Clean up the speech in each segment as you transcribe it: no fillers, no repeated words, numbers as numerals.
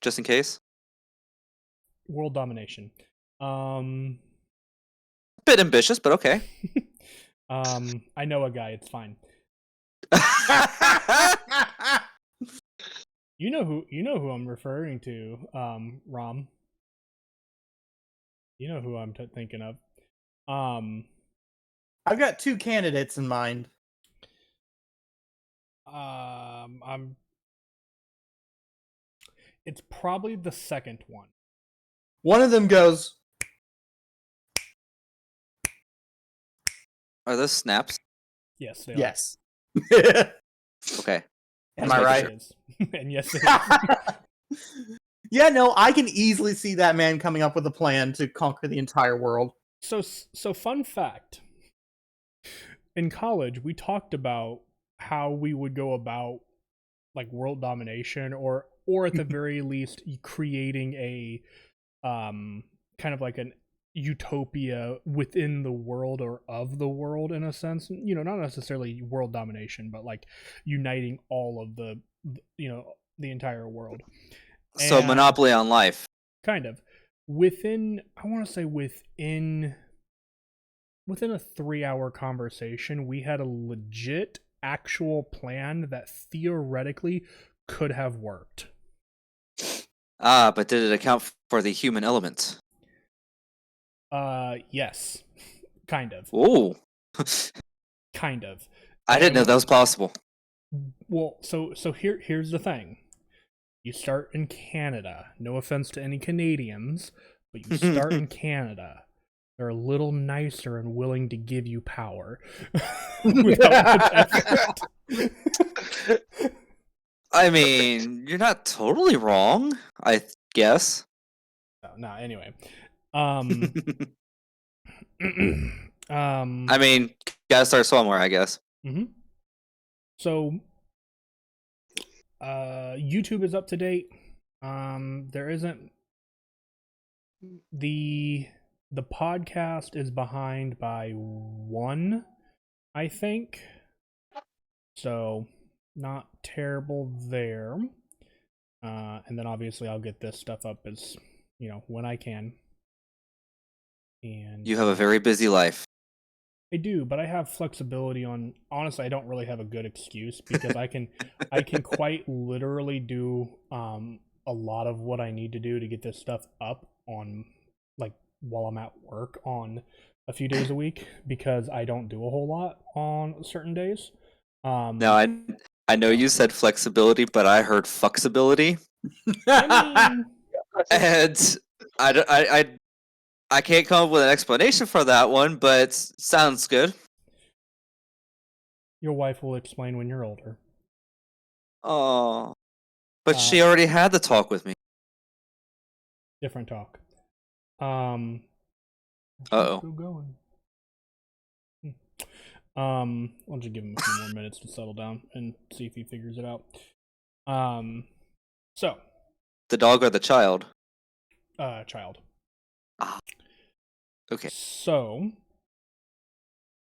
just in case? World domination. Bit ambitious, but okay. I know a guy. It's fine. You know who I'm referring to, Rom. You know who I'm thinking of. I've got 2 candidates in mind. It's probably the second one. One of them goes. Are those snaps? Yes, they Yes. Okay. Am I right? Sure. And yes, it is. Yeah, no, I can easily see that man coming up with a plan to conquer the entire world. So fun fact. In college, we talked about how we would go about like world domination or at the very least creating a kind of like an utopia within the world or of the world in a sense, you know, not necessarily world domination, but like uniting all of the, you know, the entire world. So And monopoly on life. kind of within, I want to say within a 3-hour conversation, we had a legit actual plan that theoretically could have worked. But did it account for the human element? Yes. Kind of. Ooh. Kind of. I didn't know that was possible. Well, so here's the thing. You start in Canada. No offense to any Canadians, but you start in Canada. They're a little nicer and willing to give you power. Without much effort. I mean, you're not totally wrong, I guess. No, anyway. I mean, gotta start somewhere, I guess. Mm-hmm. So, YouTube is up to date. There isn't the podcast is behind by 1, I think. So, not terrible there. And then obviously I'll get this stuff up as, you know, when I can. And You have a very busy life. I do, but I have flexibility on. Honestly, I don't really have a good excuse because I can quite literally do a lot of what I need to do to get this stuff up on, like, while I'm at work on a few days a week because I don't do a whole lot on certain days. Now, I know you said flexibility, but I heard fuxibility. I mean, And I can't come up with an explanation for that one, but sounds good. your wife will explain when you're older. Oh, but she already had the talk with me. Different talk. Uh-oh. Still going. I'll just give him a few more minutes to settle down and see if he figures it out. So. The dog or the child? Child. Ah. Okay. So.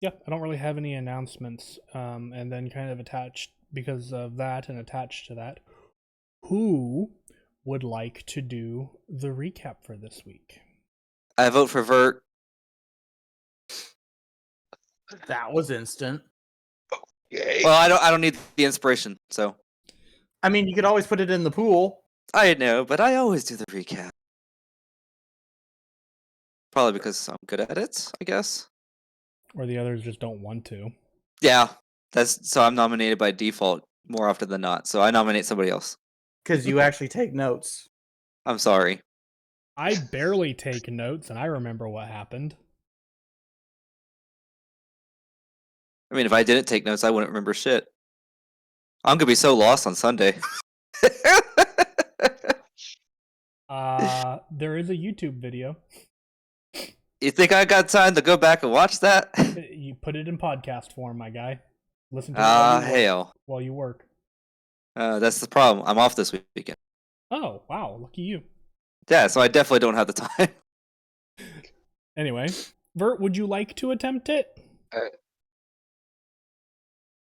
Yeah, I don't really have any announcements. And then kind of attached, because of that and attached to that, who would like to do the recap for this week? I vote for Vert. That was instant. Yay. Well, I don't need the inspiration, so. I mean, you could always put it in the pool. I know, but I always do the recap. Probably because I'm good at it, I guess. Or the others just don't want to. Yeah, so I'm nominated by default more often than not, so I nominate somebody else. Because you actually take notes. I'm sorry. I barely take notes, and I remember what happened. I mean, if I didn't take notes, I wouldn't remember shit. I'm gonna be so lost on Sunday. There is a YouTube video. You think I got time to go back and watch that? You put it in podcast form, my guy. Listen to it hell. while you work. That's the problem. I'm off this weekend. Oh, wow. Lucky you. Yeah, so I definitely don't have the time. Anyway, Vert, would you like to attempt it?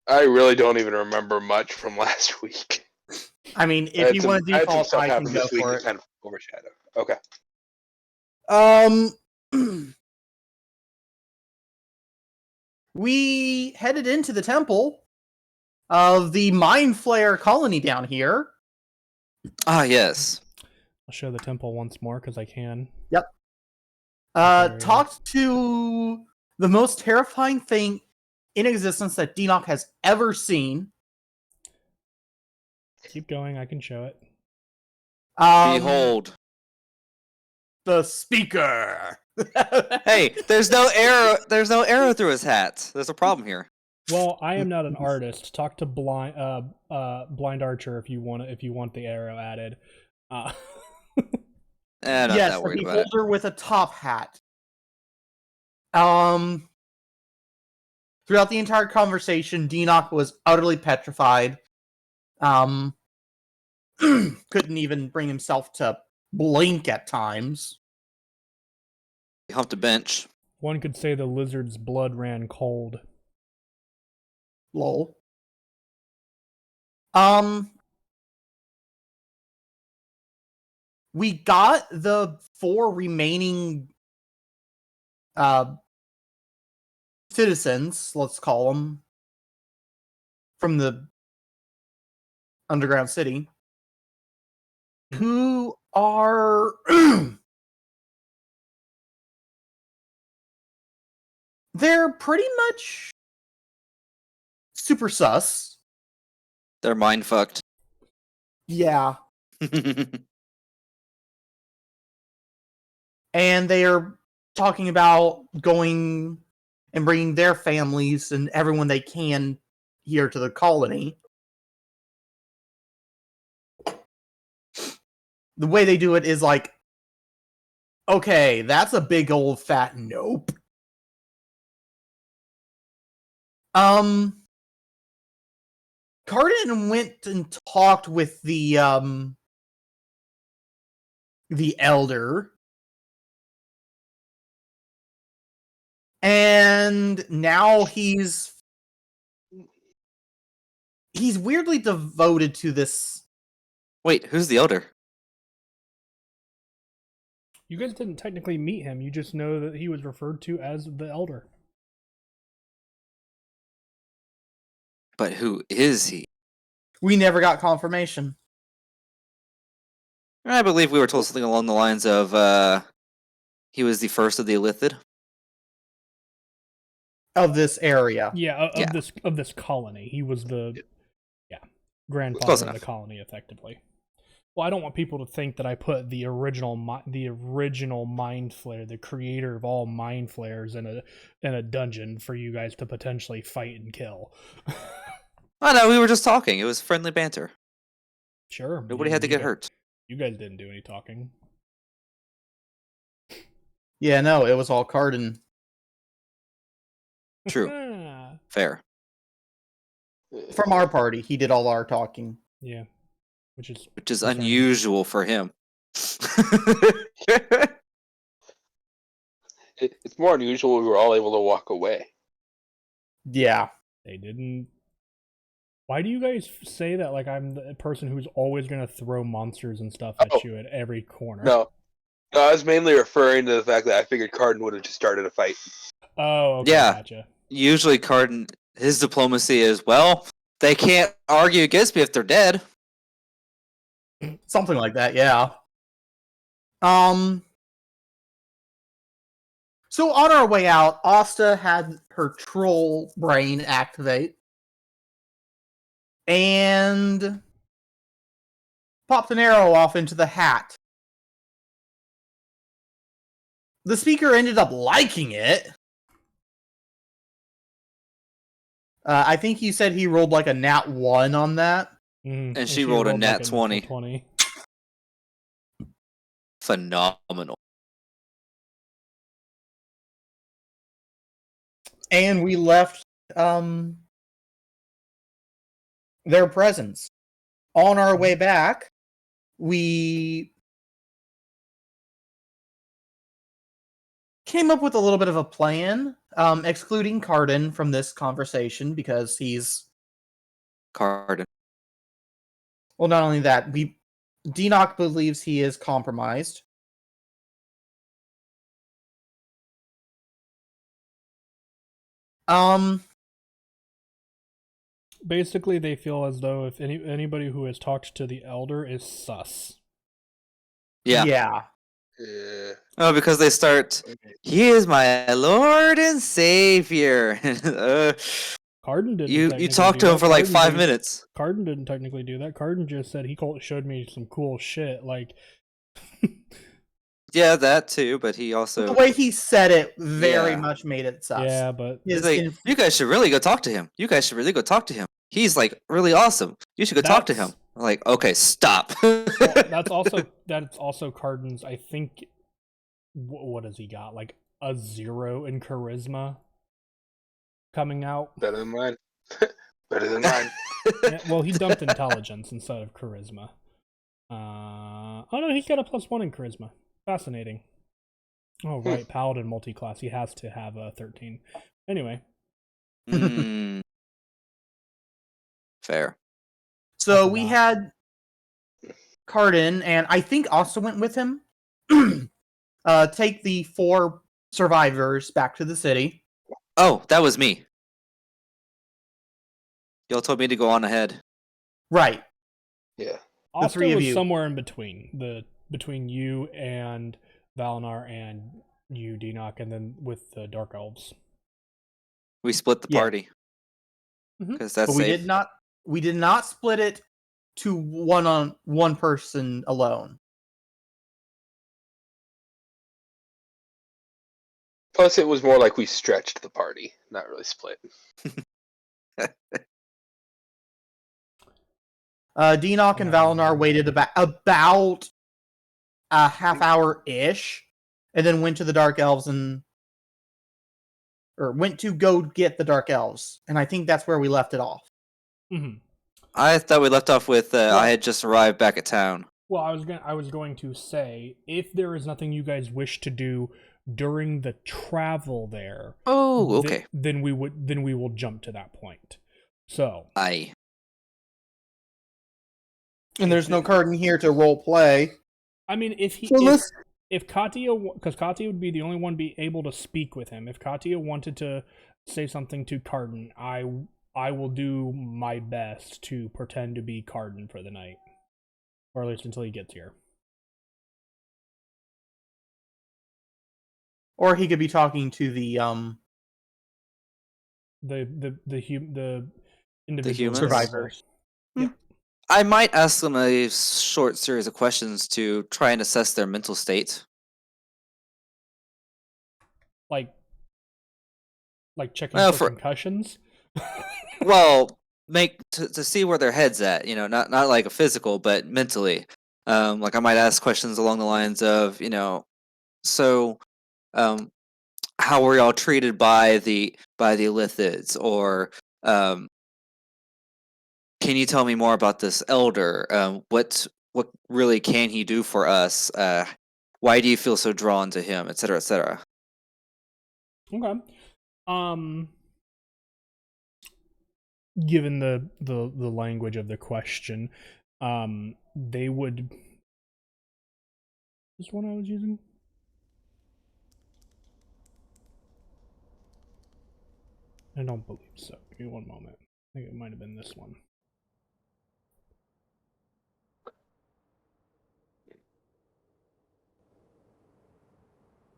I really don't even remember much from last week. I mean, if you want to I had some default, stuff I can happen go this week for that it. kind of overshadow. Okay. We headed into the temple of the Mind Flayer colony down here. Ah, yes. I'll show the temple once more because I can. Yep. Okay. Talked to the most terrifying thing in existence that Denock has ever seen. Keep going. I can show it. Behold. The speaker. Hey, there's no arrow. There's no arrow through his hat. There's a problem here. Well, I am not an artist. Talk to Blind Archer if you want the arrow added. Not Yes, that the worried about it. beholder with a top hat. Throughout the entire conversation, Denock was utterly petrified. Couldn't even bring himself to blink at times. He humped a bench. One could say the lizard's blood ran cold. Lol. We got the 4 remaining citizens, let's call them, from the underground city, who are they're pretty much super sus. They're mind fucked. Yeah. And they are talking about going and bringing their families and everyone they can here to the colony. The way they do it is like, okay, that's a big old fat nope. Cardin went and talked with the elder. And now he's weirdly devoted to this. Wait, who's the elder? You guys didn't technically meet him. You just know that he was referred to as the elder. But who is he? We never got confirmation. I believe we were told something along the lines of he was the first of the Illithid. Of this area. Yeah, of this colony. He was the grandfather Close of the enough. colony, effectively. Well, I don't want people to think that I put the original Mind Flayer, the creator of all Mind Flayers, in a dungeon for you guys to potentially fight and kill. Oh no, we were just talking. It was friendly banter. Sure. Nobody had to get hurt. You guys didn't do any talking. Yeah, no, it was all Cardin. True. Fair. From our party, he did all our talking. Yeah. Which is Concerning. Unusual for him. It's more unusual we were all able to walk away. Yeah. They didn't. Why do you guys say that like I'm the person who's always going to throw monsters and stuff at you at every corner? No, I was mainly referring to the fact that I figured Cardin would have just started a fight. Oh, okay, yeah. Gotcha. Usually Cardin, his diplomacy is, well, they can't argue against me if they're dead. Something like that, yeah. So on our way out, Asta had her troll brain activate. And popped an arrow off into the hat. The speaker ended up liking it. I think he said he rolled like a nat 1 on that. Mm-hmm. And she rolled a nat like 20. Phenomenal. And we left their presence. On our way back, we came up with a little bit of a plan, excluding Cardin from this conversation because he's Cardin. Well, not only that, Denock believes he is compromised. Basically, they feel as though if anybody who has talked to the elder is sus. Yeah. Yeah. Oh, because they start. He is my Lord and Savior. Carden didn't. You technically talked do to him that. for like Carden 5 didn't- minutes. Carden didn't technically do that. Carden just said he showed me some cool shit. Like, Yeah, that too. But he also. The way he said it very Yeah. much made it sus. yeah, but He's like, you guys should really go talk to him. You guys should really go talk to him. He's like really awesome. You should go talk to him. I'm like, okay, stop. well, that's also Carden's. I think. What has he got? Like a 0 in charisma coming out. Better than mine. Better than mine. Yeah, well, he dumped intelligence instead of charisma. Oh no, he's got a +1 in charisma. Fascinating. Oh right, paladin multi-class. He has to have a 13. Anyway. Fair. So we had Carden, and I think also went with him. Take the 4 survivors back to the city. Oh, that was me. Y'all told me to go on ahead. Right. Yeah. Asta 3 of was you. somewhere in between between you and Valinar and you, Denock, and then with the Dark Elves. We split the Yeah. party because that's But we safe. did not split it to one person alone. Plus, it was more like we stretched the party, not really split. Denock and Valinar waited about a half hour ish, and then went to the Dark Elves or went to go get the Dark Elves, and I think that's where we left it off. Mm-hmm. I thought we left off with I had just arrived back at town. Well, I was going to say, if there is nothing you guys wish to do during the travel there, Oh, okay. then we will jump to that point. So, Aye. And there's no Carden here to role play. I mean, if Katya, because Katya would be the only one be able to speak with him. If Katya wanted to say something to Carden, I will do my best to pretend to be Carden for the night, or at least until he gets here. Or he could be talking to the individual humans? Survivors. Yep. I might ask them a short series of questions to try and assess their mental state. Like checking Well, for concussions. Well, to see where their head's at, not like a physical, but mentally. Like I might ask questions along the lines of, so, how were y'all treated by the Lithids, or can you tell me more about this elder? What really can he do for us? Why do you feel so drawn to him, etc., etc.? Okay. Given the language of the question, they would. This one I was using. I don't believe so. Give me one moment. I think it might have been this one.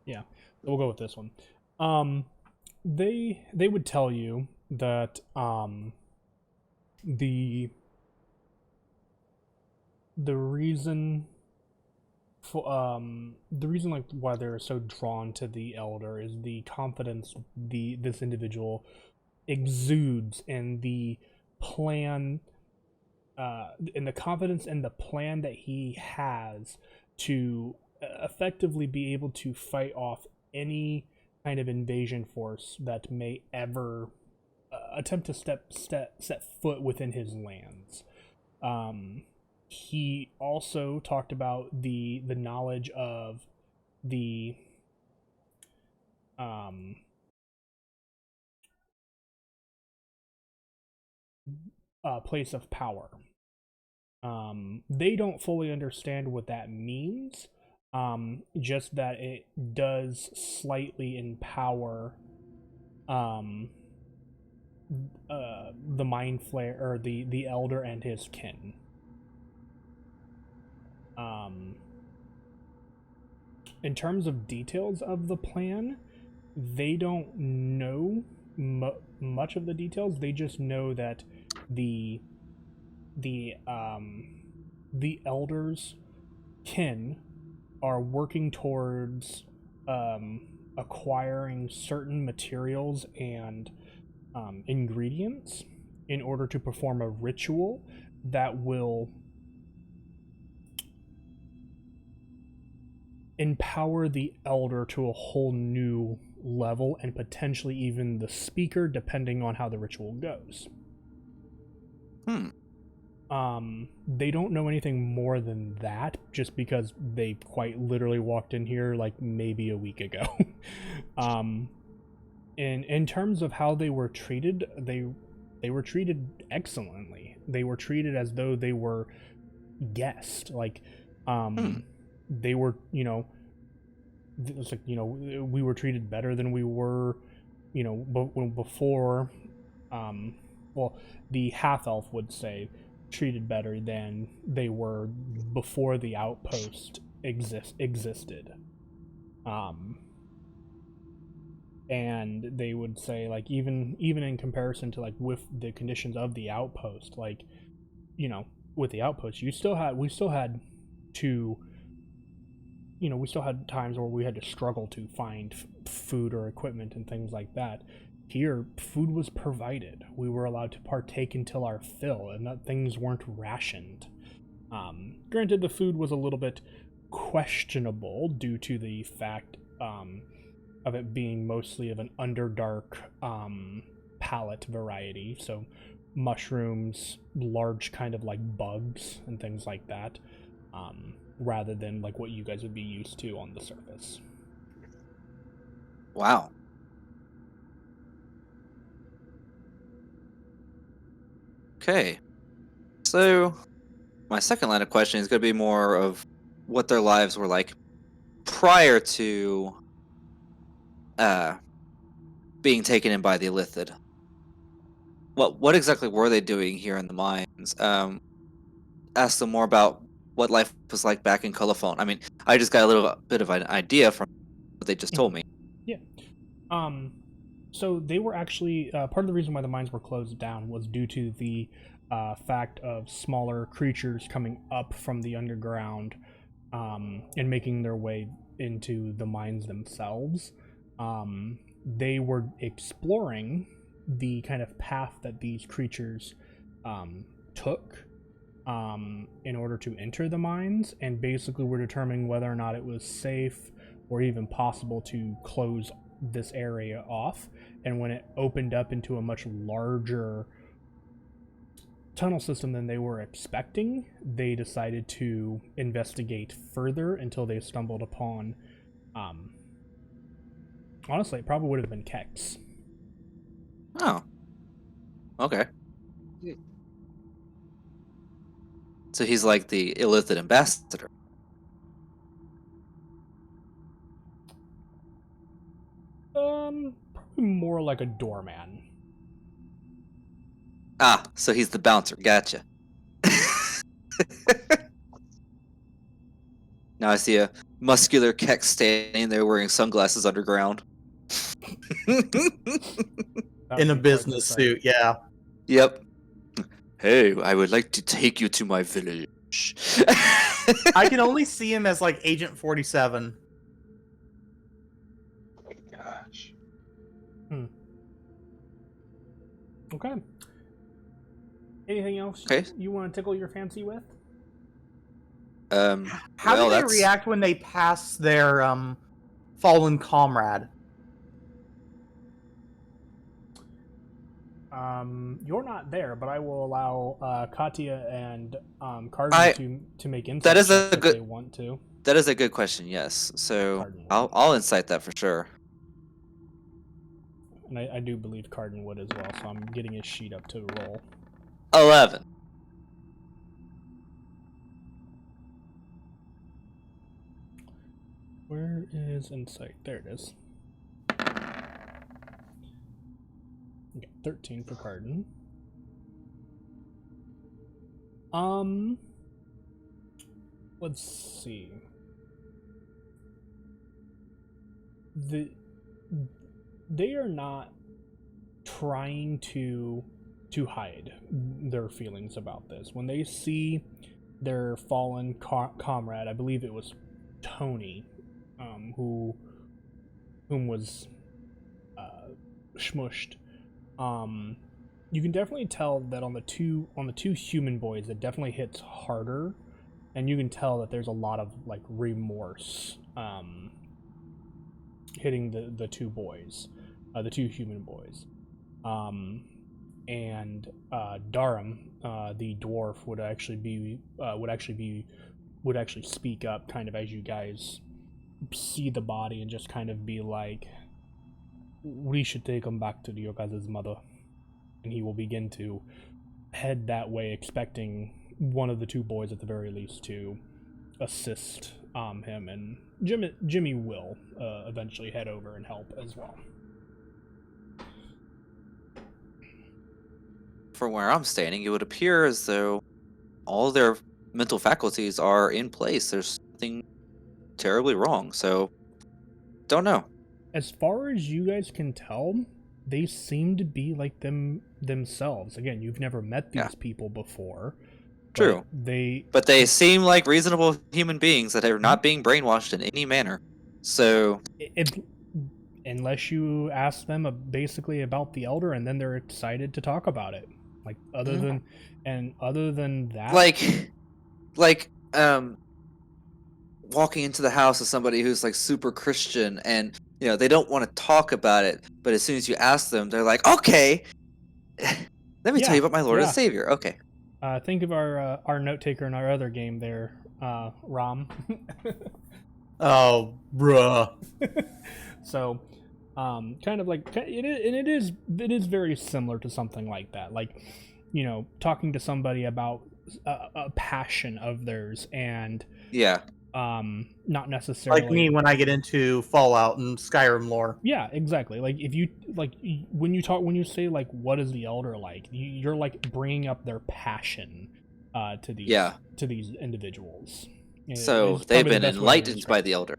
Yeah, we'll go with this one. They would tell you that the reason like why they're so drawn to the elder is the confidence this individual exudes, and the plan and the confidence and the plan that he has to effectively be able to fight off any kind of invasion force that may ever attempt to set foot within his lands. He also talked about the knowledge of the place of power, They don't fully understand what that means. Just that it does slightly empower the mind flare, or the elder and his kin. In terms of details of the plan, they don't know much of the details. They just know that the elders' kin are working towards acquiring certain materials and ingredients in order to perform a ritual that will empower the elder to a whole new level, and potentially even the speaker, depending on how the ritual goes. They don't know anything more than that, just because they quite literally walked in here like maybe a week ago. In terms of how they were treated, they were treated excellently. They were treated as though they were guests. Like, they were, it's like, we were treated better than we were, before. Well, the half-elf would say treated better than they were before the outpost existed. And they would say, like, even in comparison to, like, with the conditions of the outpost, like, with the outpost, we still had times where we had to struggle to find food or equipment and things like that. Here, food was provided. We were allowed to partake until our fill, and that things weren't rationed. Granted, the food was a little bit questionable due to the fact of it being mostly of an Underdark palette variety, so mushrooms, large kind of like bugs and things like that, rather than like what you guys would be used to on the surface. Wow. Okay. So, my second line of questioning is going to be more of what their lives were like prior to being taken in by the Illithid. What exactly were they doing here in the mines? Ask them more about what life was like back in Kolofón. I mean, I just got a little bit of an idea from what they just told me. Yeah. So they were actually part of the reason why the mines were closed down was due to the fact of smaller creatures coming up from the underground and making their way into the mines themselves. They were exploring the kind of path that these creatures took in order to enter the mines, and basically were determining whether or not it was safe or even possible to close this area off. And when it opened up into a much larger tunnel system than they were expecting, they decided to investigate further until they stumbled upon honestly, it probably would have been Kex. Oh. Okay. So he's like the Illithid ambassador. Probably more like a doorman. Ah, so he's the bouncer. Gotcha. Now I see a muscular Keck standing there wearing sunglasses underground. In a business suit, yeah. Yep. Hey, I would like to take you to my village. I can only see him as like Agent 47. Gosh. Okay. Anything else you want to tickle your fancy with? How do they react when they pass their fallen comrade? You're not there, but I will allow Katya and Cardin to make insight checks if they want to. That is a good question, yes. So I'll insight that for sure. And I do believe Cardin would as well, so I'm getting his sheet up to roll. 11. Where is insight? There it is. Okay, 13 for Cardin. Let's see. They are not trying to hide their feelings about this. When they see their fallen comrade, I believe it was Tony, whom was smushed. You can definitely tell that on the two human boys, it definitely hits harder, and you can tell that there's a lot of like remorse hitting the two boys, the two human boys. And Darum, the dwarf, would actually speak up, kind of as you guys see the body, and just kind of be like, "We should take him back to your guys' mother," and he will begin to head that way, expecting one of the two boys at the very least to assist him, and Jimmy will eventually head over and help as well. From where I'm standing, it would appear as though all their mental faculties are in place. There's nothing terribly wrong, so don't know. As far as you guys can tell, they seem to be like themselves. Again, you've never met these people before. True. But they seem like reasonable human beings that are not being brainwashed in any manner. So unless you ask them basically about the elder, and then they're excited to talk about it. Like other than that, like walking into the house of somebody who's like super Christian, and they don't want to talk about it, but as soon as you ask them, they're like, okay, let me tell you about my Lord and Savior. Okay. Think of our note taker in our other game there, Rom. Oh, bruh. So, kind of like it is very similar to something like that. Like, talking to somebody about a passion of theirs, and not necessarily like me when I get into Fallout and Skyrim lore. Yeah, exactly. Like if you when you say like, what is the elder like, you're like bringing up their passion to these individuals. So they've been enlightened by the elder.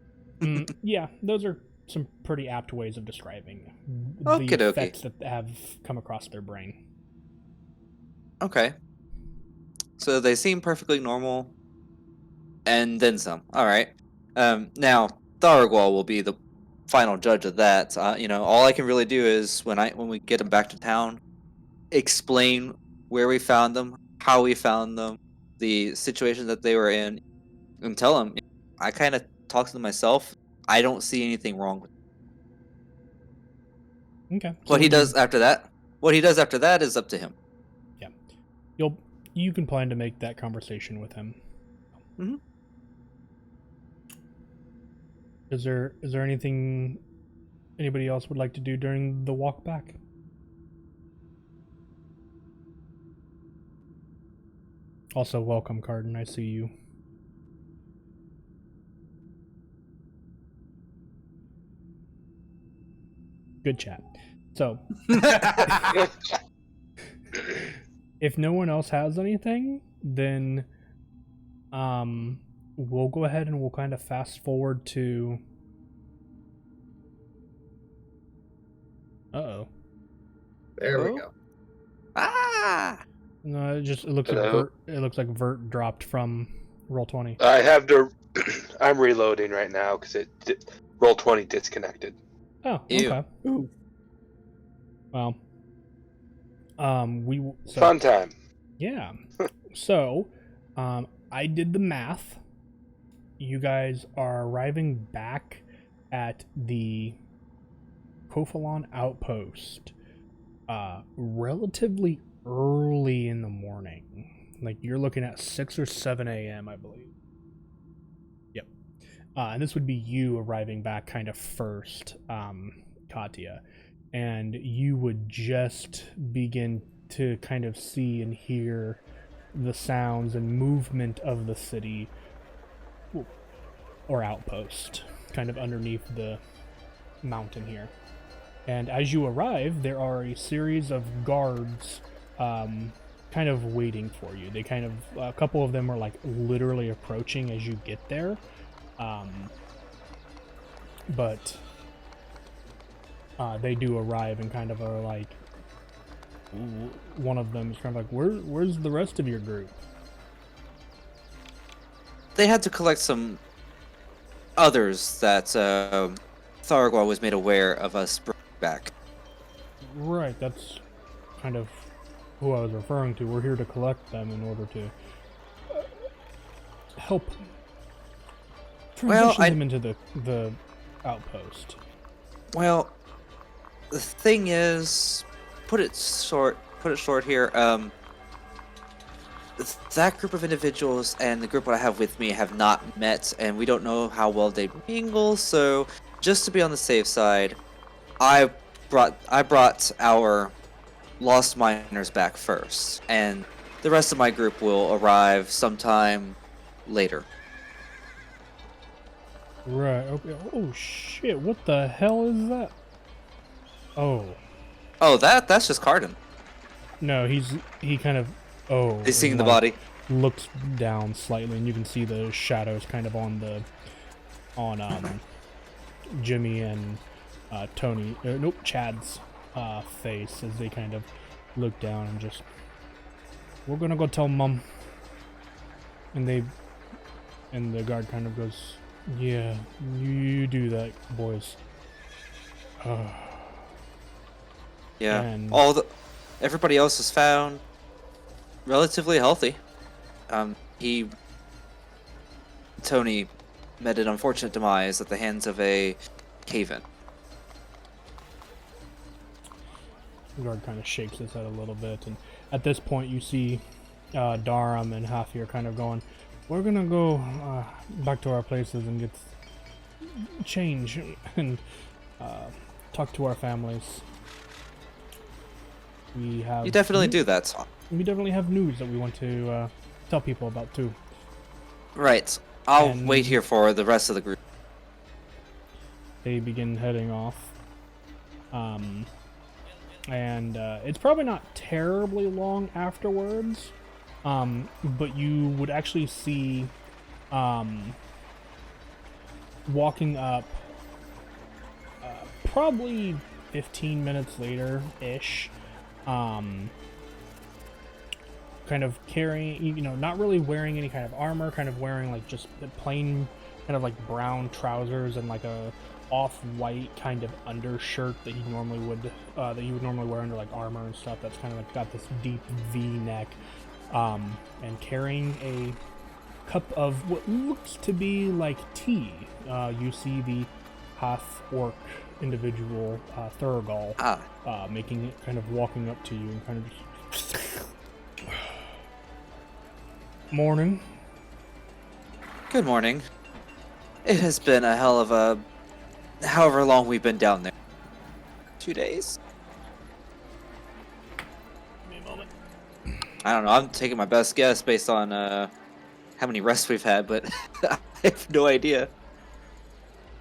Yeah, those are some pretty apt ways of describing the effects that have come across their brain. Okay. So they seem perfectly normal, and then some. All right. Now Tharagwal will be the final judge of that. All I can really do is when we get them back to town, explain where we found them, how we found them, the situation that they were in, and tell them I kind of talked to them myself. I don't see anything wrong with it. Okay. So what he does after that is up to him. Yeah. You can plan to make that conversation with him. Mm-hmm. Is there anything anybody else would like to do during the walk back? Also, welcome, Cardin. I see you. Good chat. So, if no one else has anything, then we'll go ahead and we'll kind of fast forward to. Uh-oh. There we go. Ah! No, it looks like Vert dropped from Roll20. I'm reloading right now because Roll20 disconnected. Oh, okay. Ooh. Well, fun time. Yeah. So, I did the math. You guys are arriving back at the Kolofón outpost relatively early in the morning. Like, you're looking at 6 or 7 a.m., I believe. Yep. And this would be you arriving back kind of first, Katya. And you would just begin to kind of see and hear the sounds and movement of the city or outpost. kind of underneath the mountain here. And as you arrive, there are a series of guards kind of waiting for you. They kind of, a couple of them are like literally approaching as you get there. But they do arrive and kind of are like, one of them is kind of like, where's the rest of your group? They had to collect some others that Thargwa was made aware of us bringing back. Right, that's kind of who I was referring to. We're here to collect them in order to help transition them into the outpost. Well, the thing is, put it short here. That group of individuals and the group that I have with me have not met, and we don't know how well they mingle. So, just to be on the safe side, I brought our lost miners back first, and the rest of my group will arrive sometime later. Right. Okay. Oh shit! What the hell is that? Oh. Oh, that's just Cardin. No, he kind of. Oh. He's seeing the like, body. Looks down slightly, and you can see the shadows kind of on Jimmy and Tony. Nope, Chad's face as they kind of look down and just. We're gonna go tell Mom. And the guard kind of goes, yeah, you do that, boys. Yeah. And everybody else is found relatively healthy. Tony met an unfortunate demise at the hands of a cave-in. the guard kind of shakes his head a little bit, and at this point you see Darum and Hafir kind of going, we're gonna go back to our places and get change and talk to our families. We have. You definitely do that. We definitely have news that we want to tell people about too. Right. I'll wait here for the rest of the group. They begin heading off. And it's probably not terribly long afterwards, but you would actually see walking up probably 15 minutes later-ish, kind of carrying, not really wearing any kind of armor, kind of wearing like just the plain kind of like brown trousers and like a off-white kind of undershirt that he normally would wear under like armor and stuff. That's kind of like got this deep V-neck, and carrying a cup of what looks to be like tea. You see the half-orc individual, Thurgal, making it, kind of walking up to you and kind of just morning. Good morning. It has been a hell of a however long we've been down there. 2 days? Give me a moment. I don't know. I'm taking my best guess based on how many rests we've had, but I have no idea.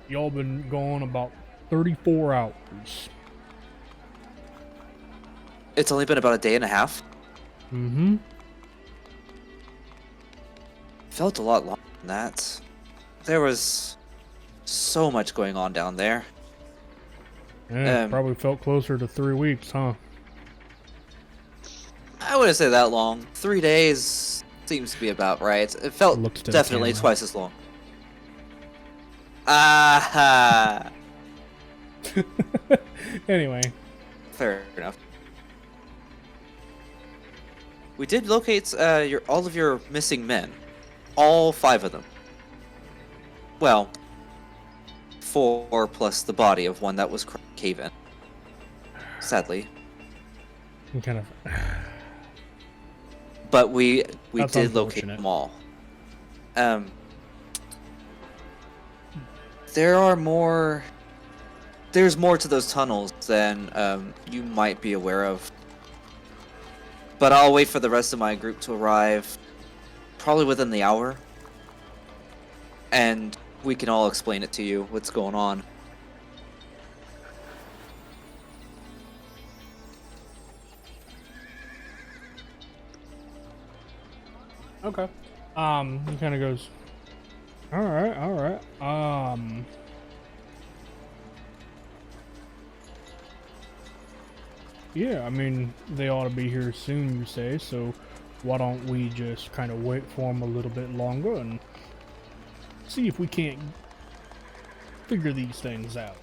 Y'all been gone about 34 hours. It's only been about a day and a half. Mm-hmm. Felt a lot longer than that. There was so much going on down there. Yeah, probably felt closer to 3 weeks, huh? I wouldn't say that long. 3 days seems to be about right. It felt definitely twice as long. Aha! Anyway. Fair enough. We did locate all of your missing men. All 5 of them. Well, 4 plus the body of one that was cave-in. Sadly. You kind of. But we That's did locate them all. There's more to those tunnels than you might be aware of. But I'll wait for the rest of my group to arrive, probably within the hour. And we can all explain it to you. What's going on? Okay. He kind of goes, all right. Yeah, I mean, they ought to be here soon, you say, so why don't we just kind of wait for them a little bit longer and see if we can't figure these things out.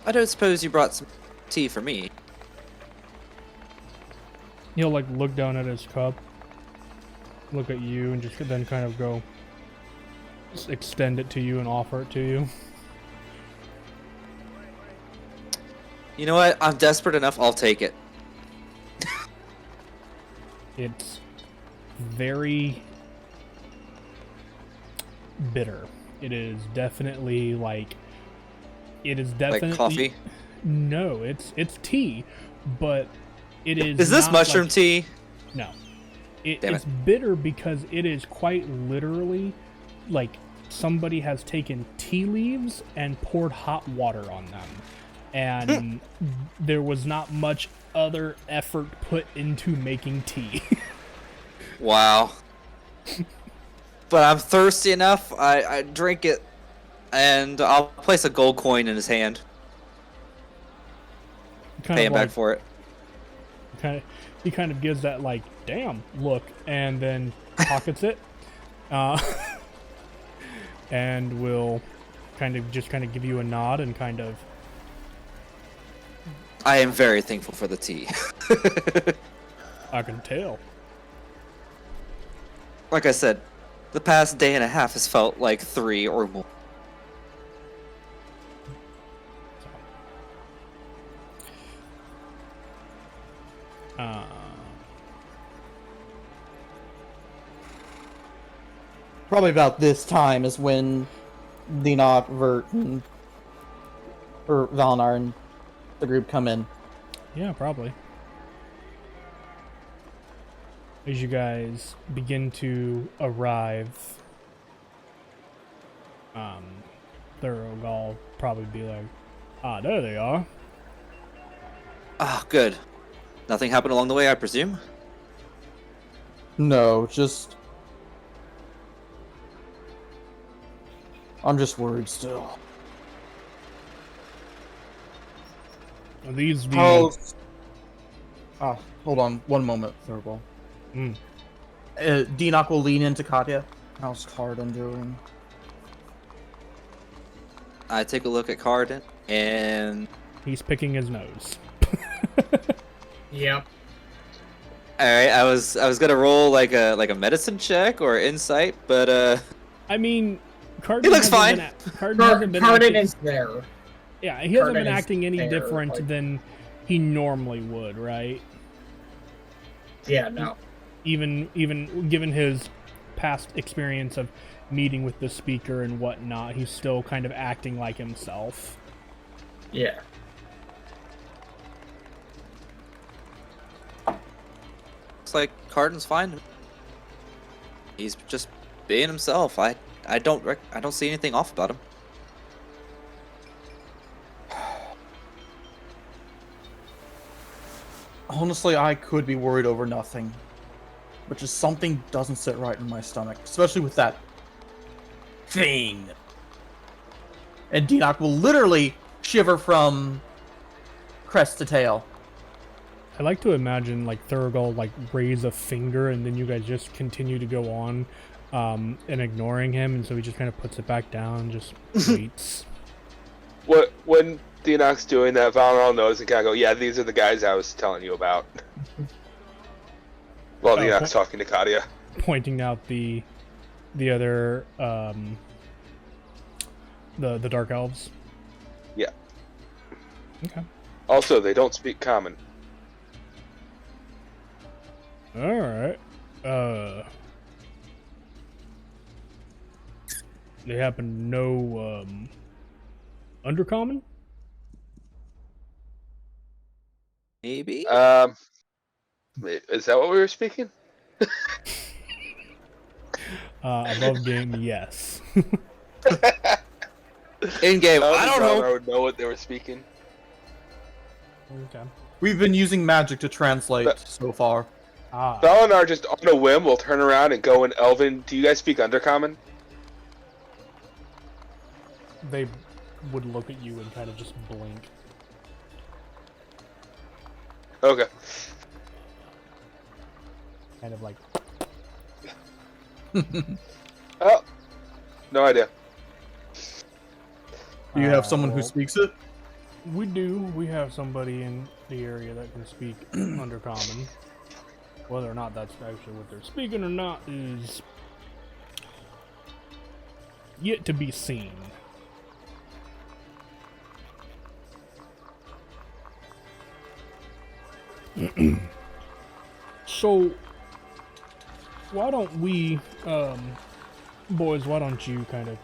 I don't suppose you brought some tea for me. He'll, like, look down at his cup, look at you, and just then kind of go, just extend it to you and offer it to you. You know what? I'm desperate enough. I'll take it. It's very bitter. It is definitely like Like coffee? No, it's tea, but it is. Is this not mushroom like, tea? No, Damn it's bitter because it is quite literally like somebody has taken tea leaves and poured hot water on them, and there was not much other effort put into making tea. Wow. But I'm thirsty enough. I drink it, and I'll place a gold coin in his hand. Pay him back for it. He kind of gives that like damn look and then pockets it, and will kind of give you a nod and kind of. I am very thankful for the tea. I can tell. Like I said, the past day and a half has felt like 3 or more. Probably about this time is when Dinok, Vert, or Valinar and the group come in. Yeah, probably. As you guys begin to arrive, Thurogol probably be like, "Ah, there they are." Ah, good. Nothing happened along the way, I presume? No, just... I'm just worried still. Are these the... How's... hold on one moment, Thurgold. Mm. Dinok will lean into Katya. How's Cardin doing? I take a look at Cardin, and... He's picking his nose. Yep. Alright, I was gonna roll like a medicine check or insight, but I mean, Cardin he looks hasn't fine. Cardin is there. Yeah, he hasn't been Cardin is acting any there, different like- than he normally would, right? Yeah, no. Even given his past experience of meeting with the speaker and whatnot, he's still kind of acting like himself. Yeah. Looks like Cardin's fine. He's just being himself. I don't see anything off about him. Honestly, I could be worried over nothing. But just something doesn't sit right in my stomach. Especially with that... thing. And Dinok will literally shiver from crest to tail. I like to imagine like Thurgold like raise a finger and then you guys just continue to go on and ignoring him, and so he just kind of puts it back down and just waits. When Dinok's doing that, Valinor knows and kind of go, yeah, these are the guys I was telling you about. While Dinok's talking to Katya. Pointing out the other the dark elves. Yeah. Okay. Also, they don't speak common. All right. They happen to know Undercommon? Maybe? Is that what we were speaking? Above game, yes. In game, I don't I know. would know what they were speaking. Okay. We've been using magic to translate so far. Ah. Valinar just on a whim will turn around and go in Elven. Do you guys speak Undercommon? They would look at you and kind of just blink. Okay. Kind of like, Oh, no idea. Do you have someone who well, speaks it? we do. We have somebody in the area that can speak Undercommon. Whether or not that's actually what they're speaking or not is yet to be seen. So, why don't we, boys, why don't you kind of...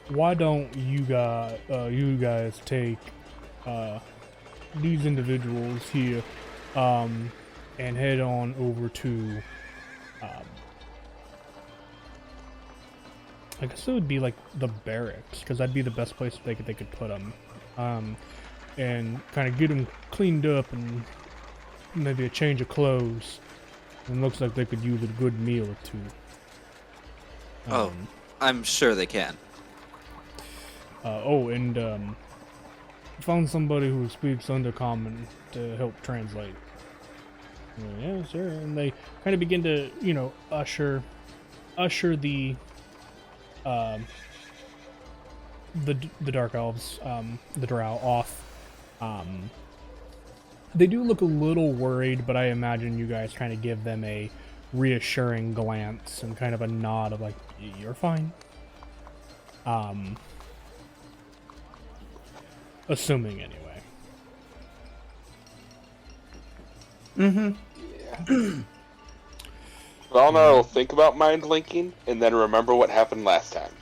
why don't you guys take, these individuals here, and head on over to, I guess it would be like the barracks, because that'd be the best place they could put them, and kind of get them cleaned up and maybe a change of clothes. And looks like they could use a good meal or two. Oh, I'm sure they can. Found somebody who speaks Undercommon to help translate. Yeah, sure. And they kind of begin to, usher the Dark Elves, the Drow off. They do look a little worried, but I imagine you guys kind of give them a reassuring glance and kind of a nod of like, you're fine. Assuming anyway. Mm-hmm. Valinar will think about mind linking and then remember what happened last time.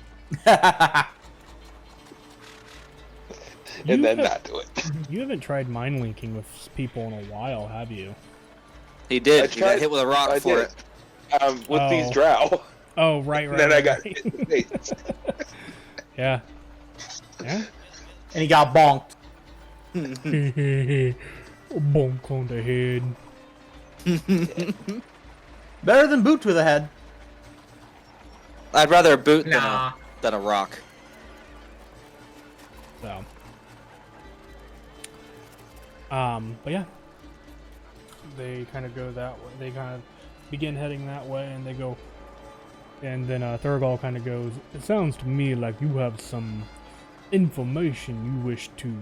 And then not do it. You haven't tried mind linking with people in a while, have you? He did. He got tried- hit with a rock I for did. it. With these Oh. drow. Oh, right. And then I got right. hit in the face. Yeah. Yeah. And he got bonked. Bonk on the head. Better than boot to the head. I'd rather a boot Nah. than a rock. So. But yeah. They kind of go that way. They kind of begin heading that way, and they go. And then Thurgal kind of goes, it sounds to me like you have some information you wish to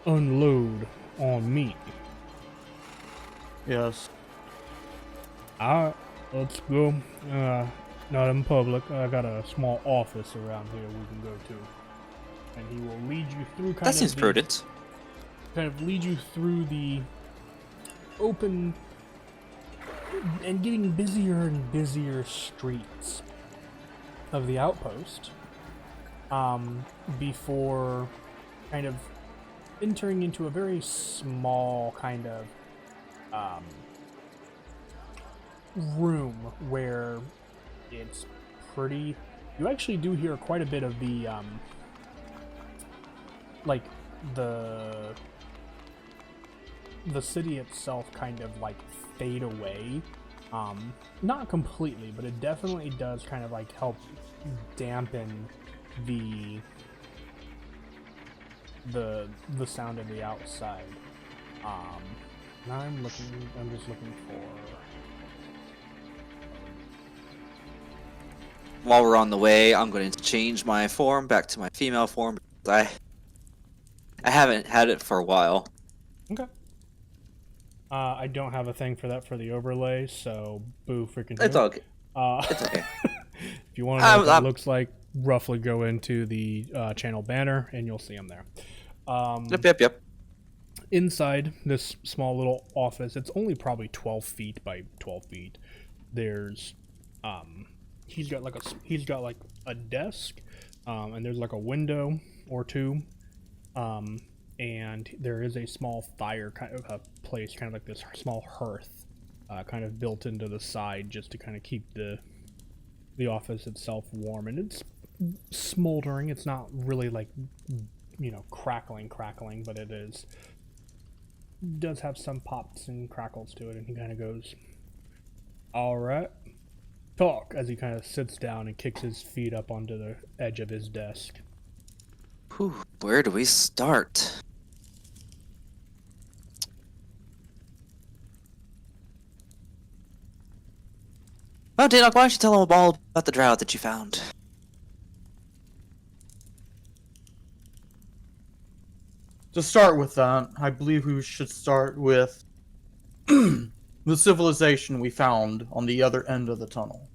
unload on me. Yes. Alright, let's go. Not in public. I got a small office around here we can go to. And he will lead you through That seems prudent. kind of lead you through the open and getting busier and busier streets of the outpost, before kind of entering into a very small kind of room where it's pretty. You actually do hear quite a bit of the like the city itself kind of like fade away. Not completely, but it definitely does kind of like help dampen the sound of the outside. Now I'm just looking for. While we're on the way, I'm going to change my form back to my female form because I haven't had it for a while. Okay. I don't have a thing for that for the overlay, so boo freaking. It's who. okay. It's okay. If you want to know what that looks like, roughly go into the channel banner and you'll see them there. Yep. Inside this small little office, it's only probably 12 feet by 12 feet. There's he's got like a desk, and there's like a window or two, and there is a small fire kind of a place, kind of like this small hearth kind of built into the side just to kind of keep the office itself warm, and it's smoldering. It's not really like, you know, crackling, but it does have some pops and crackles to it. And he kind of goes, "All right, talk," as he kind of sits down and kicks his feet up onto the edge of his desk. Whew, where do we start? Well, Danock, why don't you tell them all about the drought that you found? To start with that, I believe we should start with the civilization we found on the other end of the tunnel.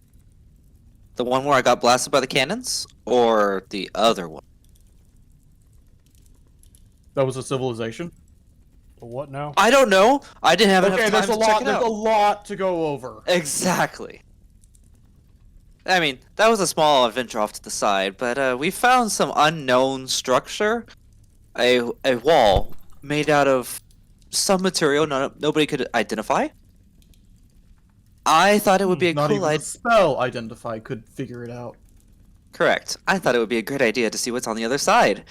The one where I got blasted by the cannons? Or the other one? That was a civilization? But what now? I don't know. I didn't have enough time there's to a check lot. it There's out. a lot to go over. Exactly. I mean, that was a small adventure off to the side, but we found some unknown structure. A wall made out of some material nobody could identify. I thought it would be a Not cool even the idea. spell identify could figure it out. Correct. I thought it would be a great idea to see what's on the other side.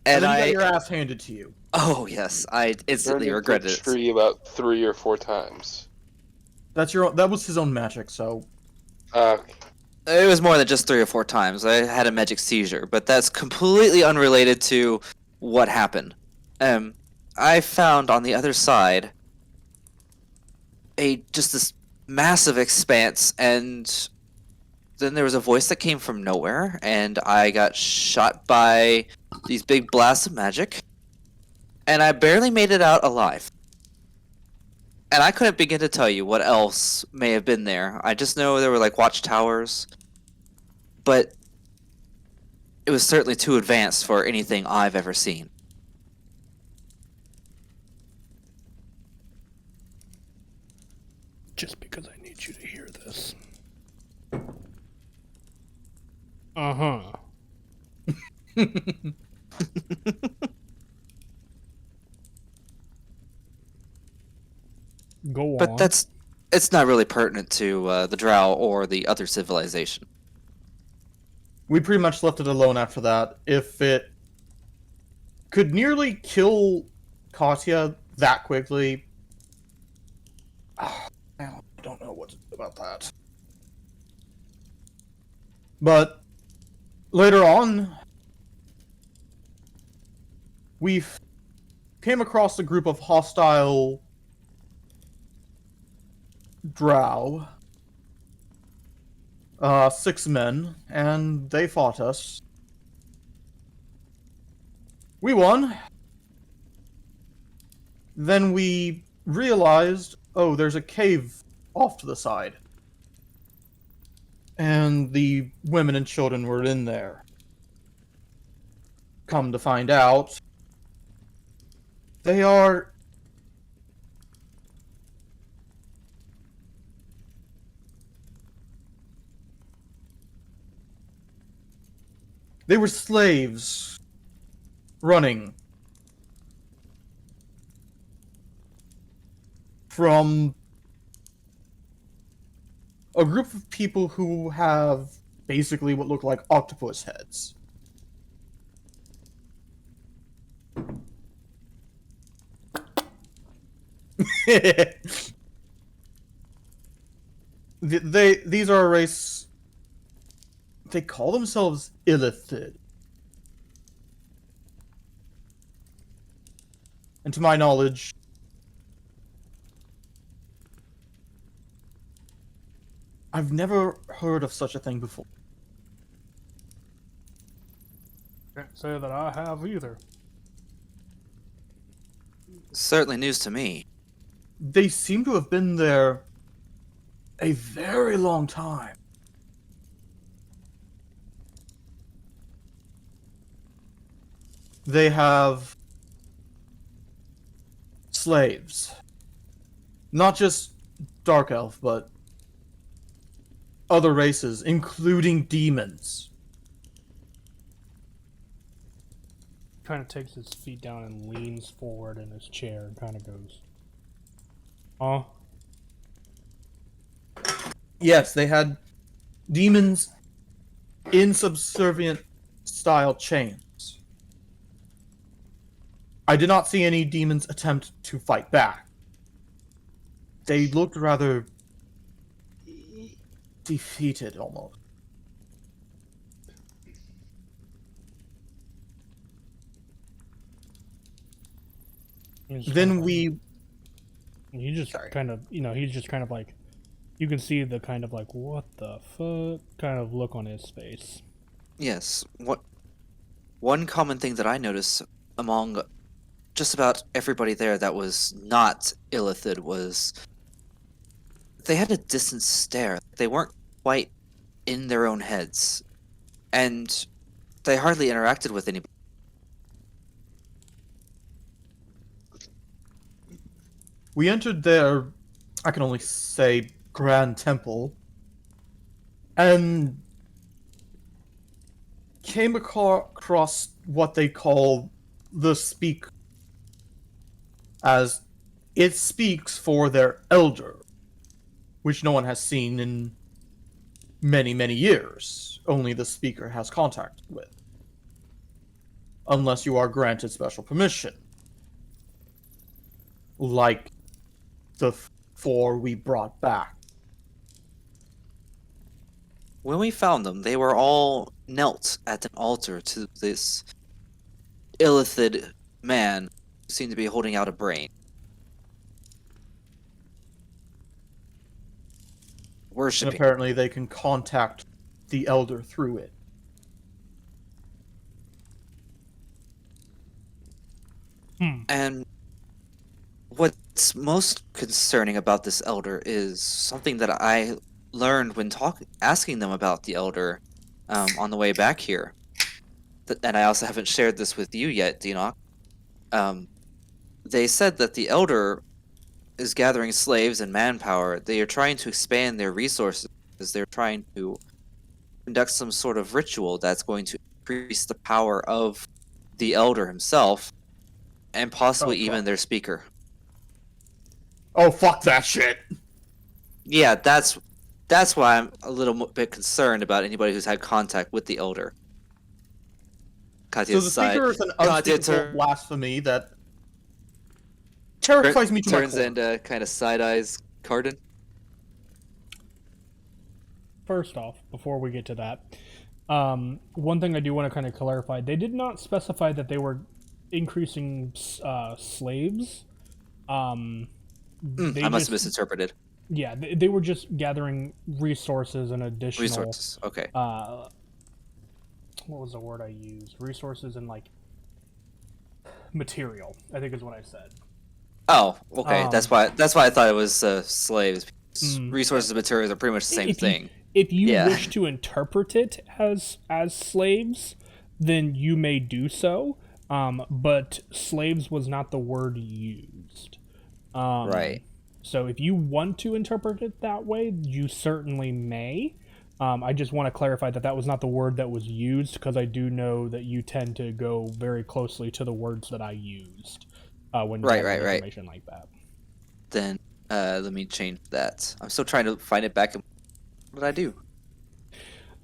And then I you got your ass handed to you. Oh yes, I instantly Turned into regretted a it. tree about 3 or 4 times. That's your own, that was his own magic, so It was more than just 3 or 4 times. I had a magic seizure, but that's completely unrelated to what happened. I found on the other side just this massive expanse, and then there was a voice that came from nowhere, and I got shot by these big blasts of magic, and I barely made it out alive. And I couldn't begin to tell you what else may have been there. I just know there were like watchtowers, but it was certainly too advanced for anything I've ever seen. Just because I need you to hear this. Uh-huh. Go on. But it's not really pertinent to the Drow or the other civilization. we pretty much left it alone after that. If it could nearly kill Katya that quickly, I don't know what to do about that. But later on, we came across a group of hostile drow. 6 men, and they fought us. We won. Then we realized, oh, there's a cave off to the side. And the women and children were in there. Come to find out, they are... They were slaves running from a group of people who have basically what look like octopus heads. These are a race. They call themselves Illithid. And to my knowledge, I've never heard of such a thing before. Can't say that I have either. Certainly news to me. They seem to have been there a very long time. They have slaves. Not just Dark Elf, but other races, including demons. Kind of takes his feet down and leans forward in his chair and kind of goes, "Huh?" Yes, they had demons in subservient style chains. I did not see any demons attempt to fight back. They looked rather defeated almost. Then we He just kind of, he's just kind of like, you can see the kind of like, what the fuck kind of look on his face. Yes. One common thing that I noticed among just about everybody there that was not Illithid was they had a distant stare. They weren't quite in their own heads. And they hardly interacted with anybody. We entered their, I can only say, grand temple, and came across what they call the Speak, as it speaks for their elder, which no one has seen in many, many years. Only the speaker has contact with, unless you are granted special permission. Like the four we brought back. When we found them, they were all knelt at an altar to this Illithid man who seemed to be holding out a brain. And Worshipping. apparently they can contact the elder through it. And what's most concerning about this elder is something that I learned when asking them about the elder on the way back here. And I also haven't shared this with you yet, Dinoc. They said that the elder is gathering slaves and manpower. They are trying to expand their resources. They're trying to conduct some sort of ritual that's going to increase the power of the elder himself and possibly even their speaker. Oh, fuck that shit! Yeah, that's why I'm a little bit concerned about anybody who's had contact with the elder. So the speaker is an unspeakable blasphemy that terrifies me to my turns core. and kind of side eyes Cardin. First off, before we get to that, one thing I do want to kind of clarify: they did not specify that they were increasing slaves. I must have misinterpreted. Yeah, they were just gathering resources and additional Resources. Okay. What was the word I used? Resources and like material, I think is what I said. Oh, okay. That's why I thought it was slaves. Resources and materials are pretty much the same thing. If you wish to interpret it as slaves, then you may do so. But slaves was not the word used. Right. So if you want to interpret it that way, you certainly may. I just want to clarify that was not the word that was used, because I do know that you tend to go very closely to the words that I used when you have information like that. Then let me change that. I'm still trying to find it back. What did I do?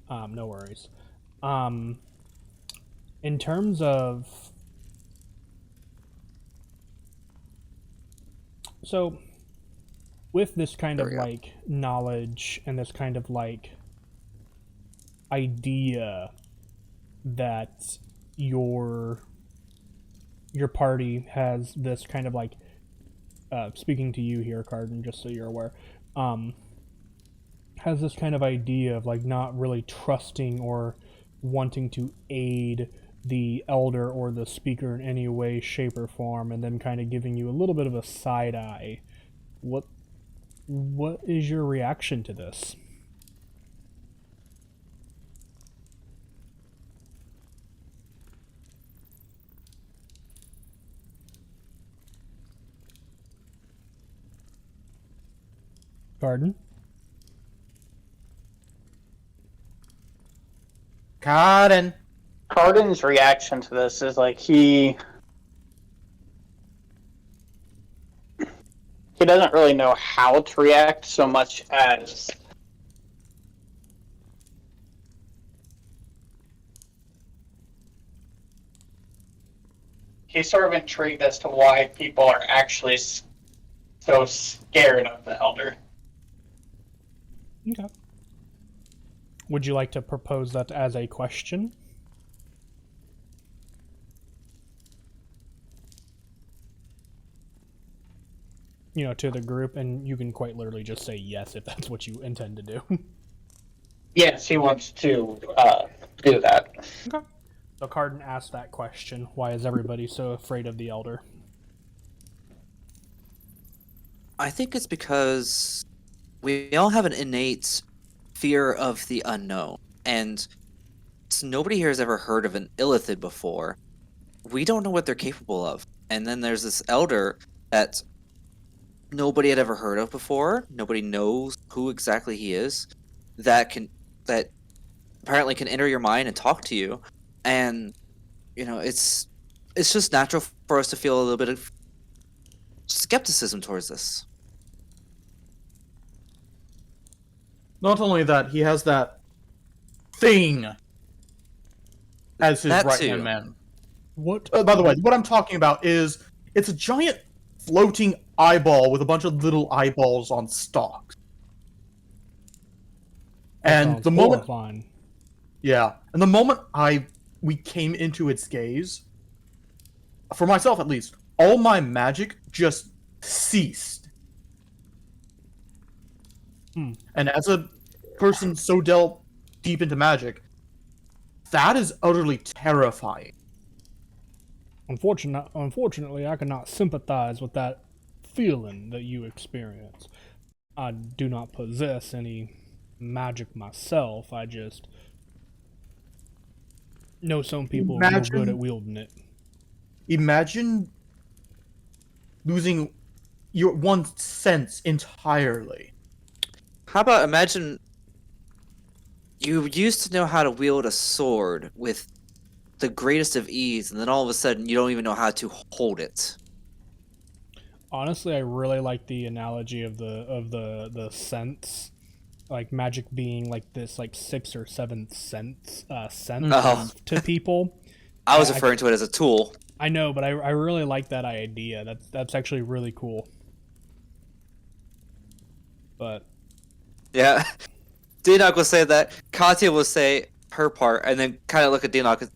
No worries. In terms of... So, with this kind of like knowledge and this kind of like idea that your party has this kind of like speaking to you here, Cardin, just so you're aware, has this kind of idea of like not really trusting or wanting to aid the elder or the speaker in any way, shape, or form, and then kind of giving you a little bit of a side eye. What is your reaction to this? Cardin? Cardin's reaction to this is like he doesn't really know how to react so much as he's sort of intrigued as to why people are actually so scared of the Elder. Okay. Would you like to propose that as a question? To the group, and you can quite literally just say yes if that's what you intend to do. Yes, he wants to do that. Okay. So Cardin asked that question. Why is everybody so afraid of the Elder? I think it's because we all have an innate fear of the unknown, and nobody here has ever heard of an illithid before. We don't know what they're capable of, and then there's this elder that nobody had ever heard of before. Nobody knows who exactly he is. That apparently can enter your mind and talk to you, and it's just natural for us to feel a little bit of skepticism towards this. Not only that, he has that thing as his That right-hand too. man. What? By the way, what I'm talking about is it's a giant floating eyeball with a bunch of little eyeballs on stalks. And the moment, horrifying. and the moment we came into its gaze, for myself at least, all my magic just ceased. And as a person so dealt deep into magic, that is utterly terrifying. Unfortunately, I cannot sympathize with that feeling that you experience. I do not possess any magic myself. I just know some people are real good at wielding it. Imagine losing your one sense entirely. How about imagine you used to know how to wield a sword with the greatest of ease, and then all of a sudden you don't even know how to hold it. Honestly, I really like the analogy of the sense, like magic being like this, like 6 or 7 sense to people. I was referring to it as a tool. I know, but I really like that idea. That's actually really cool. But Yeah, Dinok will say that. Katya will say her part, and then kind of look at Dinok. And,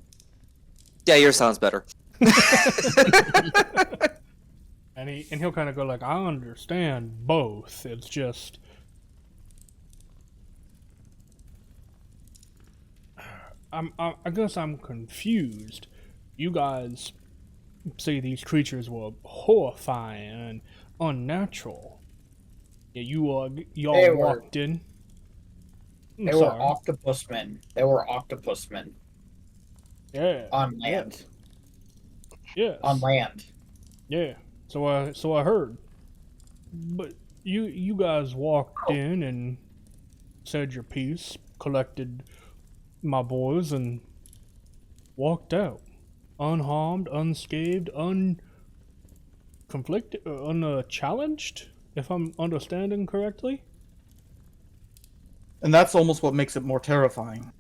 yeah, yours sounds better. and he'll kind of go like, I understand both. It's just I guess I'm confused. You guys say these creatures were horrifying and unnatural. Yeah, y'all walked in. They were octopusmen. Yeah. On land. Yes. On land. Yeah. So I heard. But you guys walked in and said your piece, collected my boys, and walked out. Unharmed, unscathed, unchallenged, if I'm understanding correctly. And that's almost what makes it more terrifying.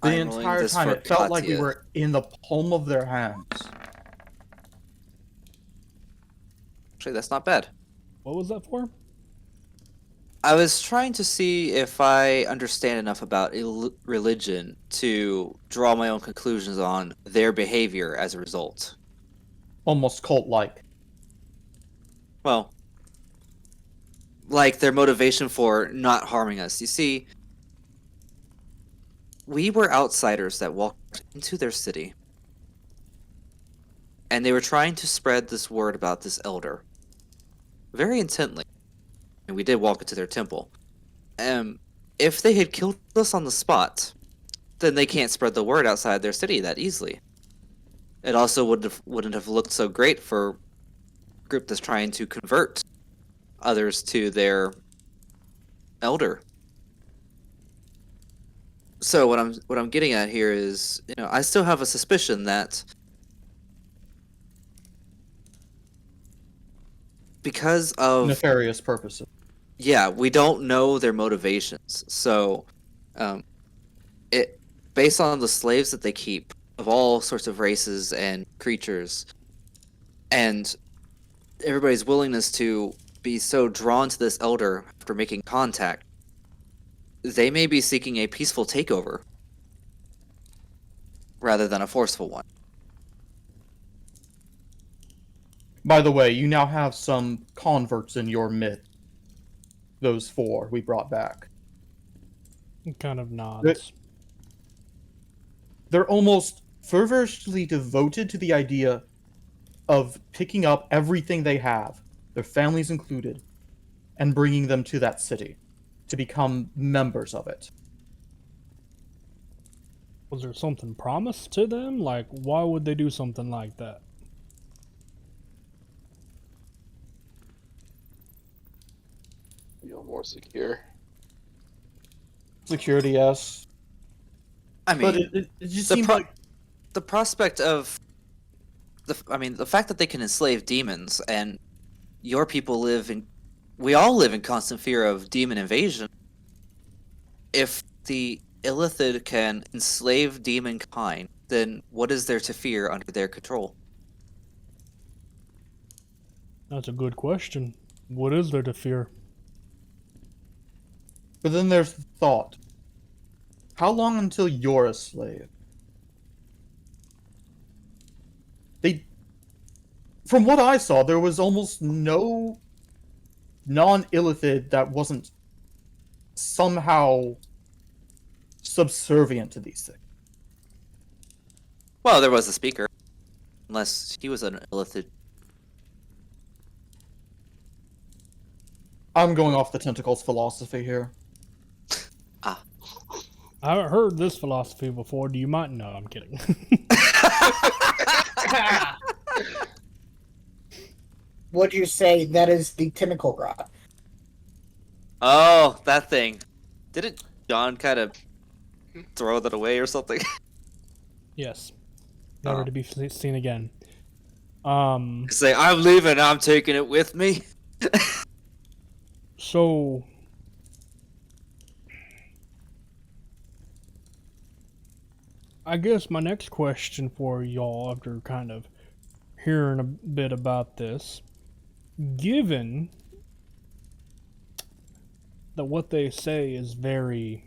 The entire time it felt like we were in the palm of their hands. Actually, that's not bad. What was that for? I was trying to see if I understand enough about religion to draw my own conclusions on their behavior as a result. Almost cult-like. Well, like their motivation for not harming us. You see, we were outsiders that walked into their city, and they were trying to spread this word about this elder very intently. And we did walk into their temple. If they had killed us on the spot, then they can't spread the word outside their city that easily. It also wouldn't have looked so great for a group that's trying to convert others to their elder. So what I'm getting at here is, I still have a suspicion that because of nefarious purposes. Yeah, we don't know their motivations. So, based on the slaves that they keep of all sorts of races and creatures, and everybody's willingness to be so drawn to this elder after making contact, they may be seeking a peaceful takeover rather than a forceful one. By the way, you now have some converts in your midst. Those 4 we brought back. He kind of nods. They're almost fervently devoted to the idea of picking up everything they have, their families included, and bringing them to that city to become members of it. Was there something promised to them? Like, why would they do something like that? Feel more secure. Security, yes. I mean, But it just the seems pro- like... the prospect of the fact that they can enslave demons, and your people we all live in constant fear of demon invasion. If the Illithid can enslave demon kind, then what is there to fear under their control? That's a good question. What is there to fear? But then there's the thought. How long until you're a slave? From what I saw, there was almost no non-Illithid that wasn't somehow subservient to these things. Well, there was a speaker, unless he was an Illithid. I'm going off the tentacles philosophy here. I haven't heard this philosophy before. Do you mind? No, I'm kidding. Would you say that is the tentacle rod? Oh, that thing. Didn't John kind of throw that away or something? Yes. Never Oh. to be seen again. Say, I'm leaving, I'm taking it with me. So... I guess my next question for y'all, after kind of hearing a bit about this, given that what they say is very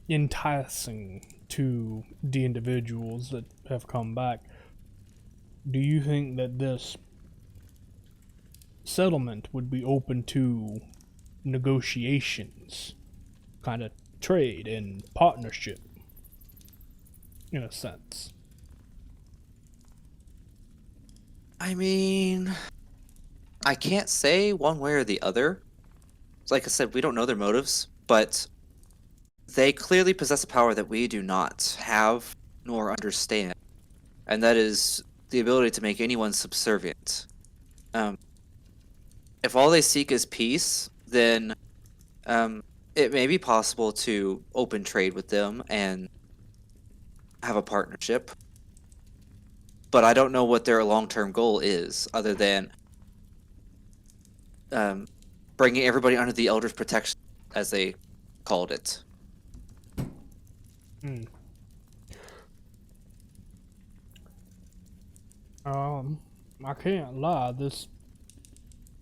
enticing to the individuals that have come back, do you think that this settlement would be open to negotiations, kind of trade and partnership, in a sense? I mean, I can't say one way or the other. Like I said, we don't know their motives, but they clearly possess a power that we do not have nor understand, and that is the ability to make anyone subservient. If all they seek is peace, then it may be possible to open trade with them and have a partnership. But I don't know what their long-term goal is, other than bringing everybody under the Elder's protection, as they called it. I can't lie,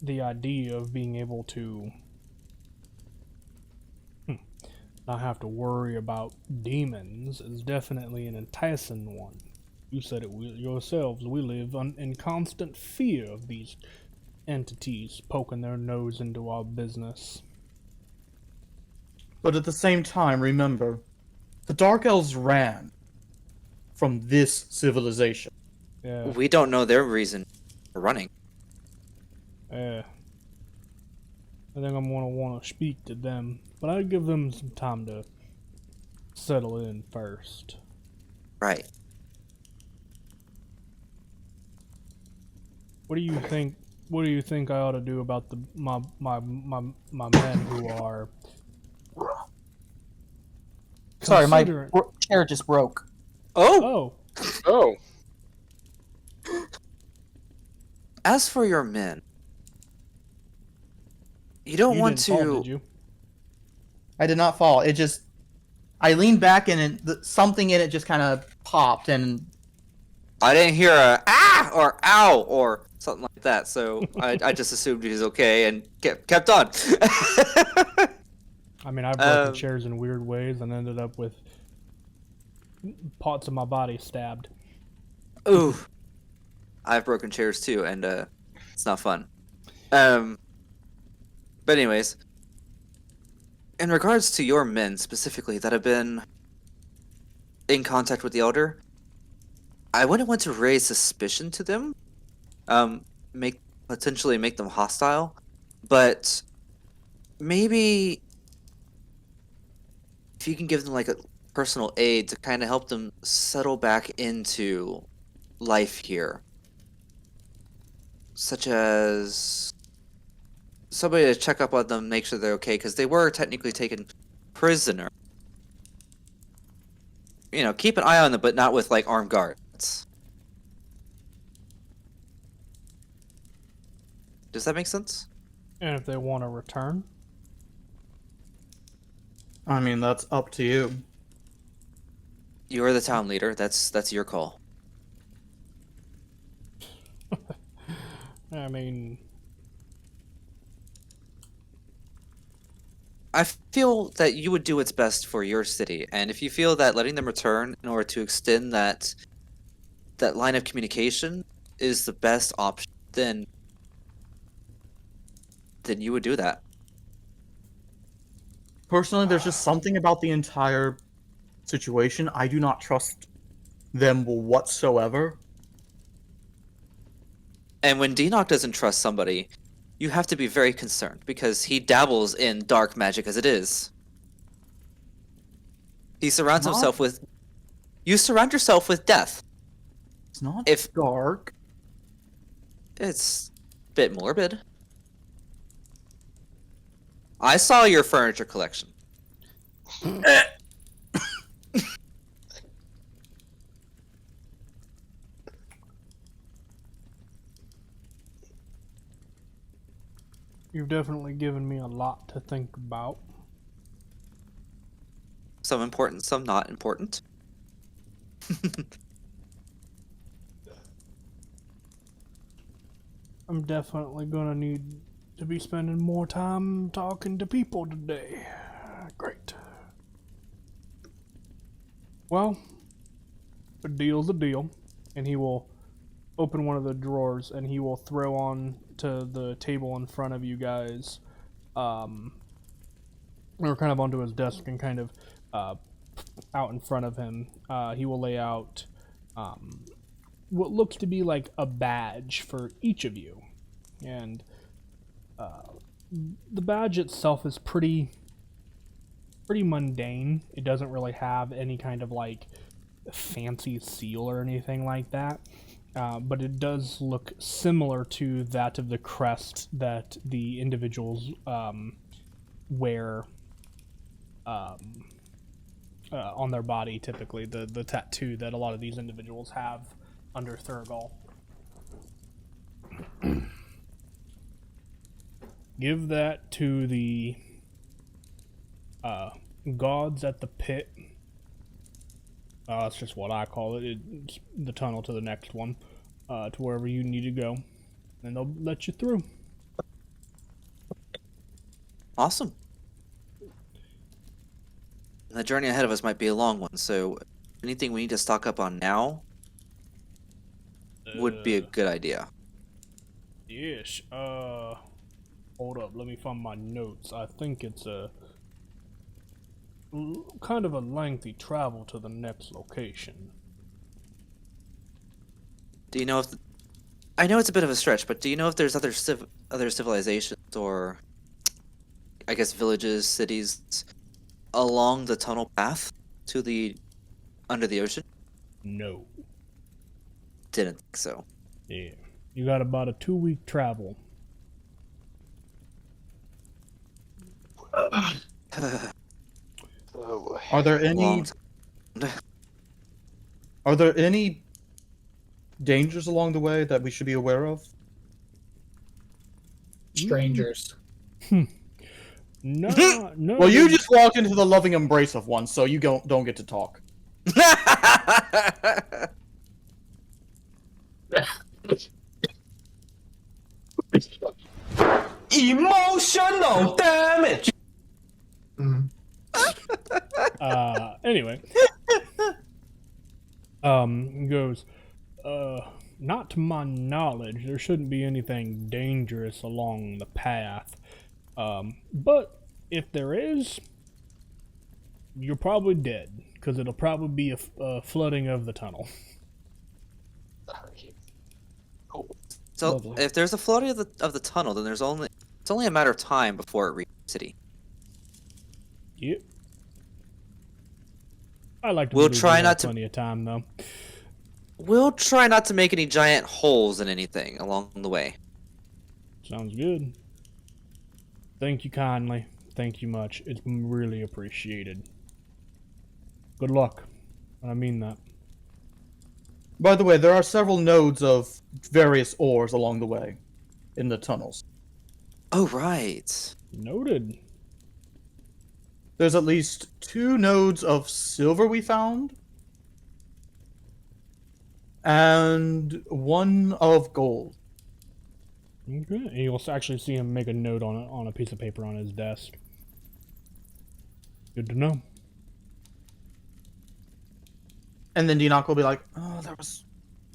the idea of being able to not have to worry about demons is definitely an enticing one. You said it yourselves, we live in constant fear of these entities poking their nose into our business. But at the same time, remember, the Dark Elves ran from this civilization. Yeah. We don't know their reason for running. Yeah. I think I'm gonna want to speak to them, but I'd give them some time to settle in first. Right. What do you think? What do you think I ought to do about my men who are? Sorry, my considering- chair just broke. Oh! Oh, As for your men, you don't you want didn't fall, to... did you? I did not fall. It just... I leaned back and something in it just kind of popped, and I didn't hear a ah or ow or something like that, so I just assumed he was okay and kept on. I mean, I've broken Um, chairs in weird ways and ended up with parts of my body stabbed. Ooh, I've broken chairs too, and it's not fun. But anyways, in regards to your men specifically that have been in contact with the Elder, I wouldn't want to raise suspicion to them, potentially make them hostile, but maybe if you can give them like a personal aid to kind of help them settle back into life here, such as somebody to check up on them, make sure they're okay, because they were technically taken prisoner. You know, keep an eye on them, but not with like armed guards. Does that make sense? And if they want to return, I mean, that's up to you. You're the town leader. That's your call. I mean, I feel that you would do what's best for your city, and if you feel that letting them return in order to extend that line of communication is the best option, then you would do that. Personally, there's just something about the entire situation. I do not trust them whatsoever. And when Denock doesn't trust somebody, you have to be very concerned because he dabbles in dark magic as it is. He surrounds Not- himself with. You surround yourself with death. It's not If dark. it's a bit morbid. I saw your furniture collection. you've definitely given me a lot to think about. Some important, some not important. I'm definitely gonna need to be spending more time talking to people today. Great. Well, a deal's a deal, and he will open one of the drawers and he will throw on to the table in front of you guys, or kind of onto his desk and kind of out in front of him. He will lay out what looks to be like a badge for each of you, and the badge itself is pretty mundane. It doesn't really have any kind of like fancy seal or anything like that, but it does look similar to that of the crest that the individuals wear on their body, typically the tattoo that a lot of these individuals have under Thurgal. Give that to the gods at the pit. That's just what I call it. It's the tunnel to the next one, to wherever you need to go, and they'll let you through. Awesome. The journey ahead of us might be a long one, so anything we need to stock up on now would be a good idea. Yes. Hold up. Let me find my notes. I think it's kind of a lengthy travel to the next location. Do you know if I know it's a bit of a stretch, but do you know if there's other civilizations or I guess villages, cities along the tunnel path to the under the ocean? No. Didn't think so. Yeah. You got about a 2-week travel. Oh boy. Are there any? Are there any dangers along the way that we should be aware of? Strangers. No, no. Well, you just walked into the loving embrace of one, so you don't get to talk. Emotional damage. Anyway. He goes, not to my knowledge, there shouldn't be anything dangerous along the path. But if there is, you're probably dead, because it'll probably be a flooding of the tunnel. So Lovely. if there's a flooding of the tunnel, then it's only a matter of time before it reaches the city. Yep. I like to We'll believe try we have not to- plenty of time, though. We'll try not to make any giant holes in anything along the way. Sounds good. Thank you kindly. Thank you much. It's really appreciated. Good luck. And I mean that. By the way, there are several nodes of various ores along the way in the tunnels. Oh, right. Noted. There's at least 2 nodes of silver we found, and 1 of gold. Okay. And you'll actually see him make a note on a piece of paper on his desk. Good to know. And then Deanoch will be like, oh, there was...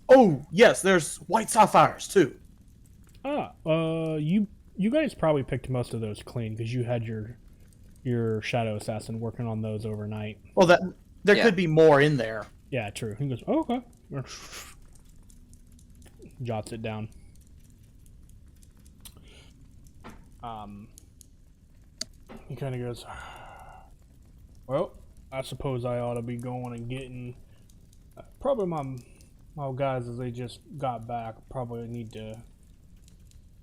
Oh, yes, there's white sapphires, too. You guys probably picked most of those clean because you had your shadow assassin working on those overnight. Well, there Yeah. could be more in there. Yeah, true. He goes, oh, okay. Jots it down. He kind of goes, well, I suppose I ought to be going and getting. Probably my guys, as they just got back, probably need to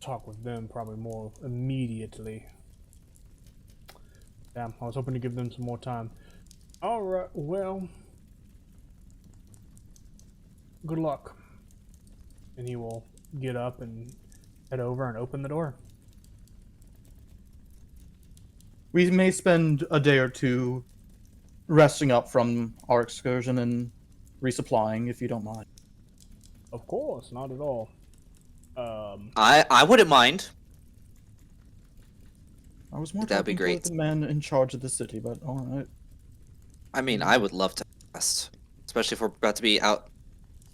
talk with them probably more immediately. Damn, I was hoping to give them some more time. Alright, well, good luck. And he will get up and head over and open the door. We may spend a day or two resting up from our excursion and resupplying, if you don't mind. Of course, not at all. I wouldn't mind. I was more That'd be talking to great. the man in charge of the city, but alright. I mean, I would love to rest, especially if we're about to be out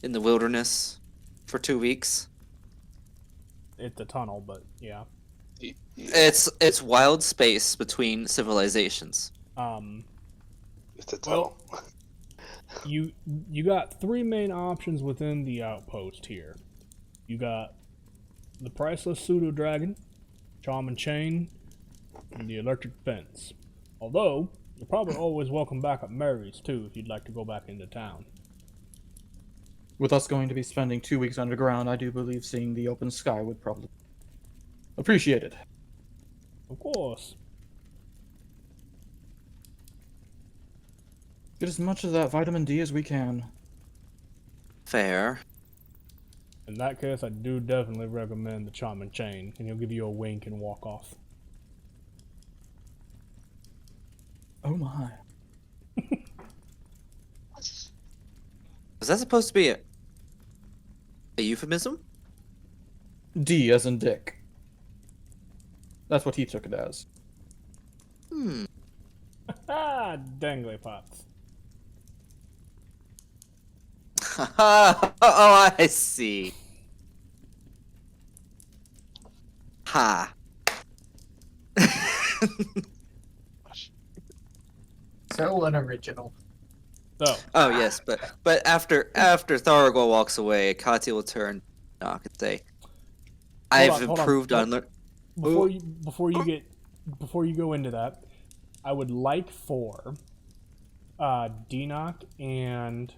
in the wilderness for 2 weeks. It's a tunnel, but yeah. It's wild space between civilizations. It's a tunnel. You got 3 main options within the outpost here. You got the priceless pseudo dragon, charm and chain, and the electric fence. Although you're probably always welcome back at Mary's too if you'd like to go back into town. With us going to be spending 2 weeks underground, I do believe seeing the open sky would probably appreciate it. Of course. Get as much of that vitamin D as we can. Fair. In that case, I do definitely recommend the charm and chain, and he'll give you a wink and walk off. Oh my. Was that supposed to be a euphemism? D as in Dick. That's what he took it as. Ah, dangly pots. Oh, I see. Ha. So unoriginal. So, Oh yes, but after Thorogor walks away, Kati will turn knock and say, "I've hold on. improved on." before you go into that, I would like for Deanoch and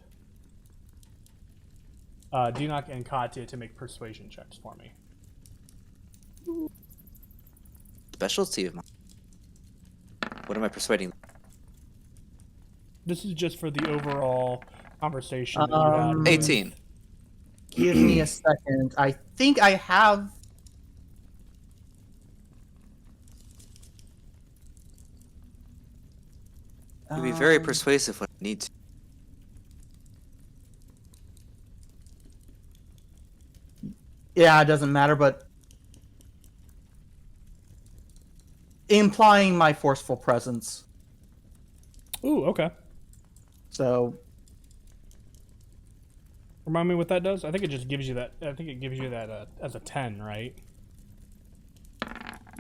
Katya to make persuasion checks for me. Specialty of mine. What am I persuading? This is just for the overall conversation that you had. with- 18. Give me a second. I think I have... You'll be very Um, persuasive when I need to. Yeah, it doesn't matter, but implying my forceful presence. Ooh, okay. So Remind me what that does? I think it just gives you that. I think it gives you that as a 10, right?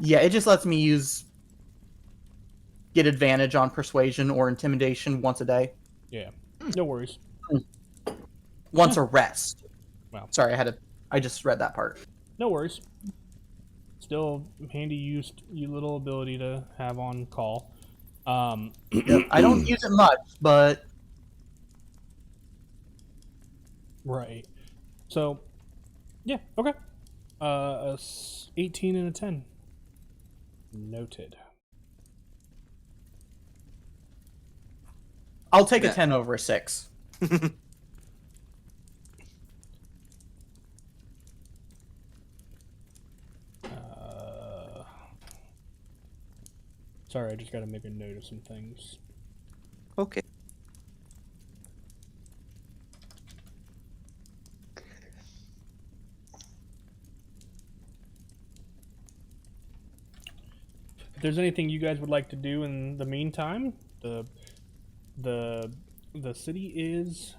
yeah, it just lets me get advantage on persuasion or intimidation once a day. Yeah. No worries. Once a rest. Wow. Sorry, I just read that part. No worries. Still handy little ability to have on call. I don't use it much, but Right. So, yeah, okay. 18 and a 10. Noted. I'll take Yeah. a 10 over a 6. Sorry, I just gotta make a note of some things. Okay. If there's anything you guys would like to do in the meantime, the city is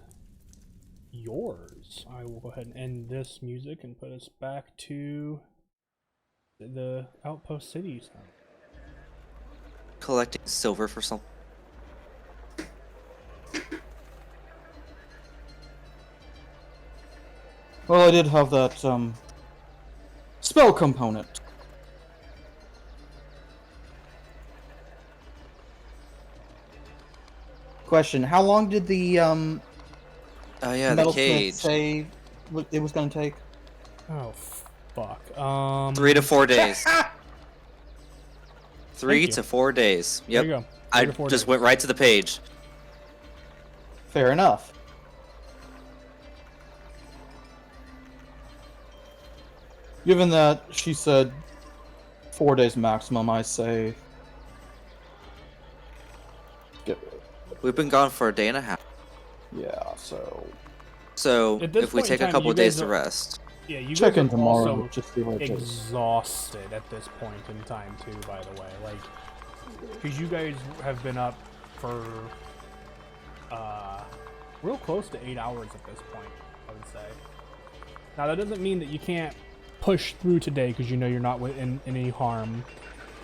yours. I will go ahead and end this music and put us back to the outpost cities. Collecting silver for something. Well, I did have that spell component. Question: how long did the Oh yeah, the metalsmith cage. say it was going to take? Oh fuck. 3 to 4 days. 3 Thank you. to 4 days. There Yep. you go. I 3 to 4 just days. went right to the page. Fair enough. Given that she said 4 days maximum, I say. We've been gone for a day and a half. Yeah, so. So At this if we point in take a time, couple you days guys to are- rest. Yeah, you Check guys in are tomorrow. also Just see what it is. exhausted at this point in time too, by the way. Like, because you guys have been up for real close to 8 hours at this point, I would say. Now that doesn't mean that you can't push through today because you know you're not in any harm,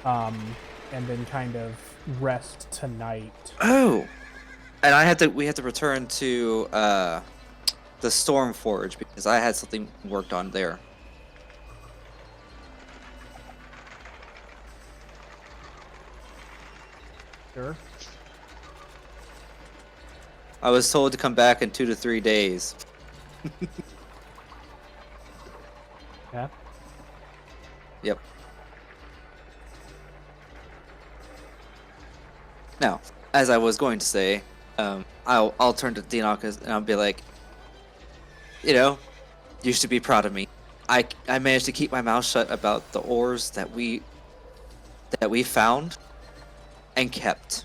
and then kind of rest tonight. Oh, and we had to return to the Storm Forge because I had something worked on there. Sure. I was told to come back in 2 to 3 days. Yeah. Yep. Now, as I was going to say, I'll turn to Dinokas and I'll be like, you know, you should be proud of me. I managed to keep my mouth shut about the ores that we found and kept.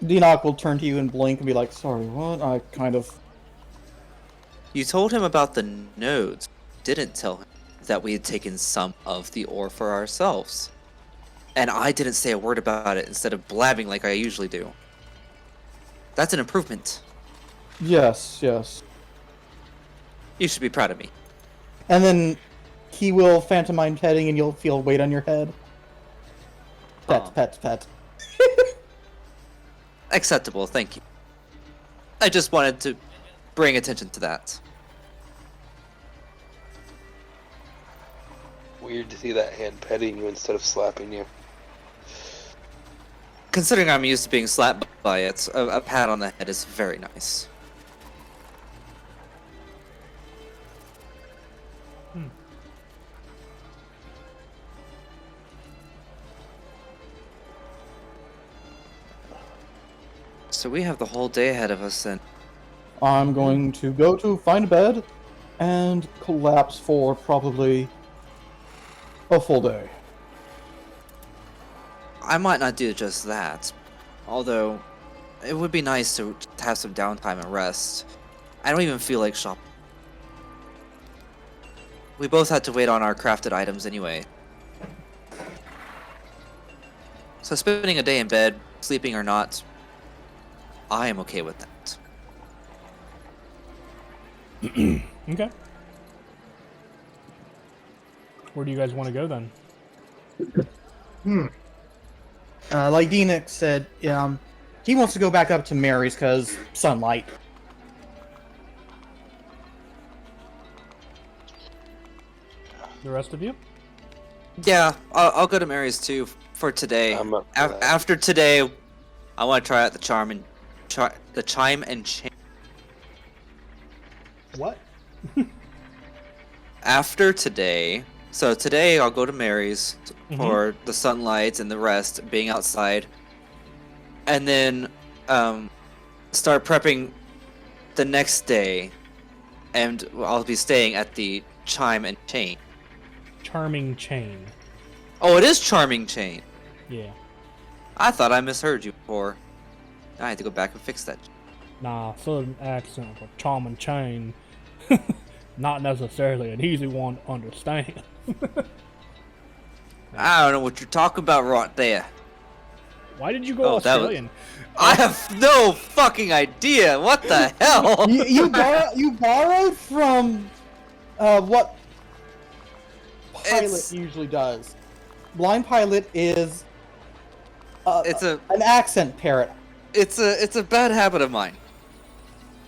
Deanoch will turn to you and blink and be like, sorry, what? I kind of. You told him about the nodes. Didn't tell him that we had taken some of the ore for ourselves. And I didn't say a word about it instead of blabbing like I usually do. That's an improvement. Yes, yes. You should be proud of me. And then he will phantomine petting and you'll feel weight on your head. Pet, Aw. pet, pet. Acceptable, thank you. I just wanted to bring attention to that. Weird to see that hand petting you instead of slapping you. Considering I'm used to being slapped by it, a pat on the head is very nice. So we have the whole day ahead of us then. I'm going to go to find a bed and collapse for probably a full day. I might not do just that. Although, it would be nice to have some downtime and rest. I don't even feel like shopping. We both had to wait on our crafted items anyway. So spending a day in bed, sleeping or not, I am okay with that. Okay. Where do you guys want to go then? Like Deanic said, he wants to go back up to Mary's because sunlight. The rest of you? Yeah, I'll go to Mary's too for today. I'm up for that. After today, I want to try out the chime and chain. What? After today, so today I'll go to Mary's for the sunlight and the rest, being outside, and then start prepping the next day, and I'll be staying at the chime and chain. Charming chain. Oh, it is charming chain. Yeah. I thought I misheard you before. I had to go back and fix that. Nah, southern accent for charming chain. Not necessarily an easy one to understand. I don't know what you're talking about right there. Why did you go Oh, that was- Australian? I have no fucking idea. What the hell? You borrowed from what Pilot It's- usually does. Blind Pilot is It's a an accent parrot. it's a bad habit of mine.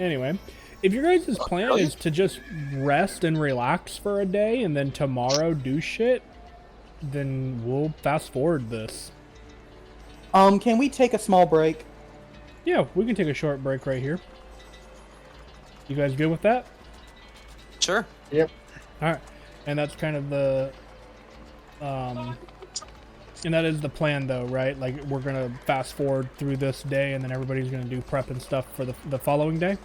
Anyway, if your guys' plan is to just rest and relax for a day and then tomorrow do shit, then we'll fast forward this. Can we take a small break? Yeah, we can take a short break right here. You guys good with that? Sure. Alright. And that's kind of the and that is the plan though, right? Like we're gonna fast forward through this day and then everybody's gonna do prep and stuff for the following day.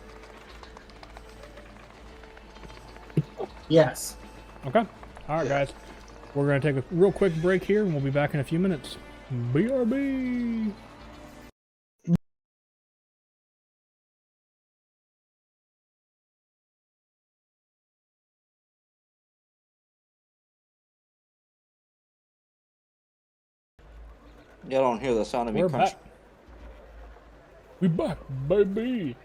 Yes. Okay. Alright guys. We're gonna take a real quick break here and we'll be back in a few minutes. BRB. Y'all don't hear the sound of me We're crunch. back. We back, baby.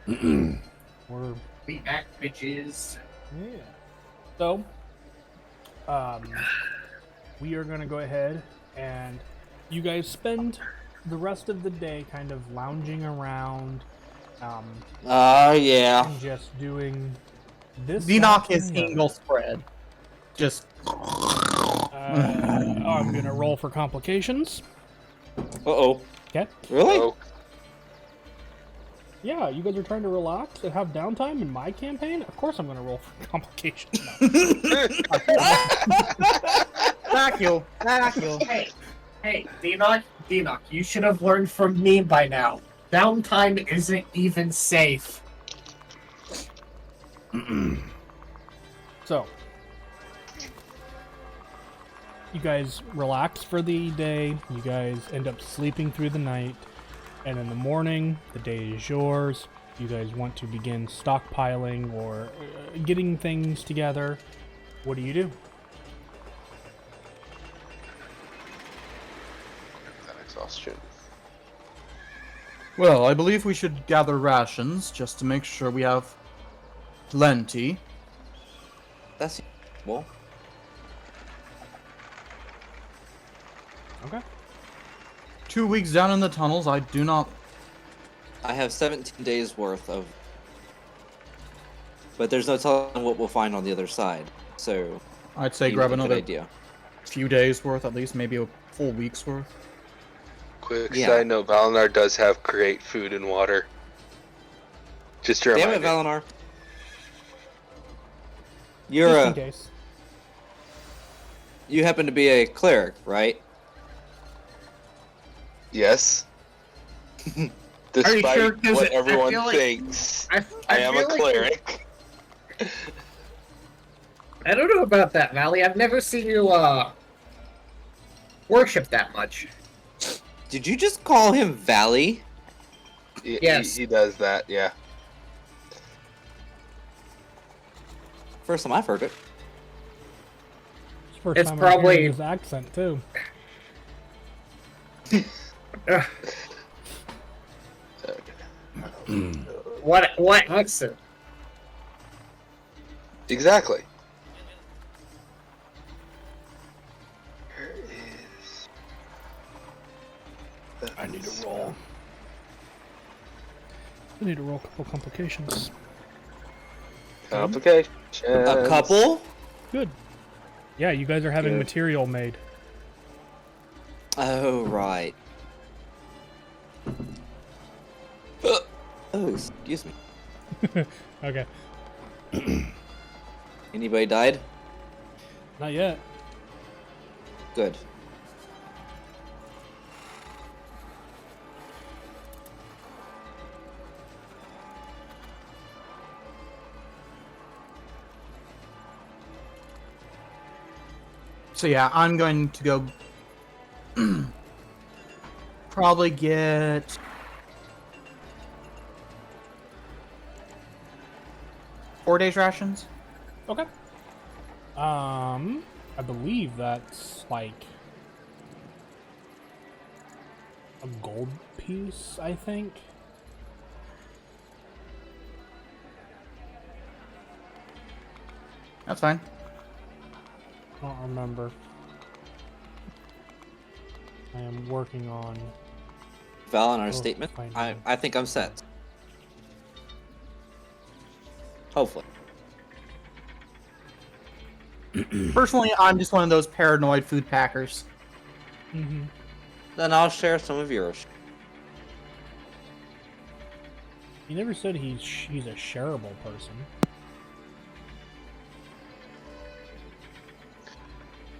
We're Be back, bitches. yeah. So, we are gonna go ahead and you guys spend the rest of the day kind of lounging around, Yeah. and just doing this. Venock that, is and the other. angle spread. Just I'm gonna roll for complications. Uh-oh. Okay. Really? Oh, Yeah, you guys are trying to relax and have downtime in my campaign? Of course I'm gonna roll for complications. Thank you. Hey, Denock, you should have learned from me by now. Downtime isn't even safe. So, you guys relax for the day, you guys end up sleeping through the night, and in the morning, the day is yours. You guys want to begin stockpiling or getting things together. What do you do? that exhaustion. Well, I believe we should gather rations just to make sure we have plenty. That's well. Okay. 2 weeks down in the tunnels, I do not. I have 17 days worth of, but there's no telling what we'll find on the other side. So I'd say seems grab like a good another idea. few days worth, at least maybe a full week's worth. Quick Yeah. side note: Valinar does have create food and water. Just a Damn reminder. it, Valinar. You're Just in a case. you happen to be a cleric, right? Yes. Despite sure? 'Cause what I everyone feel like- thinks, I I am a feel like cleric. I don't know about that, Valley. I've never seen you worship that much. Did you just call him Valley? Yes. He does that, yeah. First time I've heard it. First It's time I'm probably- hearing his accent too. What accent? Exactly. Where is... I need to roll. I need to roll a couple complications. Complications. A couple? Good. Yeah, you guys are having Good. material made. Oh, right. Oh, excuse me. Okay. Anybody died? Not yet. Good. So yeah, I'm going to go probably get 4 days rations. Okay. I believe that's like a gold piece, I think. That's fine. I don't remember. I am working on. Val, on our Oh, statement, fine. I think I'm set. Hopefully. Personally, I'm just one of those paranoid food packers. Mm-hmm. Then I'll share some of yours. He never said he's a shareable person.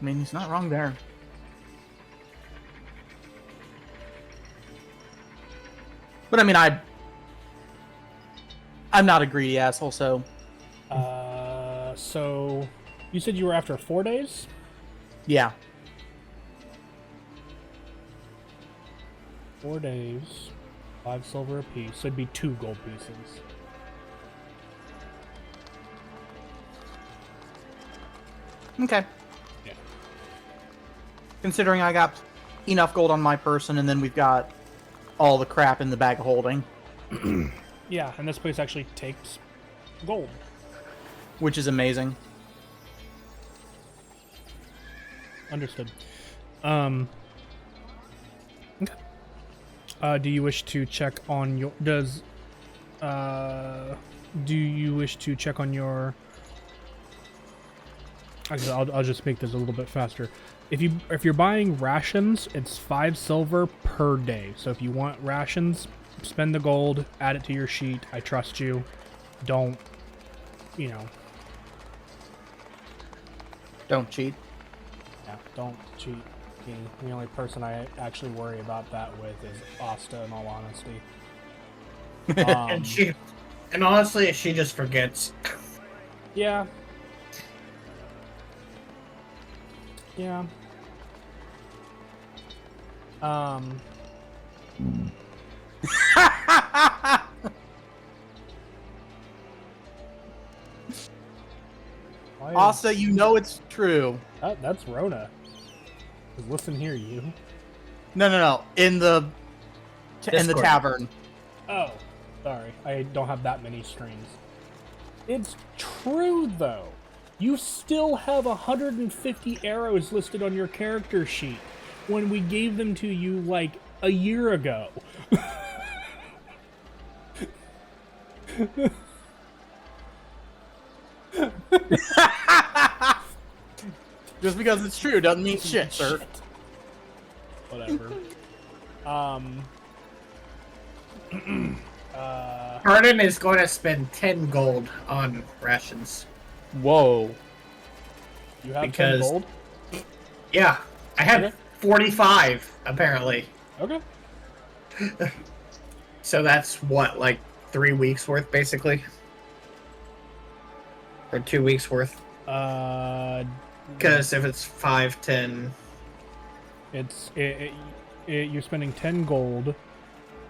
I mean, he's not wrong there. But I mean, I'm not a greedy asshole, so So you said you were after 4 days? yeah. 4 days, 5 silver apiece. So it'd be 2 gold pieces. Okay. Yeah. Considering I got enough gold on my person, and then we've got all the crap in the bag of holding, Yeah, and this place actually takes gold. which is amazing. Understood. Okay. Do you wish to check on your do you wish to check on your actually I'll just make this a little bit faster. If you're buying rations, it's 5 silver per day. So if you want rations, spend the gold, add it to your sheet. I trust you. Don't, you know, Don't cheat. yeah, don't cheat. The only person I actually worry about that with is Asta, in all honesty. And honestly, she just forgets. Yeah. Yeah. Why is- Asta, you know it's true. That's Rona. 'Cause listen here, you. No. In the Discord. tavern. Oh, sorry. I don't have that many streams. It's true, though. You still have 150 arrows listed on your character sheet when we gave them to you, like, a year ago. Just because it's true doesn't mean shit, sir. Whatever. Arden is going to spend 10 gold on rations. Whoa. You have 10 Because- gold? Yeah, I have Okay. 45 apparently. Okay. So that's what, like 3 weeks worth, basically, or 2 weeks worth. Uh, Because if it's 5, 10, you're spending 10 gold.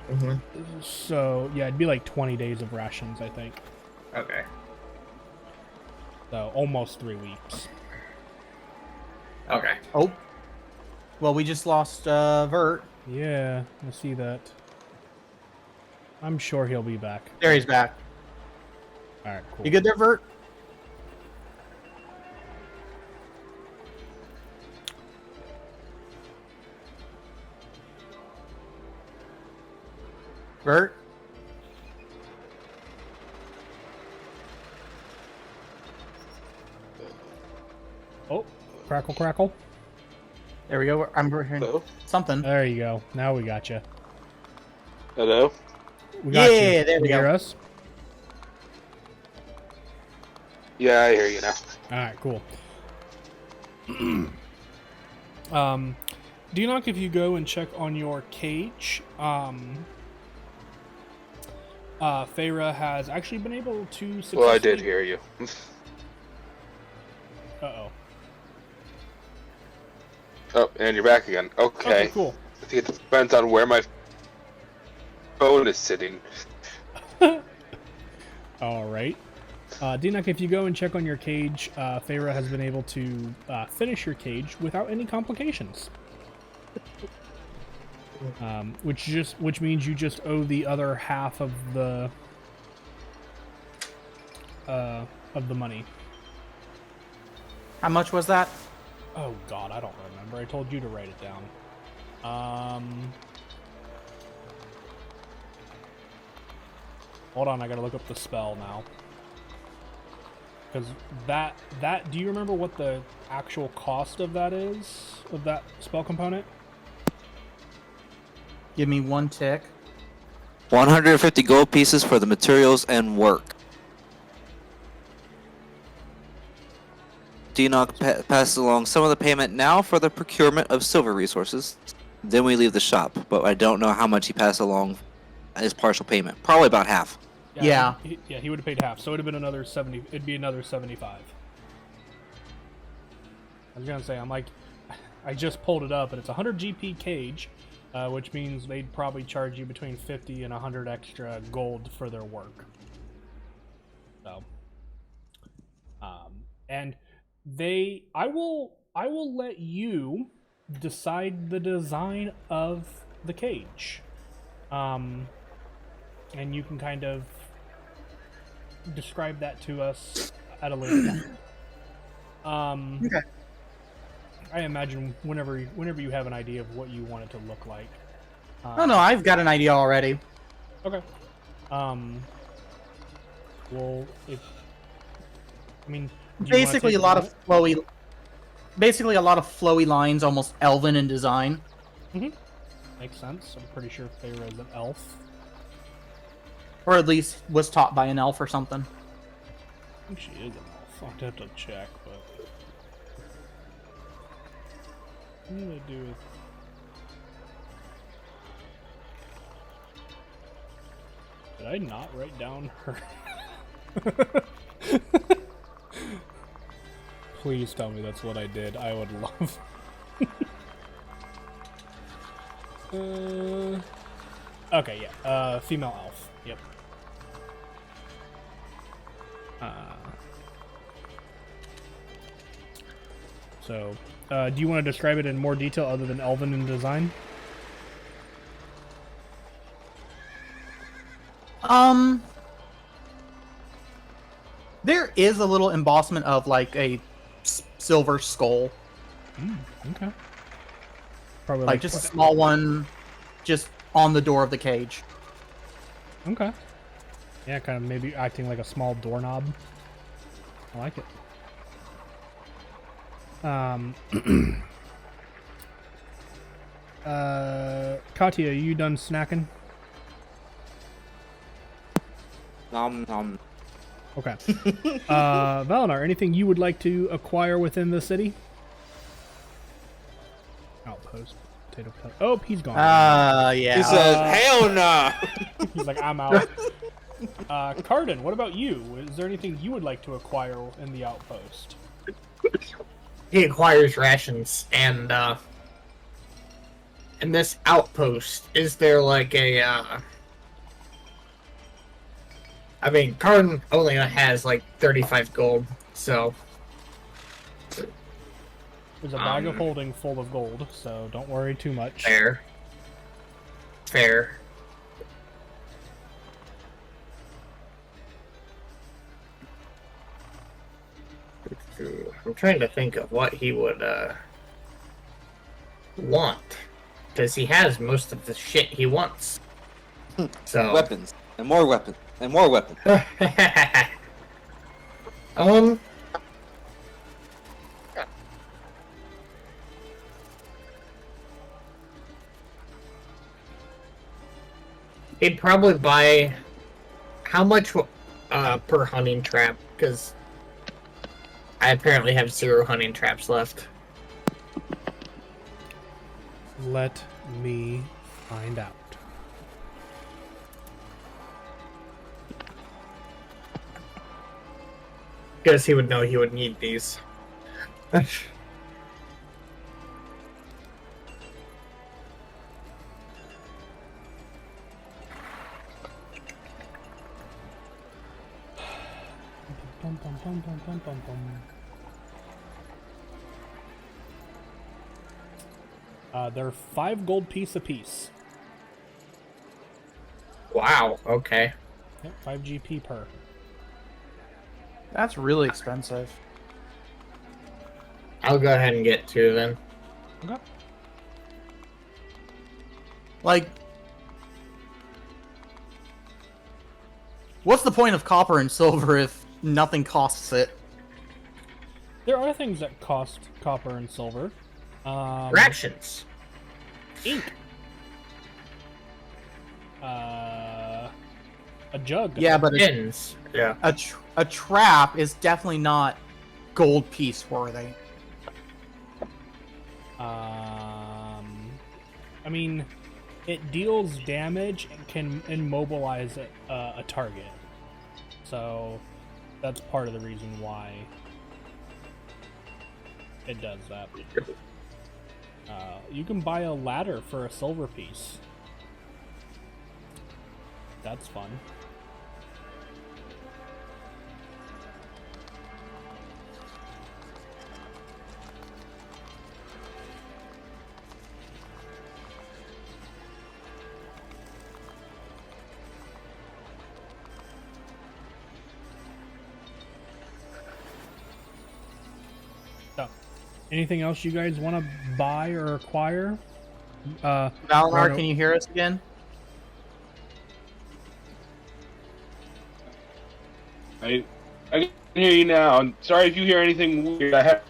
Mm-hmm. So yeah, it'd be like 20 days of rations, I think. Okay. So almost 3 weeks. Okay. Oh. Well, we just lost Vert. Yeah, I see that. I'm sure he'll be back. There he's back. All right, cool. You good there, Vert? Vert? Oh, crackle, crackle. There we go. I'm hearing Hello? something. There you go. Now we got you. Hello? We got you. Yeah, there we You hear go. us? Yeah, I hear you now. All right, cool. Denock, if you go and check on your cage, Feyre has actually been able to successfully... Well, I did hear you. Uh-oh. Oh, and you're back again. Okay. Okay, cool. I think it depends on where my phone is sitting. All right. Denock, if you go and check on your cage, Feyre has been able to finish your cage without any complications. Which means you just owe the other half of the money. How much was that? Oh God, I don't remember. I told you to write it down. Hold on, I gotta look up the spell now. Because that, do you remember what the actual cost of that is? Of that spell component? Give me one tick. 150 gold pieces for the materials and work. Denock passes along some of the payment now for the procurement of silver resources. Then we leave the shop, but I don't know how much he passed along as partial payment. Probably about half. Yeah. He would have paid half, so it would have been another 70. It'd be another 75. I was gonna say, I just pulled it up, and it's 100 GP cage, which means they'd probably charge you between 50 and 100 extra gold for their work. So, and I will let you decide the design of the cage, and you can kind of describe that to us at a later time. Okay. I imagine whenever you have an idea of what you want it to look like. Oh no, I've got an idea already. Okay. Well, do you Basically a lot of flowy lines, almost elven in design. Makes sense. I'm pretty sure Feyre is an elf. Or at least was taught by an elf or something. I think she is an elf. I'll have to check, but what do I do with? Did I not write down her? Please tell me that's what I did. I would love. Okay, yeah. Female elf. Yep. So, do you want to describe it in more detail other than elven in design? There is a little embossment of like a silver skull, Okay. Probably like just a small one, just on the door of the cage. Okay. Yeah, kind of maybe acting like a small doorknob. I like it. Katya, you done snacking? Nom nom. Okay. Valinar, anything you would like to acquire within the city? Outpost. Potato cut. Oh, he's gone. Yeah. He says, "Hell no!" He's like, I'm out. Cardin, what about you? Is there anything you would like to acquire in the outpost? He acquires rations and in this outpost, is there like a, I mean, Karn only has like 35 gold, so... There's a bag of holding full of gold, so don't worry too much. Fair. Fair. I'm trying to think of what he would want, because he has most of the shit he wants. So Weapons and more weapons and more weapons. He'd probably buy how much per hunting trap? Because I apparently have 0 hunting traps left. Let me find out. Because he would know he would need these. Bum, bum, bum, bum, bum, bum, bum. They're 5 gold piece apiece. Wow, okay. Yep, 5 GP per. That's really expensive. I'll go ahead and get 2 then. Okay. Like, what's the point of copper and silver if nothing costs it? There are things that cost copper and silver. Rations. Ink. A jug. Yeah, but Pins. Yeah. a trap is definitely not gold piece worthy. I mean, it deals damage and can immobilize a target. So that's part of the reason why it does that. You can buy a ladder for a silver piece. That's fun. So, anything else you guys want to buy or acquire? Valinor, Right. can you hear us again? I can hear you now. I'm sorry if you hear anything weird. I have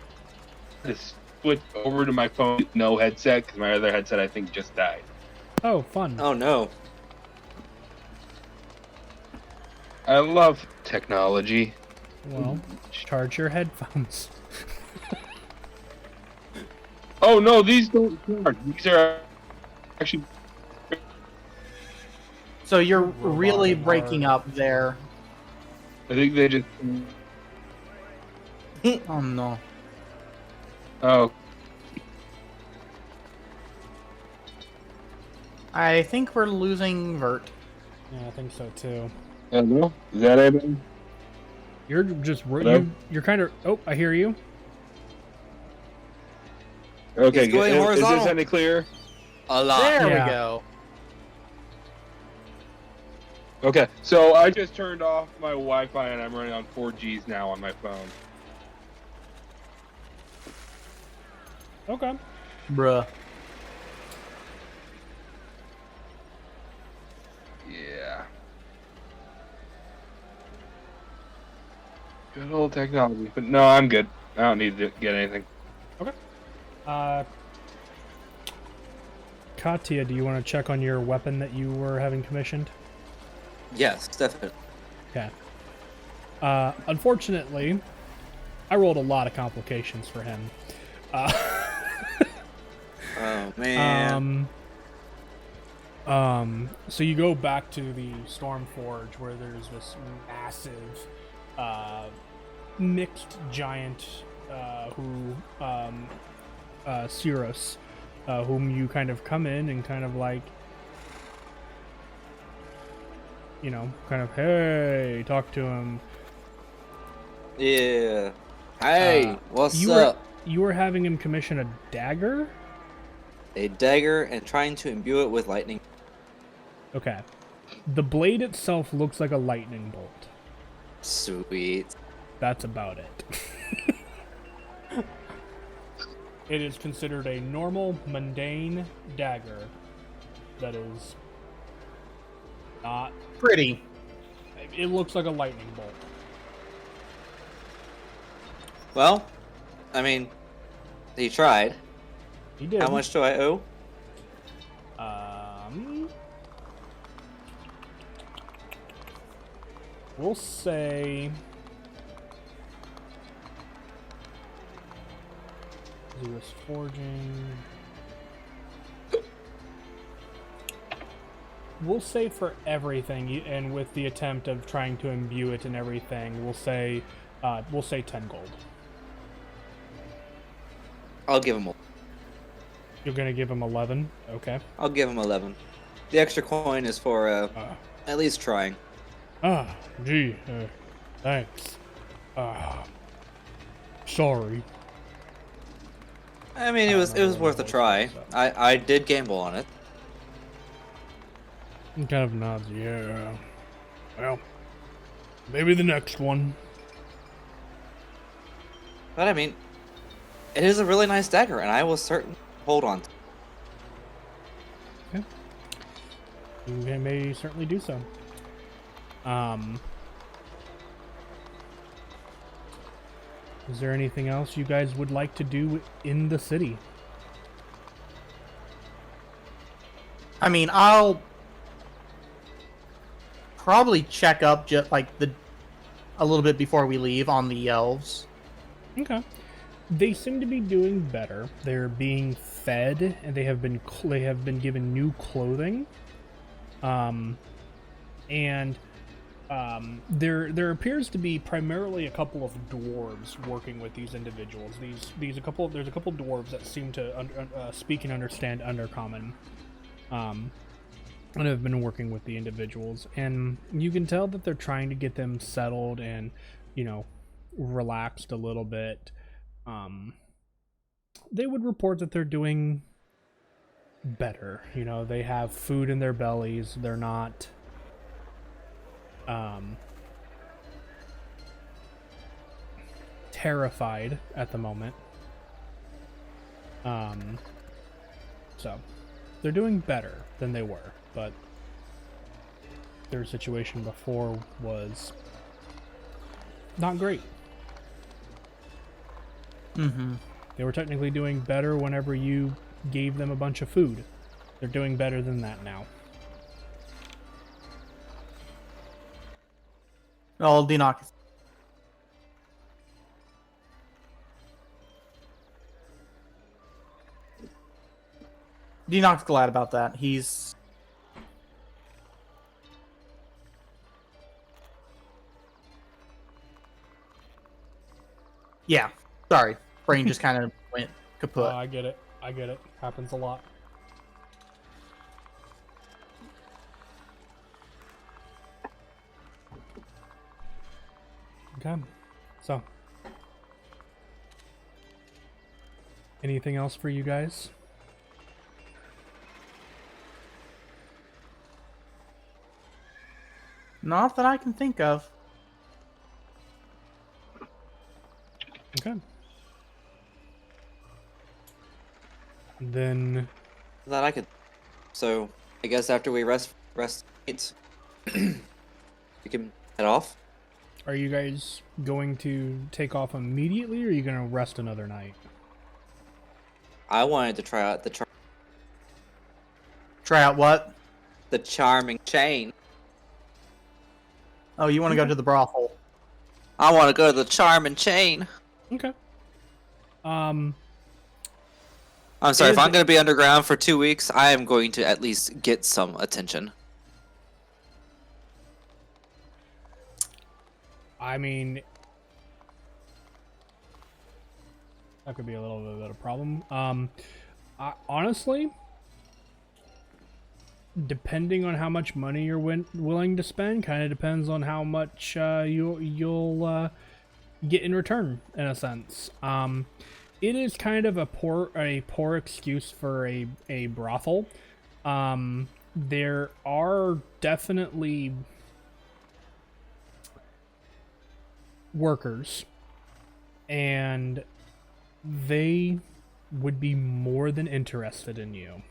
to switch over to my phone with no headset because my other headset I think just died. Oh, fun. Oh no. I love technology. Well, charge your headphones. Oh no, these don't charge. These are actually. So you're Robot really hard. breaking up there. I think they just. Oh no. Oh, I think we're losing Vert. Yeah, I think so too. I don't know. Is that it? You're just Hello? you're kind of. Oh, I hear you. Okay, He's going is horizontal. this any clearer? A lot. There Yeah. we go. Okay, so I just turned off my Wi-Fi and I'm running on 4Gs now on my phone. Okay. Bruh. Yeah. Good old technology. But no, I'm good. I don't need to get anything. Katya, do you want to check on your weapon that you were having commissioned? Yes, definitely. Okay. Unfortunately, I rolled a lot of complications for him. Oh man. So you go back to the Stormforge where there's this massive, mixed giant, Cyros, whom you kind of come in and kind of like, you know, kind of, hey, talk to him. Yeah. Hey, what's you up? You were having him commission a dagger? A dagger and trying to imbue it with lightning. Okay. The blade itself looks like a lightning bolt. Sweet. That's about it. It is considered a normal, mundane dagger that is not... Pretty. It looks like a lightning bolt. Well, I mean, he tried. He did. How much do I owe? We'll say... Zeus forging. We'll say for everything, and with the attempt of trying to imbue it and everything, we'll say 10 gold. I'll give him. You're gonna give him 11? Okay. I'll give him 11. The extra coin is for at least trying. Gee, thanks. Sorry. I mean, it was worth a try. I did gamble on it. He kind of nods. Yeah. Well, maybe the next one. But I mean, it is a really nice dagger, and I will certainly hold on to it. Okay. You may certainly do so. Is there anything else you guys would like to do in the city? I mean, I'll probably check up just like a little bit before we leave on the elves. Okay. They seem to be doing better. They're being fed, and they have been given new clothing. There appears to be primarily a couple of dwarves working with these individuals. There's a couple dwarves that seem to speak and understand Undercommon, and have been working with the individuals. And you can tell that they're trying to get them settled and, relaxed a little bit. They would report that they're doing better. They have food in their bellies. They're not terrified at the moment. So they're doing better than they were, but their situation before was not great. They were technically doing better whenever you gave them a bunch of food. They're doing better than that now. Oh, Dinok. Dinok's glad about that. He's... Yeah. Sorry. Brain just kind of went kaput. I get it. Happens a lot. Okay. So, anything else for you guys? Not that I can think of. Okay. Then That I could. So I guess after we rest, you can head off. are you guys going to take off immediately, or are you going to rest another night? I wanted to try out Try out what? the charming chain. Oh, you want to go to the brothel? I want to go to the charming chain. Okay. I'm sorry, if I'm going to be underground for 2 weeks, I am going to at least get some attention. I mean, that could be a little bit of a problem. Honestly, depending on how much money you're willing to spend, kind of depends on how much you'll get in return, in a sense. It is kind of a poor excuse for a brothel. There are definitely workers, and they would be more than interested in you.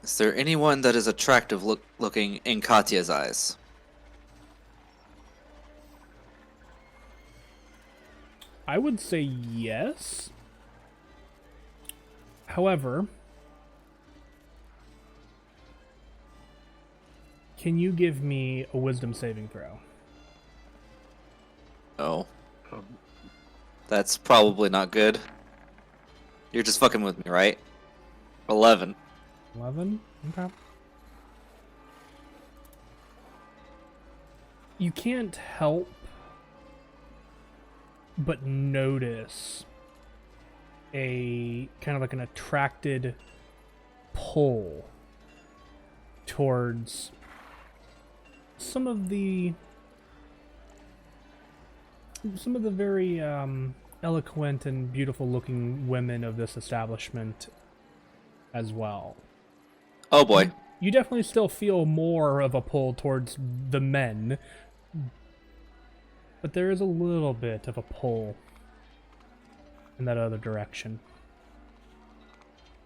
Is there anyone that is attractive looking in Katya's eyes? I would say yes. However, can you give me a wisdom saving throw? No. That's probably not good. You're just fucking with me, right? 11. 11? Okay. You can't help but notice a kind of like an attracted pull towards some of the very eloquent and beautiful looking women of this establishment as well. Oh boy. You definitely still feel more of a pull towards the men, but there is a little bit of a pull in that other direction.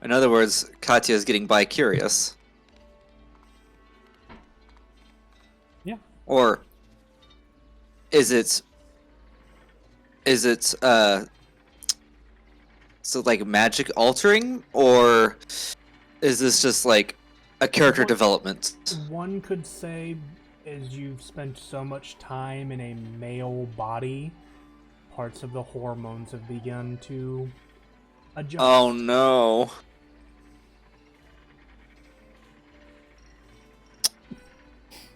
In other words, Katya is getting bi-curious. Yeah. Or is it so like magic altering, or is this just like a character development? One could say, as you've spent so much time in a male body, parts of the hormones have begun to adjust. Oh no.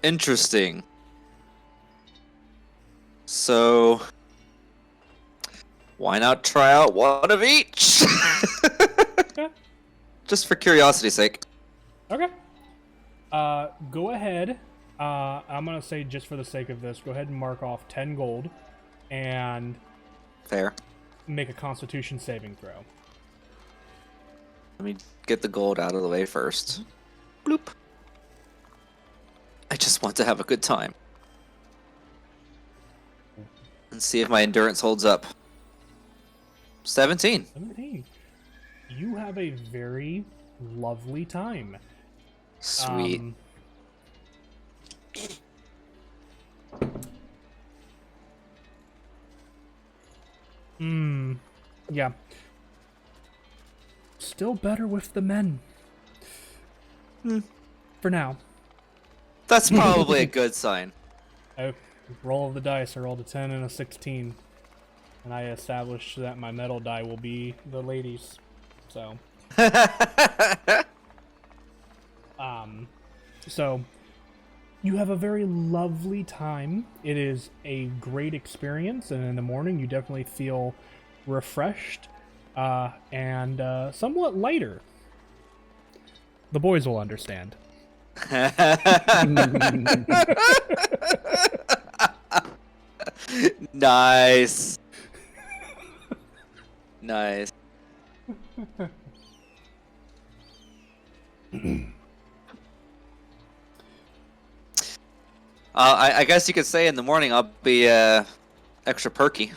Interesting. So, why not try out one of each? Okay. Just for curiosity's sake. Okay. Go ahead. I'm gonna say, just for the sake of this, go ahead and mark off 10 gold and Fair. make a Constitution saving throw. Let me get the gold out of the way first. Bloop. I just want to have a good time. And see if my endurance holds up. 17. 17. You have a very lovely time. Sweet. Yeah. Still better with the men. For now. That's probably a good sign. I roll of the dice. I rolled a 10 and a 16. And I established that my metal die will be the ladies. So. So you have a very lovely time. It is a great experience, and in the morning you definitely feel refreshed and somewhat lighter. The boys will understand. Nice. Nice. I guess you could say in the morning I'll be extra perky.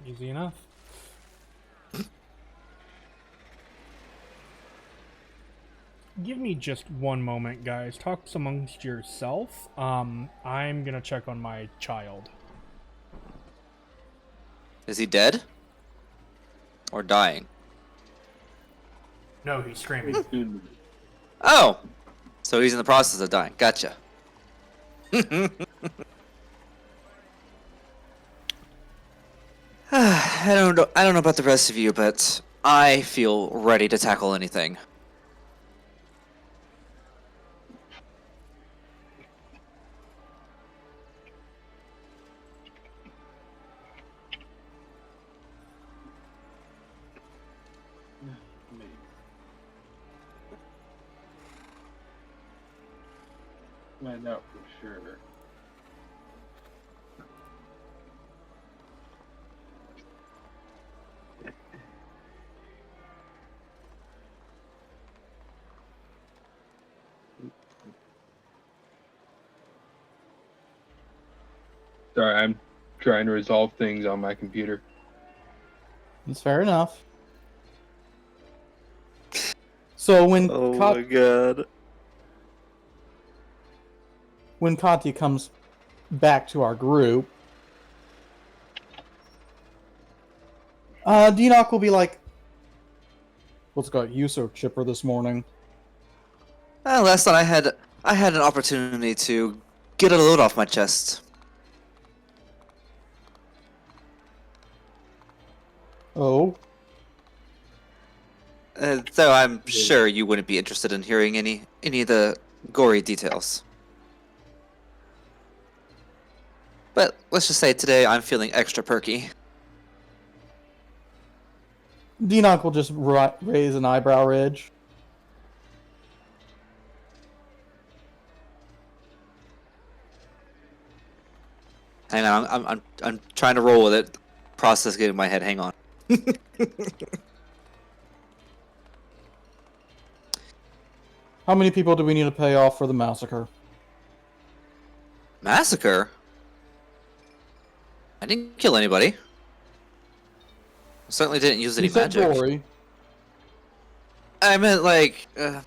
Easy enough. Give me just one moment, guys. Talk amongst yourself. I'm gonna check on my child. Is he dead? Or dying? No, he's screaming. Oh! So he's in the process of dying. Gotcha. I don't know about the rest of you, but I feel ready to tackle anything. Find out for sure. Sorry, I'm trying to resolve things on my computer. It's fair enough. So when god. when Katya comes back to our group, Deanoch will be like, "What's got you so chipper this morning?" Last night I had an opportunity to get a load off my chest. Oh, Though I'm sure you wouldn't be interested in hearing any of the gory details. But let's just say today I'm feeling extra perky. Deanoch will just raise an eyebrow ridge. Hang on, I'm trying to roll with it. Process getting my head. Hang on. How many people do we need to pay off for the massacre? Massacre? I didn't kill anybody. Certainly didn't use any You said magic. gory. I meant like I'm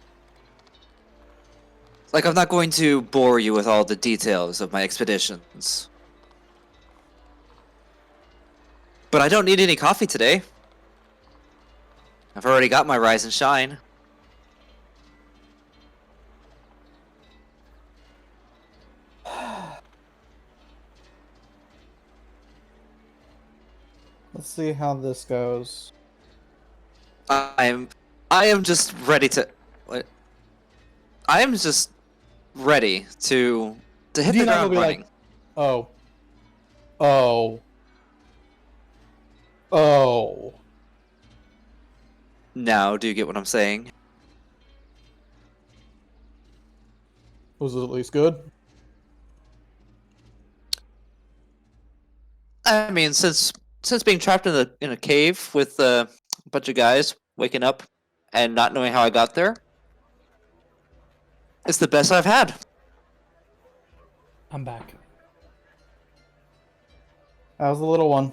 not going to bore you with all the details of my expeditions. But I don't need any coffee today. I've already got my rise and shine. Let's see how this goes. I am just ready to. What? I am just ready to hit the Deanoch will ground be running. like, "Oh, oh, oh." Now, do you get what I'm saying? Was it at least good? I mean, since being trapped in a cave with a bunch of guys waking up and not knowing how I got there, it's the best I've had. I'm back. How's the little one?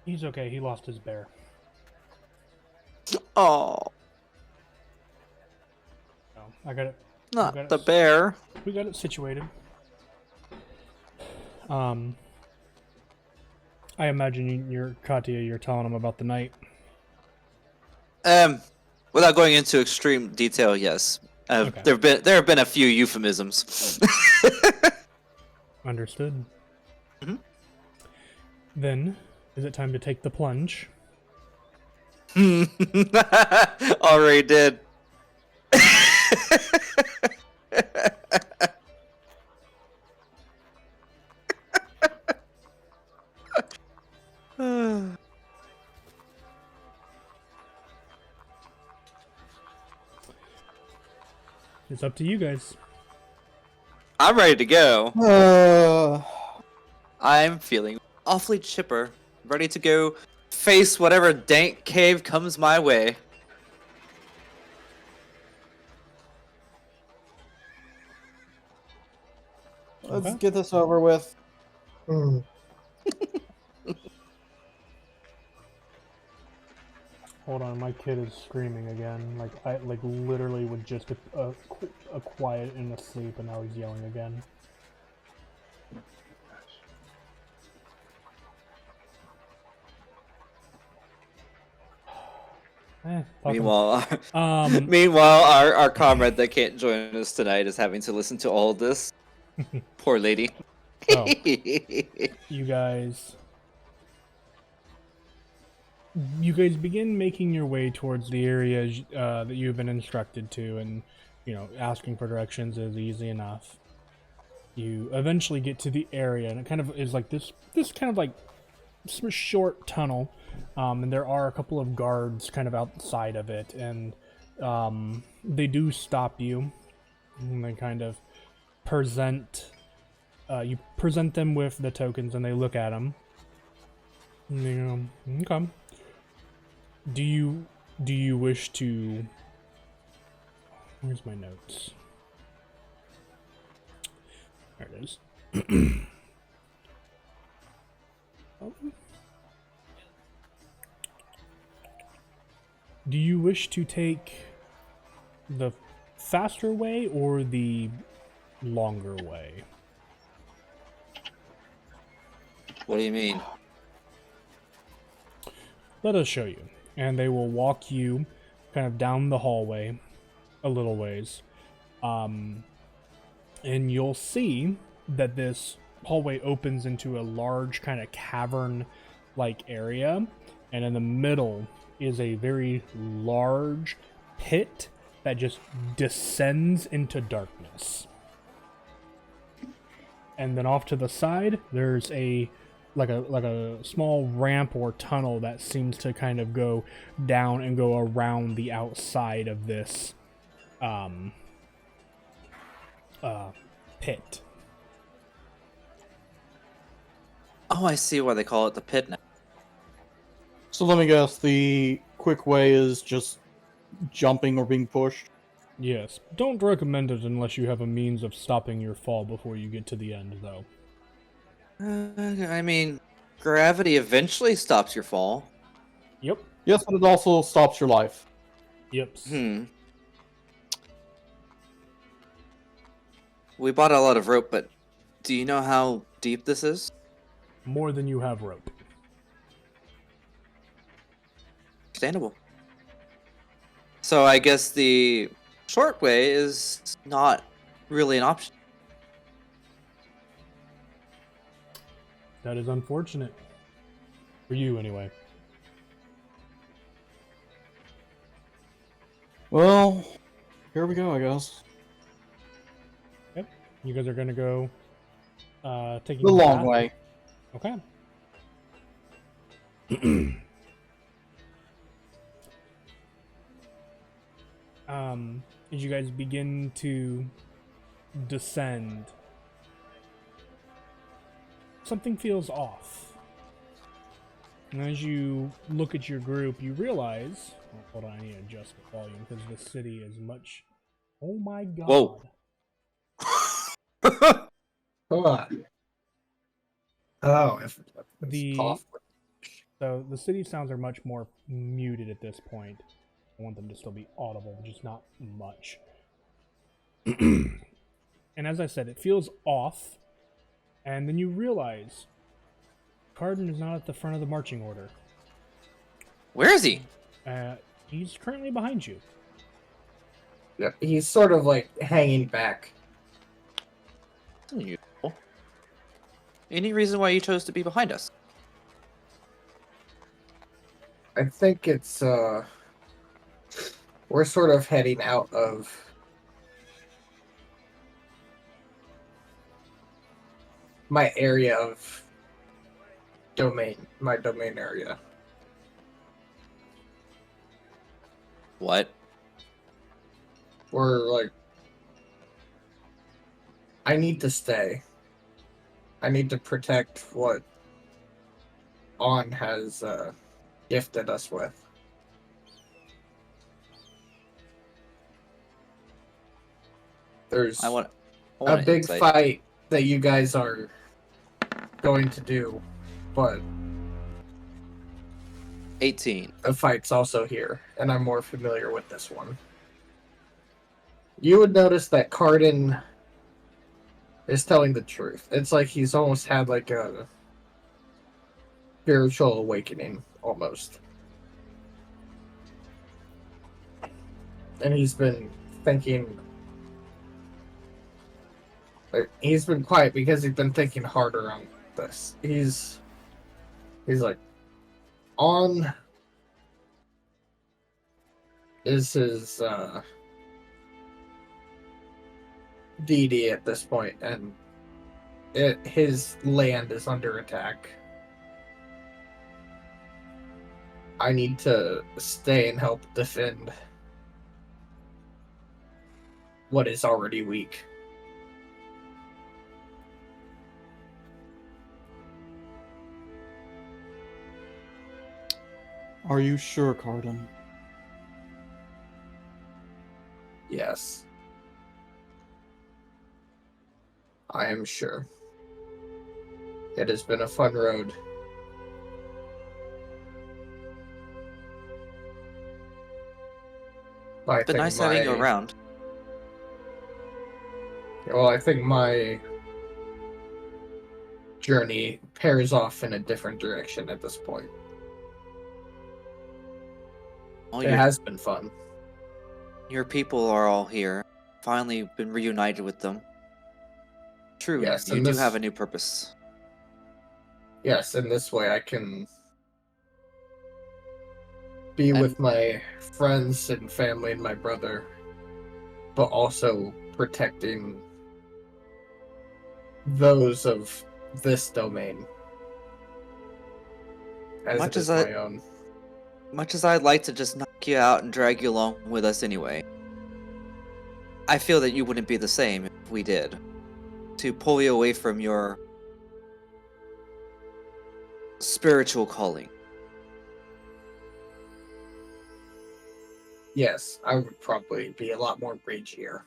He's okay. He lost his bear. Oh, No, I got it. not got the it. bear. We got it situated. I imagine you're Katya. You're telling him about the night. Without going into extreme detail, yes. Okay. There have been a few euphemisms. Understood. Mhm. Then, is it time to take the plunge? Already did. It's up to you guys. I'm ready to go. Uh, I'm feeling awfully chipper, ready to go face whatever dank cave comes my way. let's Okay. get this over with. Hold on, my kid is screaming again. Like I literally was just a quiet and asleep, and now he's yelling again. Meanwhile, Um, meanwhile, our comrade that can't join us tonight is having to listen to all of this. Poor lady. Oh. you guys begin making your way towards the areas that you've been instructed to, and asking for directions is easy enough. You eventually get to the area, and it kind of is like this kind of like short tunnel, and there are a couple of guards kind of outside of it, and they do stop you, and they kind of present. You present them with the tokens, and they look at them. And they go, "Okay. Do you wish to?" Where's my notes? There it is. Do you wish to take the faster way or the longer way? What do you mean? Let us show you. And they will walk you kind of down the hallway a little ways. And you'll see that this hallway opens into a large kind of cavern-like area. And in the middle is a very large pit that just descends into darkness. And then off to the side, there's a small ramp or tunnel that seems to kind of go down and go around the outside of this pit. Oh, I see why they call it the pit now. So let me guess, the quick way is just jumping or being pushed? Yes. Don't recommend it unless you have a means of stopping your fall before you get to the end, though. I mean, gravity eventually stops your fall. Yep. Yes, but it also stops your life. Yep. We bought a lot of rope, but do you know how deep this is? More than you have rope. Understandable. So I guess the short way is not really an option. That is unfortunate. For you, anyway. Well, here we go, I guess. Yep. You guys are gonna go taking The long path? way. Okay. As you guys begin to descend, something feels off. And as you look at your group, you realize... Oh, hold on, I need to adjust the volume because the city is much... Oh my god. Whoa. Hold on. Oh, if So the city sounds are much more muted at this point. I want them to still be audible, but just not much. And as I said, it feels off. And then you realize Cardin is not at the front of the marching order. Where is he? He's currently behind you. Yeah, he's sort of like hanging back. Unusual. Any reason why you chose to be behind us? I think it's we're sort of heading out of my area of my domain area. What? We're like, I need to stay. I need to protect what On has gifted us with. There's I want a an big insight. fight that you guys are going to do, but 18. the fight's also here, and I'm more familiar with this one. You would notice that Cardin is telling the truth. It's like he's almost had like a spiritual awakening, almost. And he's been thinking... He's been quiet because he's been thinking harder on this. He's like, On is his deity at this point, and his land is under attack. I need to stay and help defend what is already weak. Are you sure, Cardin? Yes. I am sure. It has been a fun road. It's been nice having you around. Well, I think my journey pairs off in a different direction at this point. All It has been fun. your people are all here. Finally been reunited with them. True, Yes, you and do this- have a new purpose. Yes, in this way I can be And- with my friends and family and my brother, but also protecting those of this domain as Much it as is I- my own. Much as I'd like to just knock you out and drag you along with us anyway, I feel that you wouldn't be the same if we did. To pull you away from your spiritual calling. Yes, I would probably be a lot more ragier.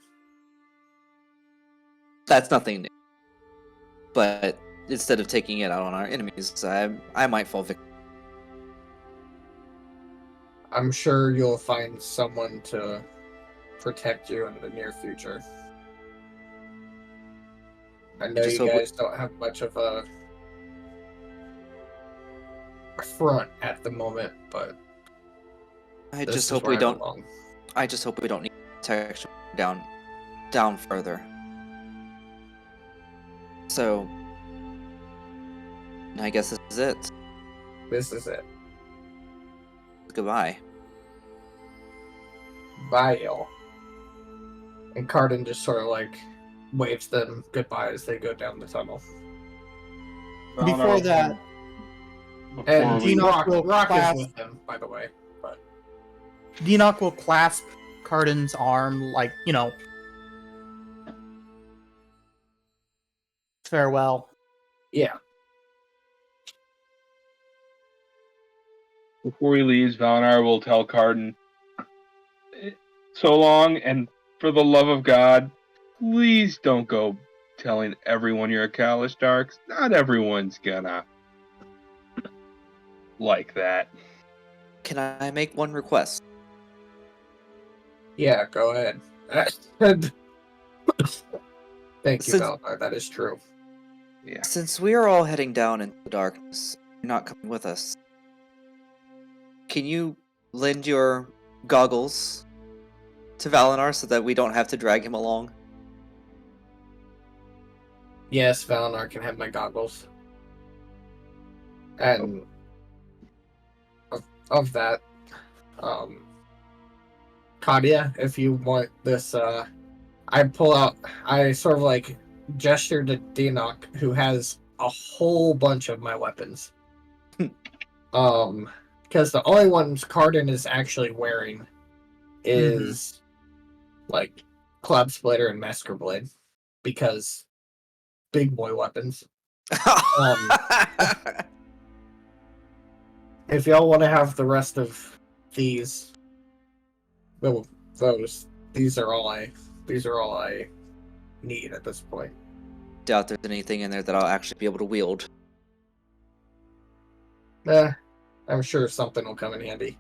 That's nothing new. But instead of taking it out on our enemies, I might fall victim. I'm sure you'll find someone to protect you in the near future. I know Just you hope we- guys don't have much of a front at the moment, but I this just is hope where we I don't. belong. I just hope we don't need protection down further. So, I guess this is it. This is it. Goodbye. Bye, y'all. And Cardin just sort of like waves them goodbye as they go down the tunnel. Before that, And we- Rock will is clasp- with them, by the way. But Deanoch will clasp Cardin's arm, like, farewell. yeah, Before he leaves, Valinar will tell Cardin, so long, and for the love of God, please don't go telling everyone you're a Kalish Darks. Not everyone's gonna like that. Can I make one request? yeah, go ahead. Thank you, Since- Valinar. That is true. Yeah. Since we are all heading down into the darkness, you're not coming with us. Can you lend your goggles to Valinar so that we don't have to drag him along? Yes, Valinar can have my goggles. And of that, Kadia, if you want this, I sort of like gesture to Deanoch, who has a whole bunch of my weapons. Because the only ones Cardin is actually wearing is like Club Splitter and Masker Blade, because big boy weapons. If y'all want to have the rest of these, well, these are all I need at this point. Doubt there's anything in there that I'll actually be able to wield. I'm sure something will come in handy.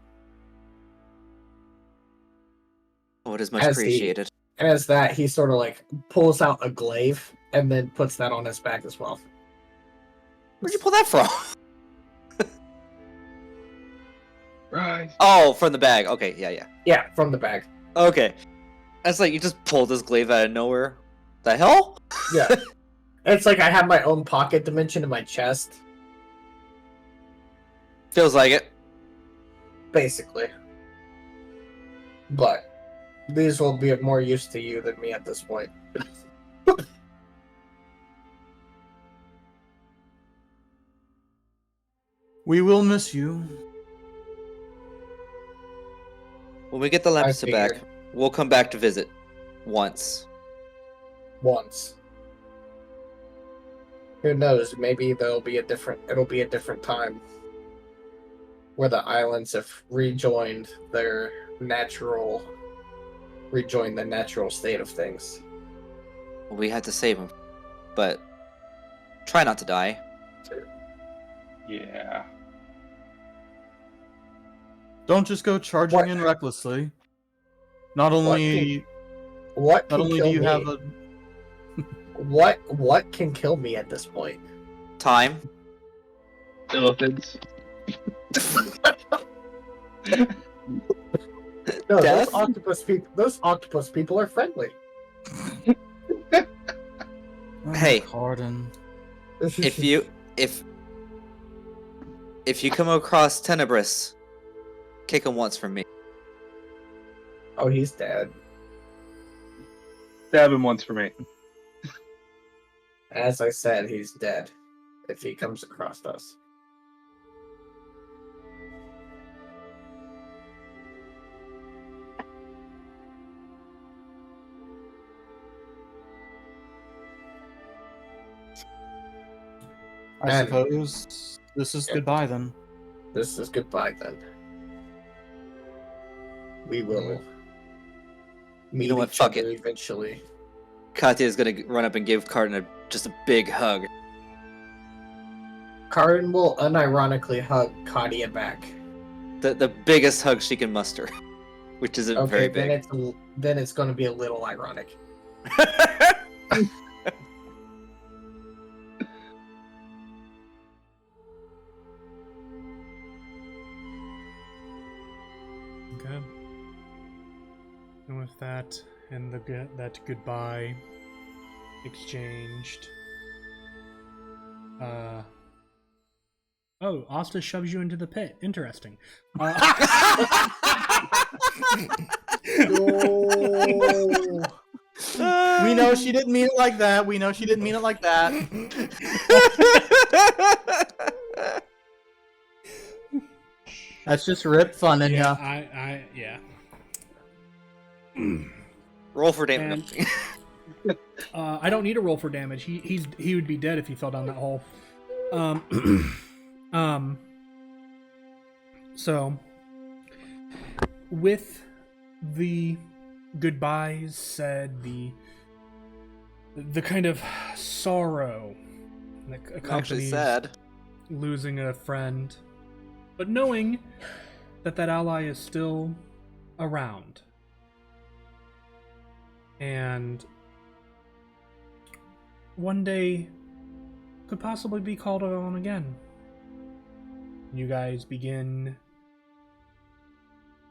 Oh, it is much As he- appreciated. As that, he sort of like pulls out a glaive and then puts that on his back as well. Where'd you pull that from? Right. Oh, from the bag. Okay, yeah. Yeah, from the bag. Okay. That's like you just pulled this glaive out of nowhere. The hell? Yeah. It's like I have my own pocket dimension in my chest, Feels like it. basically. But these will be of more use to you than me at this point. We will miss you. When we get the Lampeter back, figured. we'll come back to visit. Once. Once. Who knows? Maybe it'll be a different time where the islands have rejoined the natural state of things. We had to save him. But try not to die. Yeah. Don't just go charging What? in recklessly. Not only What not can only kill do you me? have a What can kill me at this point? Time. Elephants. No, Death? those octopus people are friendly. Hey. Cardin. If you come across Tenebris, kick him once from me. Oh, he's dead. Stab him once for me. As I said, he's dead. If he comes across us. I And- suppose this is goodbye then. This is goodbye then. We will meet know what, each fuck other it. eventually. Katya is gonna run up and give Cardin just a big hug. Karin will unironically hug Katia back. The biggest hug she can muster, which isn't Okay, very big. then it's going to be a little ironic. Okay. And with that, and that goodbye exchanged. Oh, Asta shoves you into the pit. Interesting. We know she didn't mean it like that. We know she didn't mean it like that. That's just Rip funning yeah, ya. yeah. Roll for damage. I don't need a roll for damage. He would be dead if he fell down that hole. So with the goodbyes said, the kind of sorrow that I'm actually accompanies sad. losing a friend, but knowing that ally is still around, and one day could possibly be called on again. You guys begin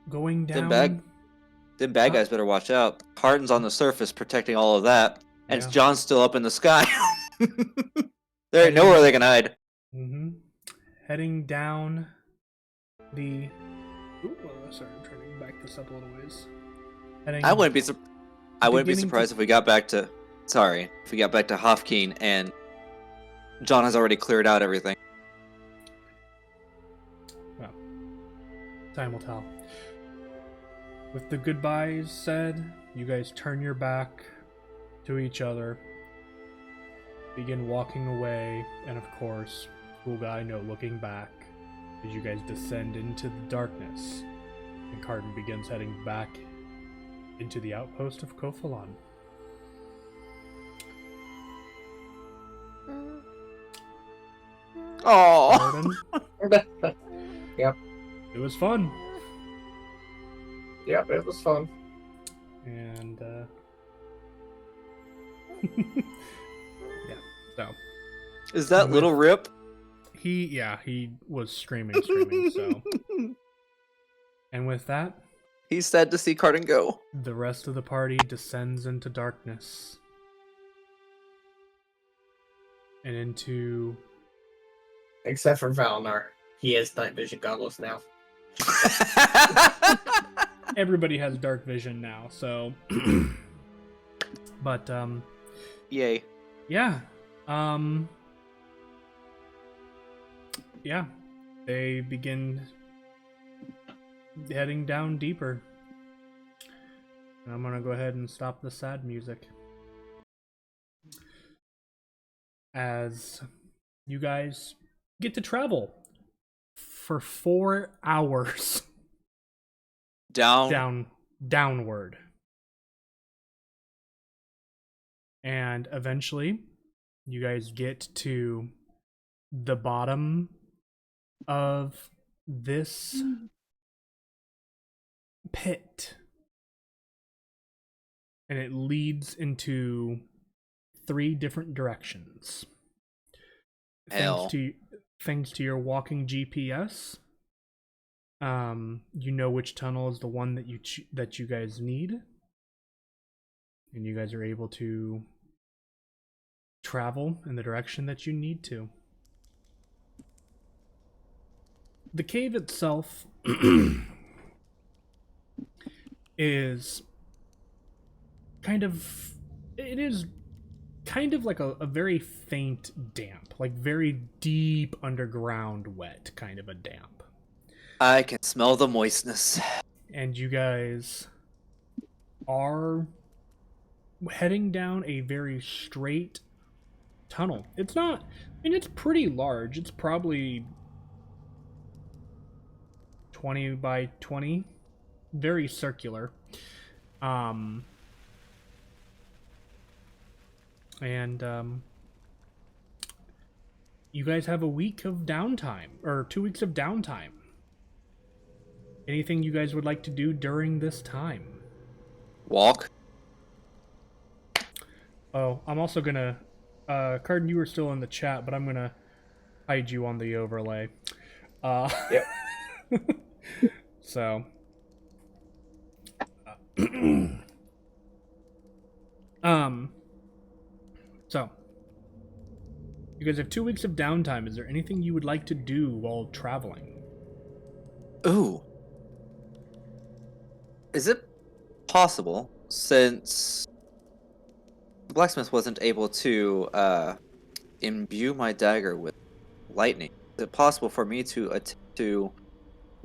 going down. Them bad guys better watch out. Cardin's on the surface protecting all of that, and Yeah. John's still up in the sky. There ain't nowhere they can hide. Mm-hmm. Heading down the. Ooh, sorry, I'm trying to back this up a little ways. Heading. I wouldn't be Beginning surprised to- if we got back to Hofkeen and John has already cleared out everything. Well, time will tell. With the goodbyes said, you guys turn your back to each other, begin walking away, and of course, cool guy, no looking back, as you guys descend into the darkness, and Cardin begins heading back into the outpost of Kolofón. Oh, Cardin, Yep. it was fun. Yep, it was fun. And yeah, so is that With- little Rip? he was screaming, so. And with that, He's sad to see Cardin go. the rest of the party descends into darkness. And into Except for Valnar. He has night vision goggles now. everybody has dark vision now, so but Yay. yeah. Yeah. They begin heading down deeper I'm gonna go ahead and stop the sad music. As you guys get to travel for 4 hours downward. And eventually, you guys get to the bottom of this pit. And it leads into 3 different directions. Hell. Thanks to your walking GPS, you know which tunnel is the one that you guys need, and you guys are able to travel in the direction that you need to. The cave itself is kind of like a very faint damp, like very deep underground wet kind of a damp. I can smell the moistness. And you guys are heading down a very straight tunnel. It's not, it's pretty large. It's probably 20 by 20, very circular. You guys have a week of downtime, or 2 weeks of downtime. Anything you guys would like to do during this time? Walk. Oh, I'm also gonna, Cardin, you were still in the chat, but I'm gonna hide you on the overlay. Yep. So. So. You guys have 2 weeks of downtime. Is there anything you would like to do while traveling? Ooh. Is it possible, since the blacksmith wasn't able to imbue my dagger with lightning, is it possible for me to attempt to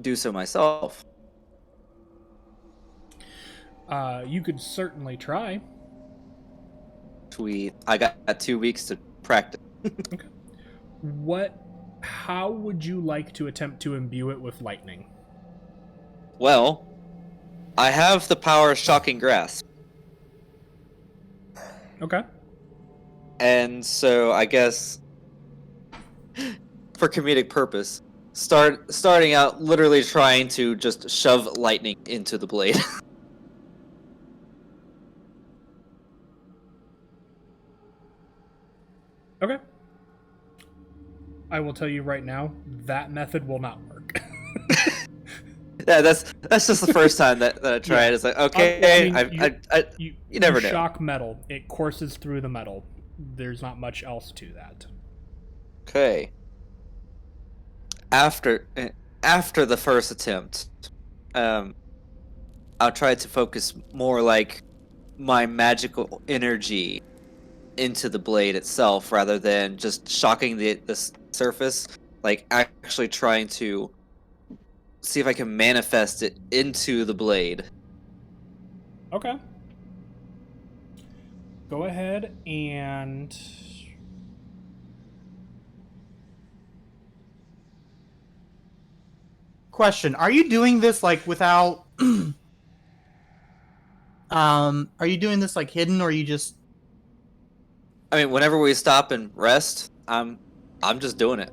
do so myself? You could certainly try. Sweet. I got 2 weeks to practice. Okay. How would you like to attempt to imbue it with lightning? Well, I have the power of shocking grasp. Okay. And so I guess for comedic purpose, starting out literally trying to just shove lightning into the blade. Okay. I will tell you right now, that method will not work. Yeah, that's just the first time that I tried. Yeah. It's like, okay, You never know. Shock metal. It courses through the metal. There's not much else to that. Okay. After the first attempt, I'll try to focus more like my magical energy into the blade itself rather than just shocking the surface. Like actually trying to see if I can manifest it into the blade. Okay. Go ahead and... Question: are you doing this like without? Are you doing this like hidden, or are you just? I mean, whenever we stop and rest, I'm just doing it.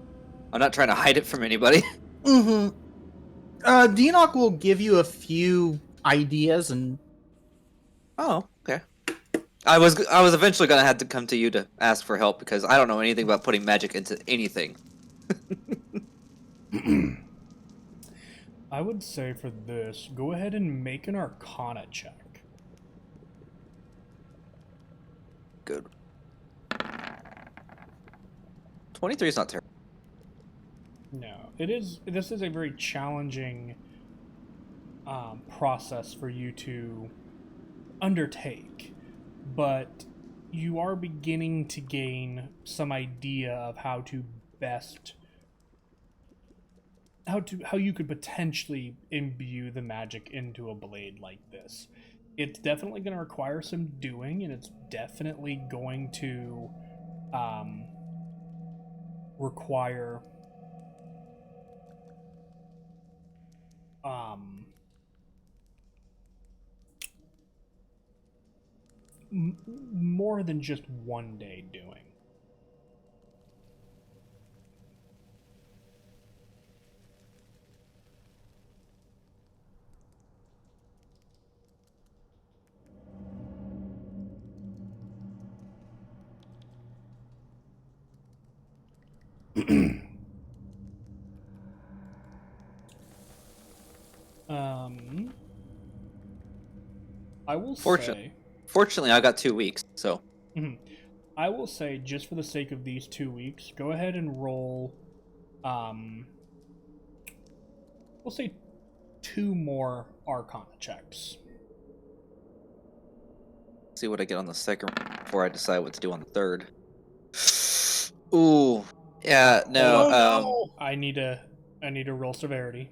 I'm not trying to hide it from anybody. Mm-hmm. Deanoch will give you a few ideas, and Oh, okay. I was eventually gonna have to come to you to ask for help because I don't know anything about putting magic into anything. I would say for this, go ahead and make an Arcana check. Good. 23 is not terrible. No, this is a very challenging process for you to undertake, but you are beginning to gain some idea of how to best how you could potentially imbue the magic into a blade like this. It's definitely going to require some doing, and it's definitely going to require more than just one day doing. I will say. Fortunately, I got 2 weeks, so. I will say, just for the sake of these 2 weeks, go ahead and roll. We'll say 2 more Arcana checks. See what I get on the second before I decide what to do on the third. Ooh, yeah, no. no. I need to roll severity.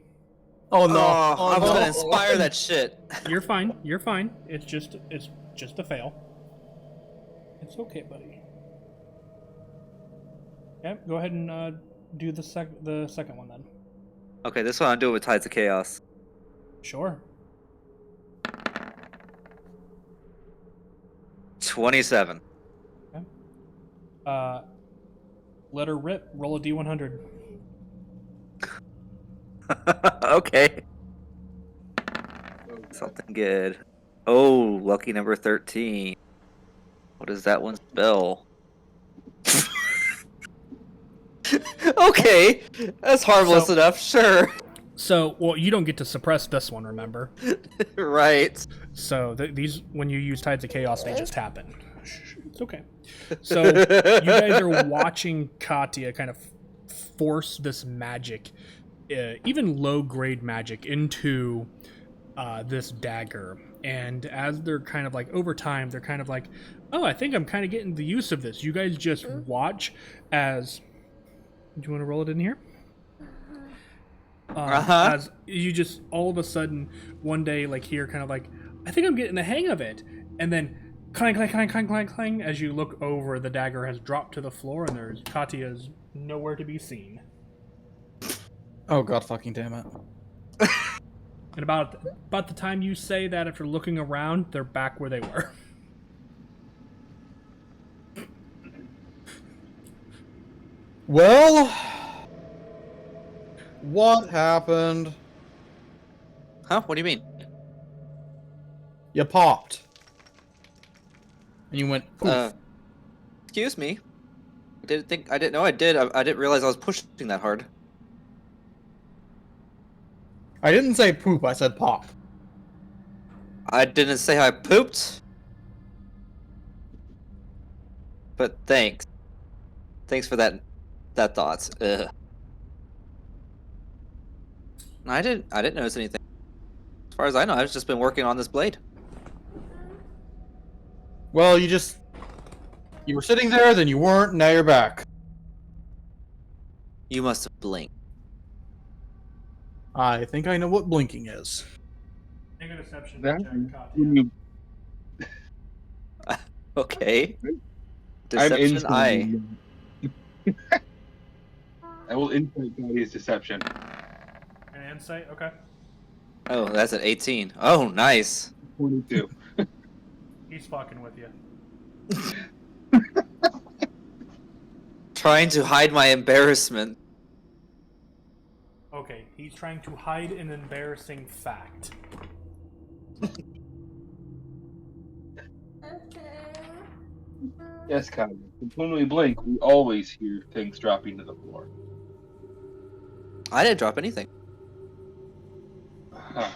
Oh no! I was gonna inspire that shit. You're fine. You're fine. It's just a fail. It's okay, buddy. Yeah, go ahead and do the second one then. Okay, this one I'm doing with Tides of Chaos. Sure. 27. Okay. Let her rip. Roll a d100. Okay. Something good. Oh, lucky number 13. What does that one spell? Okay, that's harmless enough, sure. So, well, you don't get to suppress this one, remember? Right. So, these, when you use Tides of Chaos, they just happen. It's okay. So, you guys are watching Katya kind of force this magic, even low-grade magic, into this dagger. And as they're kind of like, over time, they're kind of like, oh, I think I'm kind of getting the use of this. You guys just watch as... Do you want to roll it in here? As you just, all of a sudden, one day, like here, kind of like, I think I'm getting the hang of it. And then, clang, clang, clang, clang, clang, clang, as you look over, the dagger has dropped to the floor, and there's Katya's nowhere to be seen. Oh god fucking damn it. And about the time you say that, after looking around, they're back where they were. Well, what happened? Huh? What do you mean? You popped. And you went poof. Excuse me. I didn't know I did. I didn't realize I was pushing that hard. I didn't say poop, I said pop. I didn't say I pooped. But thanks. Thanks for that thought. Ugh. I didn't notice anything. As far as I know, I've just been working on this blade. Well, you were sitting there, then you weren't, now you're back. You must have blinked. I think I know what blinking is. Make a deception That- check, Katya. When you- Okay. I'm Deception I. I will insight Katya's deception. An insight? Okay. Oh, that's an 18. Oh, nice. 22. He's fucking with you. Trying to hide my embarrassment. Okay, he's trying to hide an embarrassing fact. Yes, Katya. When we blink, we always hear things dropping to the floor. I didn't drop anything. Huh.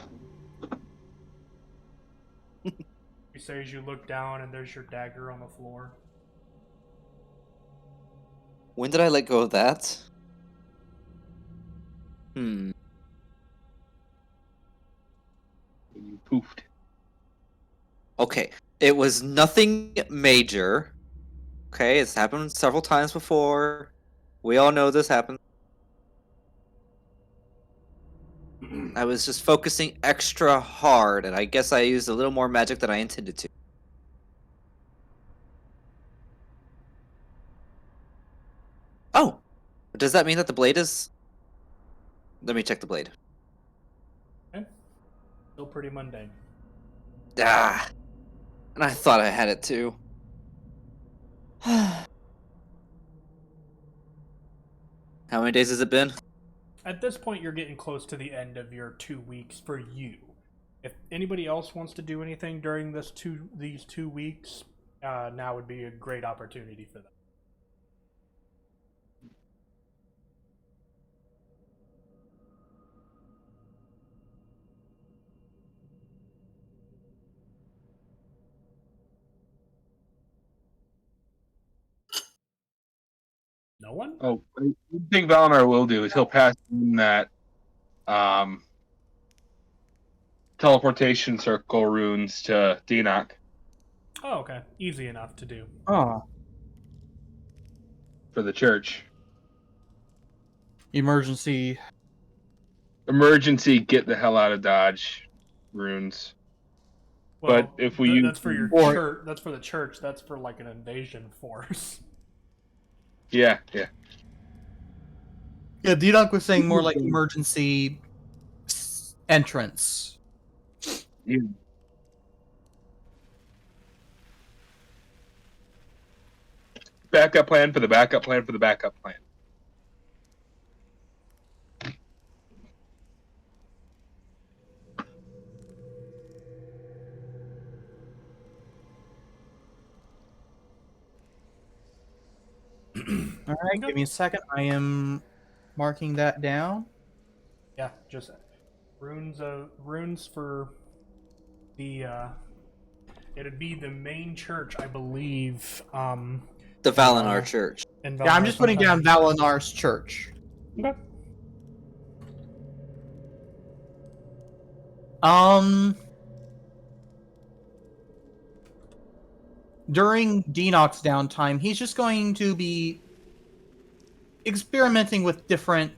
You say as you look down and there's your dagger on the floor. When did I let go of that? Hmm. When you poofed. Okay. It was nothing major. Okay, it's happened several times before. We all know this happened. I was just focusing extra hard, and I guess I used a little more magic than I intended to. Oh! Does that mean that the blade is... Let me check the blade. Okay. Still pretty mundane. Ah! And I thought I had it too. How many days has it been? At this point, you're getting close to the end of your 2 weeks for you. If anybody else wants to do anything during these 2 weeks, now would be a great opportunity for them. No one? Oh, one thing Valinor will do is he'll pass in that teleportation circle runes to Dinok Oh, okay. Easy enough to do. Ah, for the church. emergency. Emergency, get the hell out of Dodge runes. Well, But if we use that's for your Or- church. That's for the church. That's for like an invasion force. Yeah. Yeah, Dinok was saying more like emergency entrance. Yeah. Backup plan for the backup plan for the backup plan. All right, give me a second. I am marking that down. Yeah, just runes. Runes for the. It'd be the main church, I believe. The Valinor Church. In Yeah, I'm Valinor just putting down sometime. Valinar's church. Okay. During Dinok's downtime, he's just going to be experimenting with different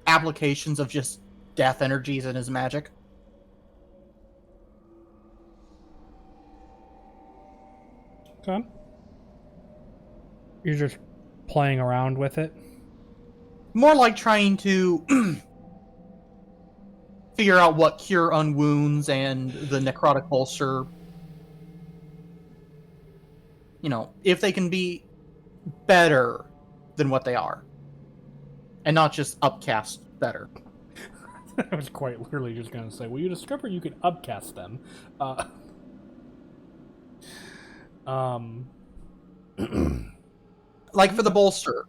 applications of just death energies in his magic. Okay. You're just playing around with it. More like trying to figure out what cure unwounds and the necrotic ulcer, if they can be better than what they are. And not just upcast better. I was quite literally just going to say, well, you discover you can upcast them. Like for the bolster,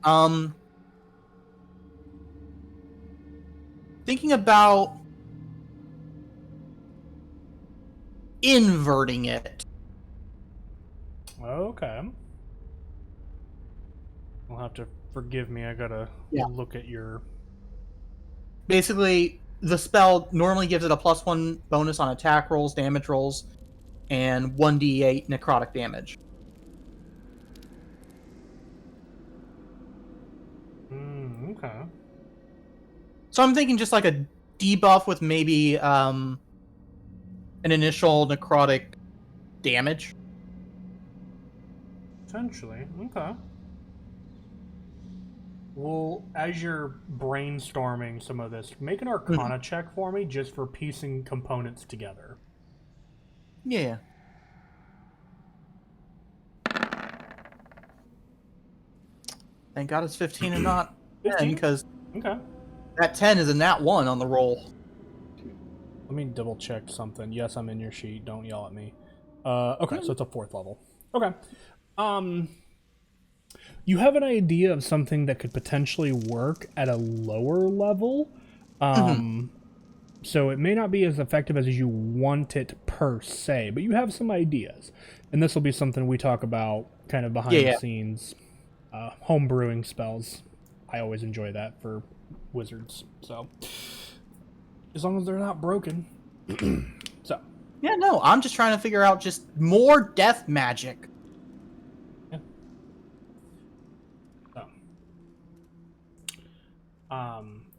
thinking about inverting it. Okay. You'll have to forgive me. I gotta look at your. Basically, the spell normally gives it a +1 bonus on attack rolls, damage rolls, and 1d8 necrotic damage. Okay. So I'm thinking just like a debuff with maybe an initial necrotic damage. Potentially. Okay. Well, as you're brainstorming some of this, make an Arcana check for me just for piecing components together. Yeah. Thank God it's 15 and not 10, 15? because Okay. that 10 is a nat 1 on the roll. Let me double check something. Yes, I'm in your sheet. Don't yell at me. Okay, so it's a 4th level. Okay. You have an idea of something that could potentially work at a lower level. So it may not be as effective as you want it per se, but you have some ideas. And this will be something we talk about kind of behind the scenes. Home brewing spells. I always enjoy that for wizards. So as long as they're not broken. So. Yeah, no, I'm just trying to figure out just more death magic. Yeah. So.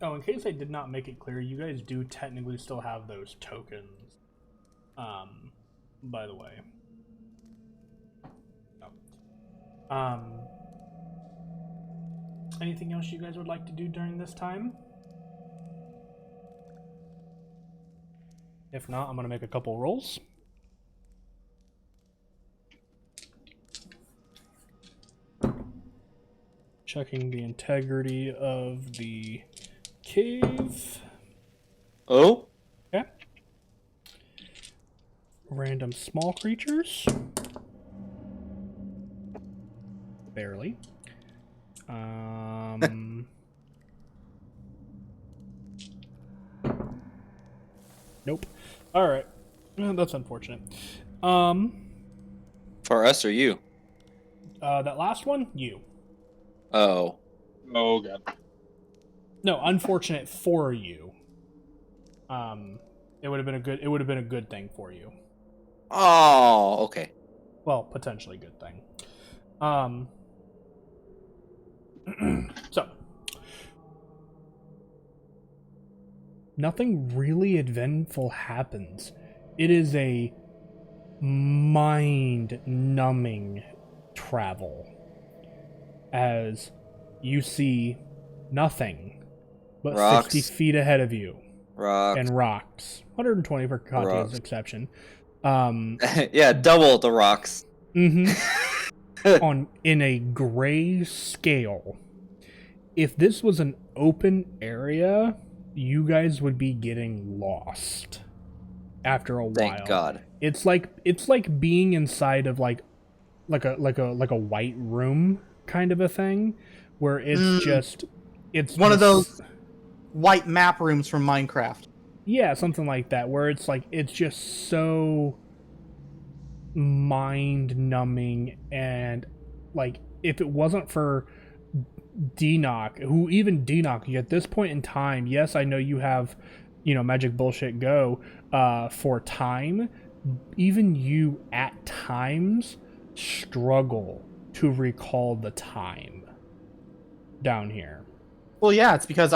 Oh, in case I did not make it clear, you guys do technically still have those tokens. By the way. Oh. Anything else you guys would like to do during this time? If not, I'm going to make a couple rolls. Checking the integrity of the cave. Oh? Okay. Random small creatures. Barely. Nope. Alright. That's unfortunate. For us or you? That last one, you. Oh. Oh god. No, unfortunate for you. It would have been a good thing for you. Oh, okay. Well, potentially good thing. So, nothing really eventful happens. It is a mind-numbing travel as you see nothing but Rocks. 60 feet ahead of you. Rocks. And rocks. 120 for Katya's Rocks. exception. Yeah, double the rocks. In a gray scale. If this was an open area, you guys would be getting lost after a while. Thank God. It's like being inside of like a white room kind of a thing, where it's one of those white map rooms from Minecraft. Yeah, something like that, where it's just so mind-numbing, and like if it wasn't for D-Knock, at this point in time, yes, I know you have, Magic Bullshit Go for time, even you at times struggle to recall the time down here. Well, yeah, it's because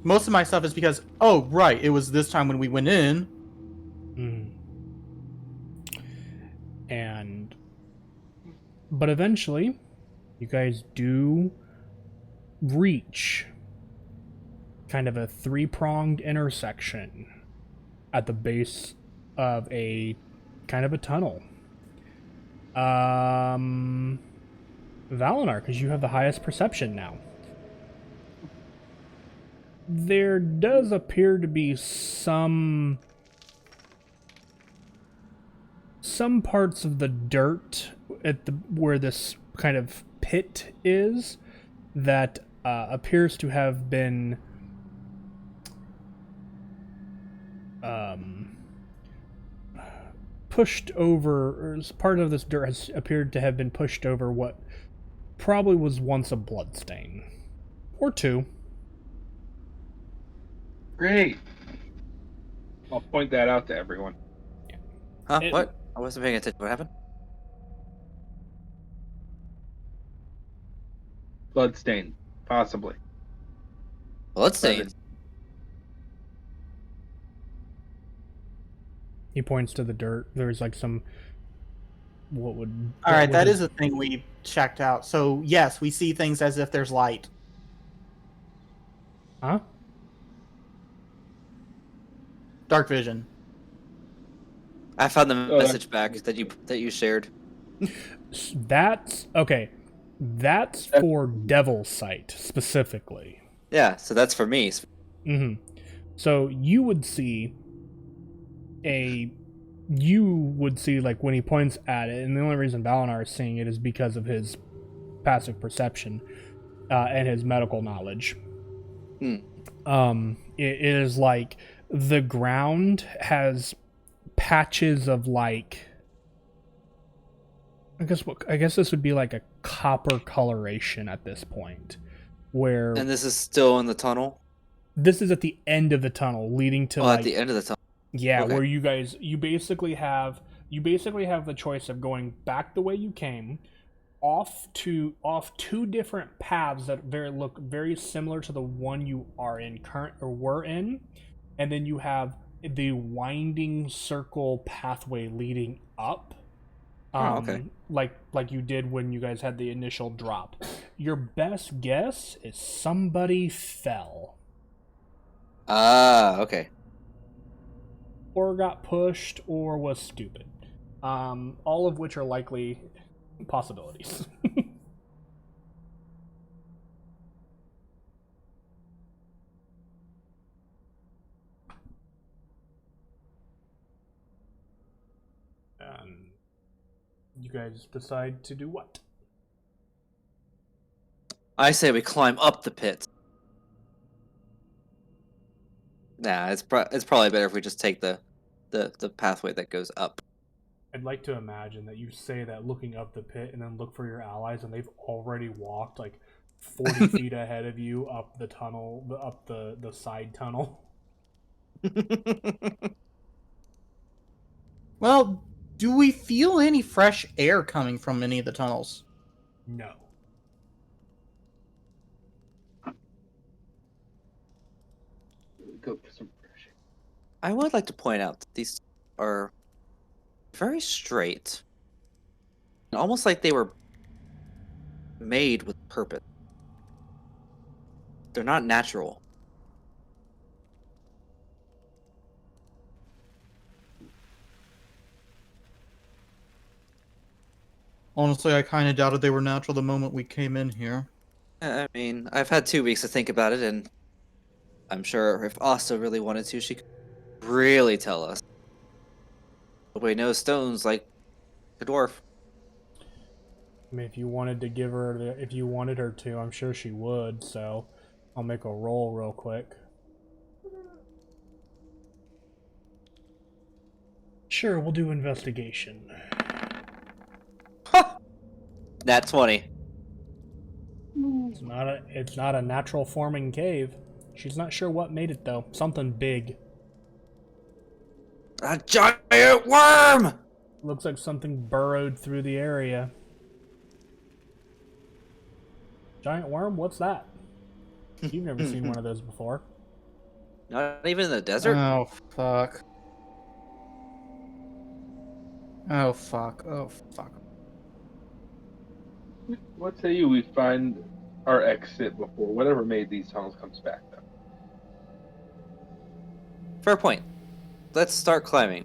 most of my stuff is because, oh, right, it was this time when we went in. But eventually, you guys do reach kind of a three-pronged intersection at the base of a kind of a tunnel. Valinar, because you have the highest perception now. There does appear to be some parts of the dirt where this kind of pit is that appears to have been pushed over, or part of this dirt has appeared to have been pushed over what probably was once a bloodstain. Or two. Great. I'll point that out to everyone. Huh? What? I wasn't paying attention. What happened? Bloodstain, possibly. Bloodstains. He points to the dirt. There's like some. All right, that is a thing we checked out. So yes, we see things as if there's light. Huh? Dark vision. I found the message back that you shared. That's okay. That's for Devil's Sight specifically. Yeah, so that's for me. So you would see like when he points at it, and the only reason Valinar is seeing it is because of his passive perception and his medical knowledge. It is like the ground has patches of like, I guess this would be like a copper coloration at this point, where. And this is still in the tunnel. This is at the end of the tunnel, leading to at the end of the tunnel. Yeah, okay. Where you basically have the choice of going back the way you came, off two different paths that look very similar to the one you are in were in, and then you have the winding circle pathway leading up. Okay. Like you did when you guys had the initial drop. Your best guess is somebody fell. Ah, okay. Or got pushed, or was stupid. All of which are likely possibilities. You guys decide to do what? I say we climb up the pit. Nah, it's probably better if we just take the pathway that goes up. I'd like to imagine that you say that looking up the pit and then look for your allies, and they've already walked like 40 feet ahead of you up the tunnel, up the side tunnel. Well, do we feel any fresh air coming from any of the tunnels? No. Go for some fresh air. I would like to point out that these are very straight. Almost like they were made with purpose. They're not natural. Honestly, I kind of doubted they were natural the moment we came in here. I mean, I've had 2 weeks to think about it, and I'm sure if Asta really wanted to, she could really tell us. Nobody knows stones like the dwarf. I mean, if you wanted her to, I'm sure she would. So, I'll make a roll real quick. Sure, we'll do investigation. Nat 20. It's not a natural forming cave. She's not sure what made it though. Something big. A giant worm! Looks like something burrowed through the area. Giant worm? What's that? You've never seen one of those before. Not even in the desert? Oh, fuck. Oh, fuck. Oh, fuck. What say you we find our exit before whatever made these tunnels comes back then? Fair point. Let's start climbing.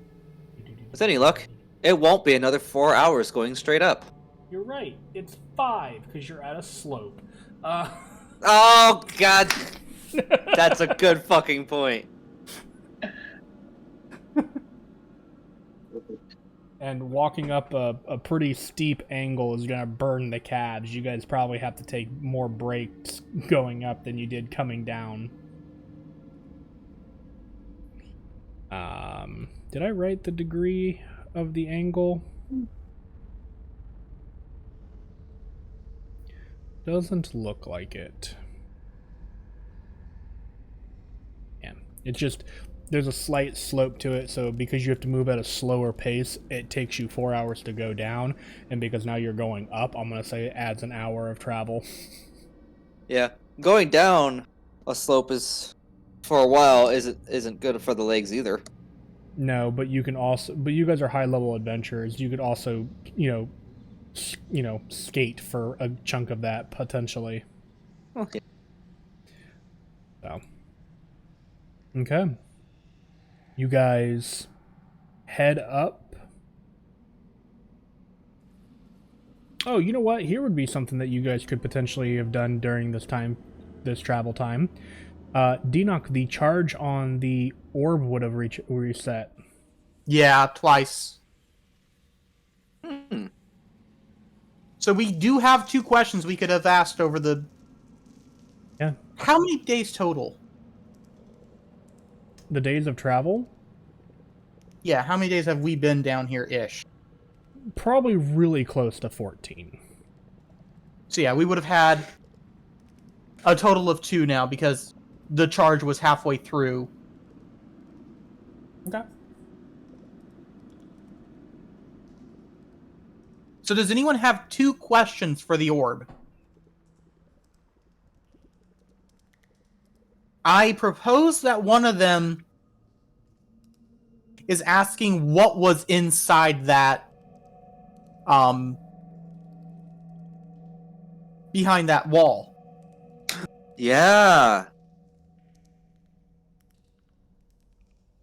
With any luck, it won't be another 4 hours going straight up. You're right. It's 5 because you're at a slope. Oh, God. That's a good fucking point. And walking up a pretty steep angle is going to burn the calves. You guys probably have to take more breaks going up than you did coming down. Did I write the degree of the angle? Doesn't look like it. Yeah, it's just... There's a slight slope to it, so because you have to move at a slower pace, it takes you 4 hours to go down, and because now you're going up, I'm going to say it adds an hour of travel. Yeah, going down a slope is, for a while, isn't good for the legs either. No, but you guys are high-level adventurers. You could also, skate for a chunk of that, potentially. Okay. So. Okay. You guys head up. Oh, you know what? Here would be something that you guys could potentially have done during this travel time. Denoc, the charge on the orb would have reset. Yeah, twice. Hmm. So we do have 2 questions we could have asked over the... Yeah. How many days total? The days of travel? Yeah, how many days have we been down here-ish? Probably really close to 14. So yeah, we would have had a total of 2 now because the charge was halfway through. Okay. So does anyone have 2 questions for the orb? I propose that one of them is asking what was inside that, behind that wall. Yeah.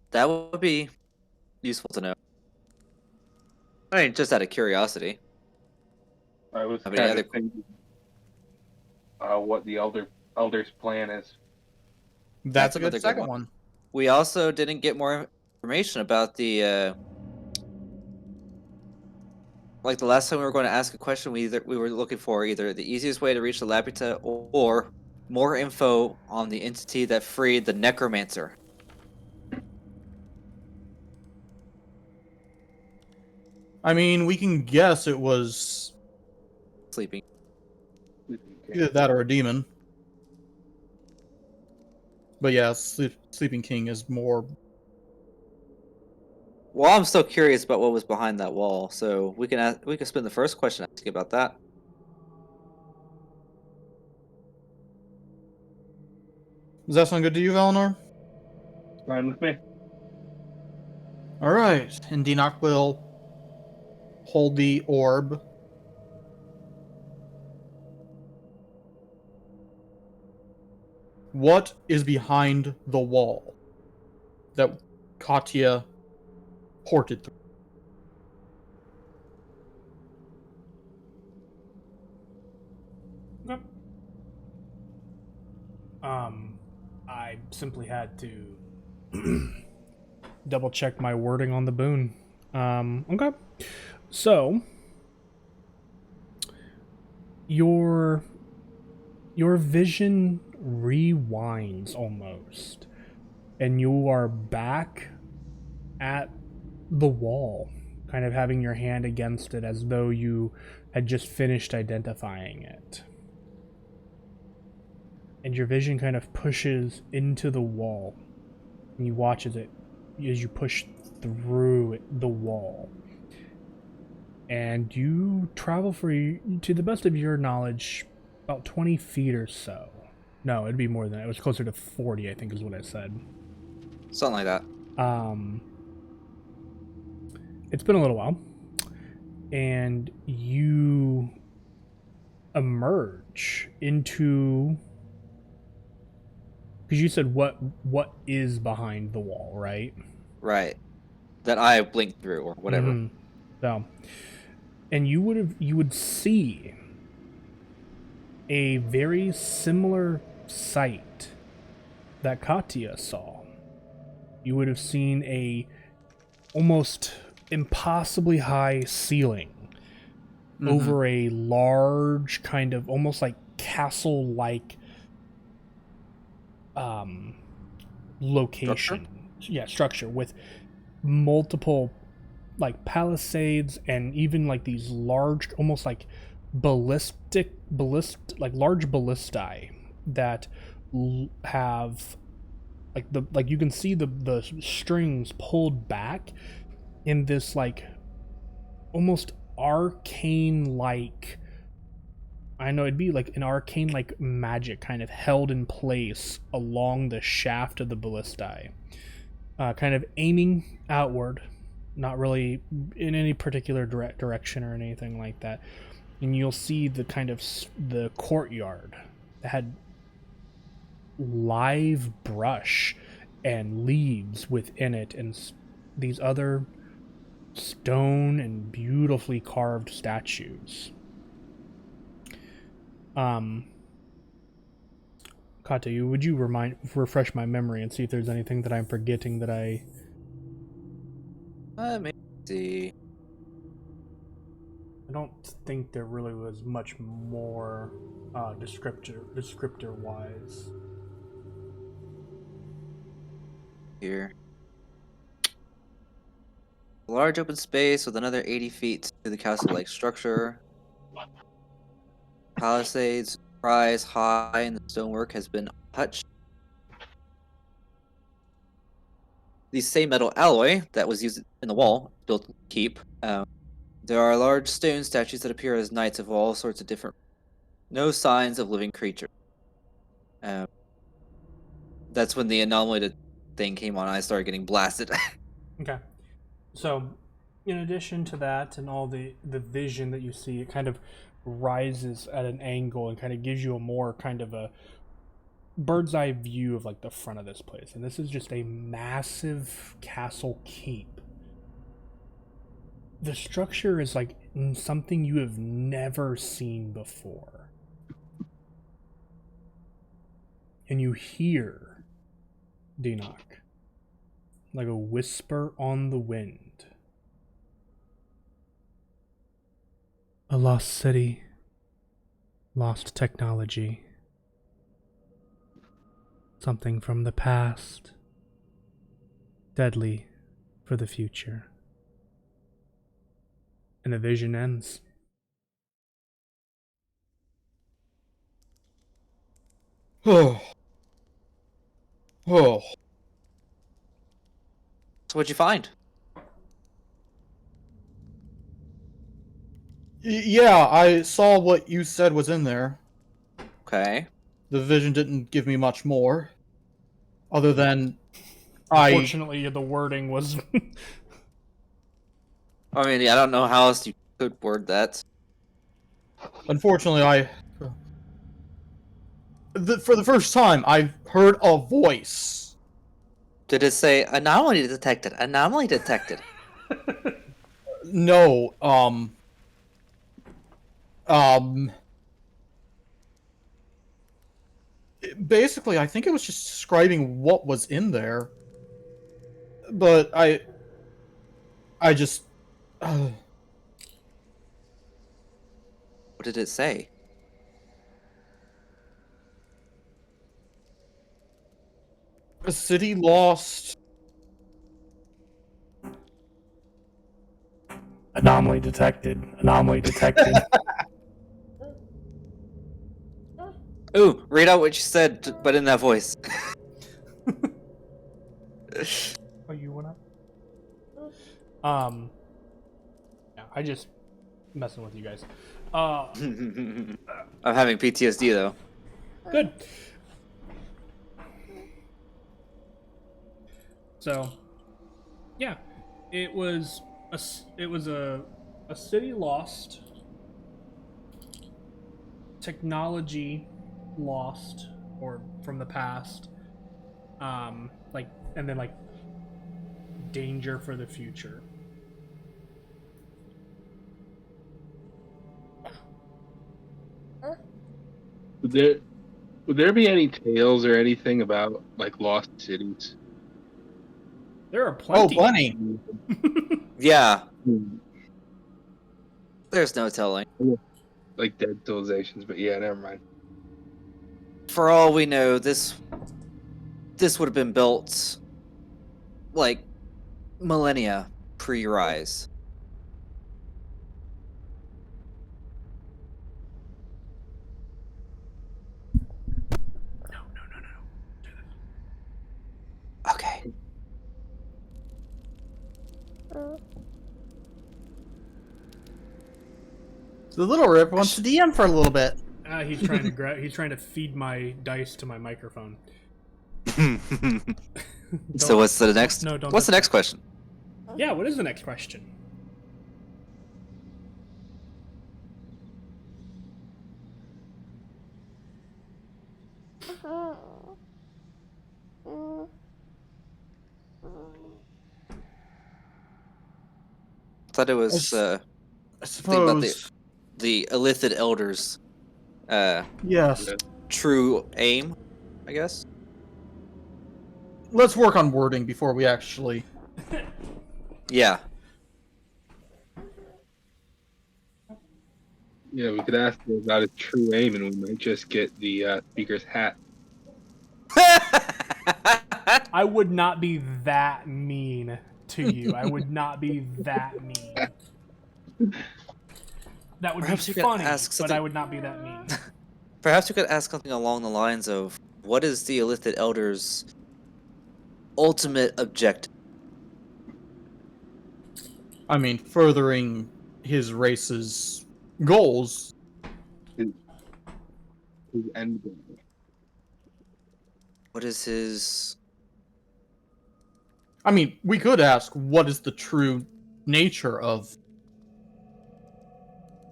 That would be useful to know. I mean, just out of curiosity. I was Have any kind other of thinking what the elder's plan is. That's a another good good second one. one. We also didn't get more information about the like the last time we were going to ask a question, we were looking for either the easiest way to reach the Laputa or more info on the entity that freed the necromancer. I mean, we can guess it was Sleeping. either that or a demon. But yeah, Sleeping King is more. Well, I'm still curious about what was behind that wall, so we can spend the first question asking about that. Does that sound good to you, Valinor? Fine with me. All right, and Dinok will hold the orb. What is behind the wall that Katya ported through? Okay. I simply had to double check my wording on the boon. Okay. So your vision rewinds almost, and you are back at the wall, kind of having your hand against it as though you had just finished identifying it. And your vision kind of pushes into the wall, and you watch as you push through the wall. And you travel to the best of your knowledge, about 20 feet or so. No, it'd be more than that. It was closer to 40, I think is what I said. Something like that. It's been a little while. And you emerge into... Because you said what is behind the wall, right? Right. That I blinked through or whatever. Mm-hmm. So, and you would see a very similar sight that Katya saw. You would have seen a almost impossibly high ceiling over a large kind of almost like castle-like location. Structure with multiple like palisades and even like these large, almost like large ballistae that have like you can see the strings pulled back in this like almost arcane like, I know it'd be like an arcane like magic kind of held in place along the shaft of the ballistae, kind of aiming outward, not really in any particular direction or anything like that. And you'll see the kind of the courtyard that had live brush and leaves within it, and these other stone and beautifully carved statues. Kata, would you refresh my memory and see if there's anything that I'm forgetting that I... Let me see. I don't think there really was much more descriptor-wise. Here. A large open space with another 80 feet to the castle-like structure. Palisades rise high and the stonework has been untouched. The same metal alloy that was used in the wall, built to keep, There are large stone statues that appear as knights of all sorts of different. No signs of living creatures. That's when the anomaly thing came on. I started getting blasted. Okay. So, in addition to that and all the vision that you see, it kind of rises at an angle and kind of gives you a more kind of a bird's eye view of like the front of this place. And this is just a massive castle keep. The structure is like something you have never seen before. And you hear, Dinok, like a whisper on the wind. A lost city, lost technology, something from the past, deadly for the future. And the vision ends. Oh. Oh. So what'd you find? Yeah, I saw what you said was in there. Okay. The vision didn't give me much more. Other than Unfortunately, the wording was... I mean, I don't know how else you could word that. Unfortunately, for the first time, I've heard a voice. Did it say anomaly detected? Anomaly detected. No, basically, I think it was just describing what was in there. But I just... What did it say? A city lost. Anomaly detected. Anomaly detected. Ooh, read out what you said, but in that voice. Oh, you wanna? Yeah, I just messing with you guys. I'm having PTSD though. Good. So, yeah, it was a city lost, technology lost or from the past, like, and then like danger for the future. Would there be any tales or anything about like lost cities? There are Oh, plenty. plenty. Yeah, Hmm, there's no telling. like dead civilizations, but yeah, never mind. For all we know, this would have been built like millennia pre-rise. No. Okay. The little rip wants to DM for a little bit. He's trying to he's trying to feed my dice to my microphone. So what's the next? No, don't. What's the next question? Yeah, what is the next question? I thought it was I thing about suppose. the illithid elders. Yes. True aim, I guess. Let's work on wording before we actually. Yeah. Yeah, we could ask him about his true aim, and we might just get the speaker's hat. I would not be that mean to you. I would not be that mean. That would Perhaps be you could funny, ask but something- I would not be that mean. Perhaps you could ask something along the lines of, "What is the illithid elders' ultimate objective?" I mean, furthering his race's goals. His end goal. What is his? I mean, we could ask, what is the true nature of...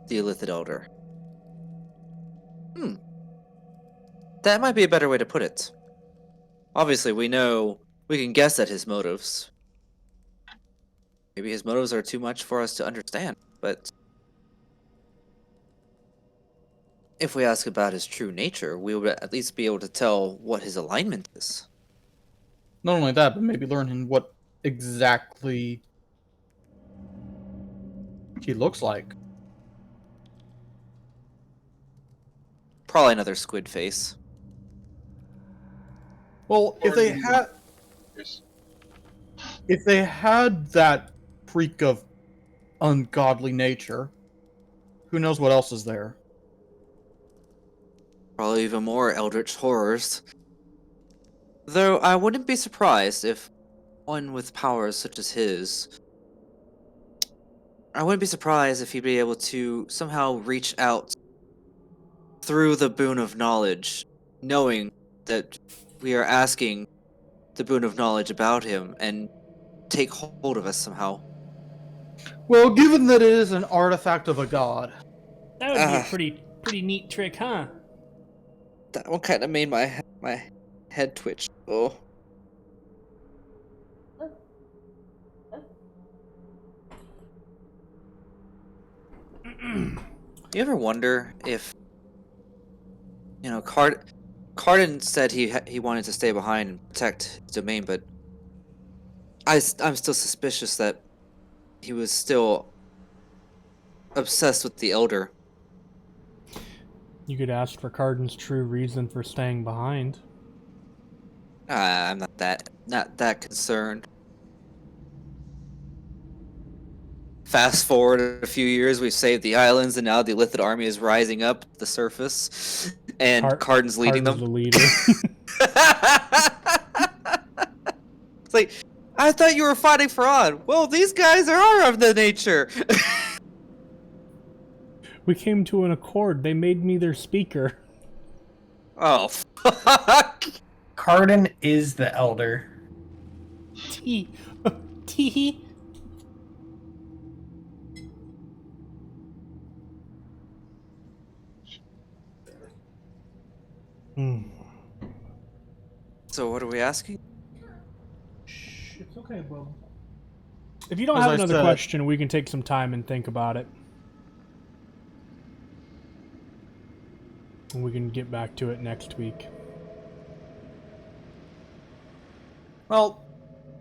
The Illithid Elder. That might be a better way to put it. Obviously, we can guess at his motives. Maybe his motives are too much for us to understand, but if we ask about his true nature, we will at least be able to tell what his alignment is. Not only that, but maybe learn what exactly he looks like. Probably another squid face. Well, if they had that freak of ungodly nature, who knows what else is there? Probably even more eldritch horrors. Though I wouldn't be surprised if one with powers such as his, I wouldn't be surprised if he'd be able to somehow reach out through the boon of knowledge, knowing that we are asking the boon of knowledge about him and take hold of us somehow. Well, given that it is an artifact of a god, That would be a pretty neat trick, huh? That one kind of made my head twitch. Oh. You ever wonder if, Cardin said he wanted to stay behind and protect his domain, but I'm still suspicious that he was still obsessed with the Elder. You could ask for Cardin's true reason for staying behind. I'm not that concerned. Fast forward a few years, we've saved the islands, and now the Illithid army is rising up the surface, and Cardin's leading them. The leader. It's like, I thought you were fighting for Odd. Well, these guys are of the nature. We came to an accord. They made me their speaker. Oh, fuck. Cardin is the elder. Tee. So what are we asking? Shh, it's okay, bub. If you don't As have I another said- question, we can take some time and think about it. And we can get back to it next week. well,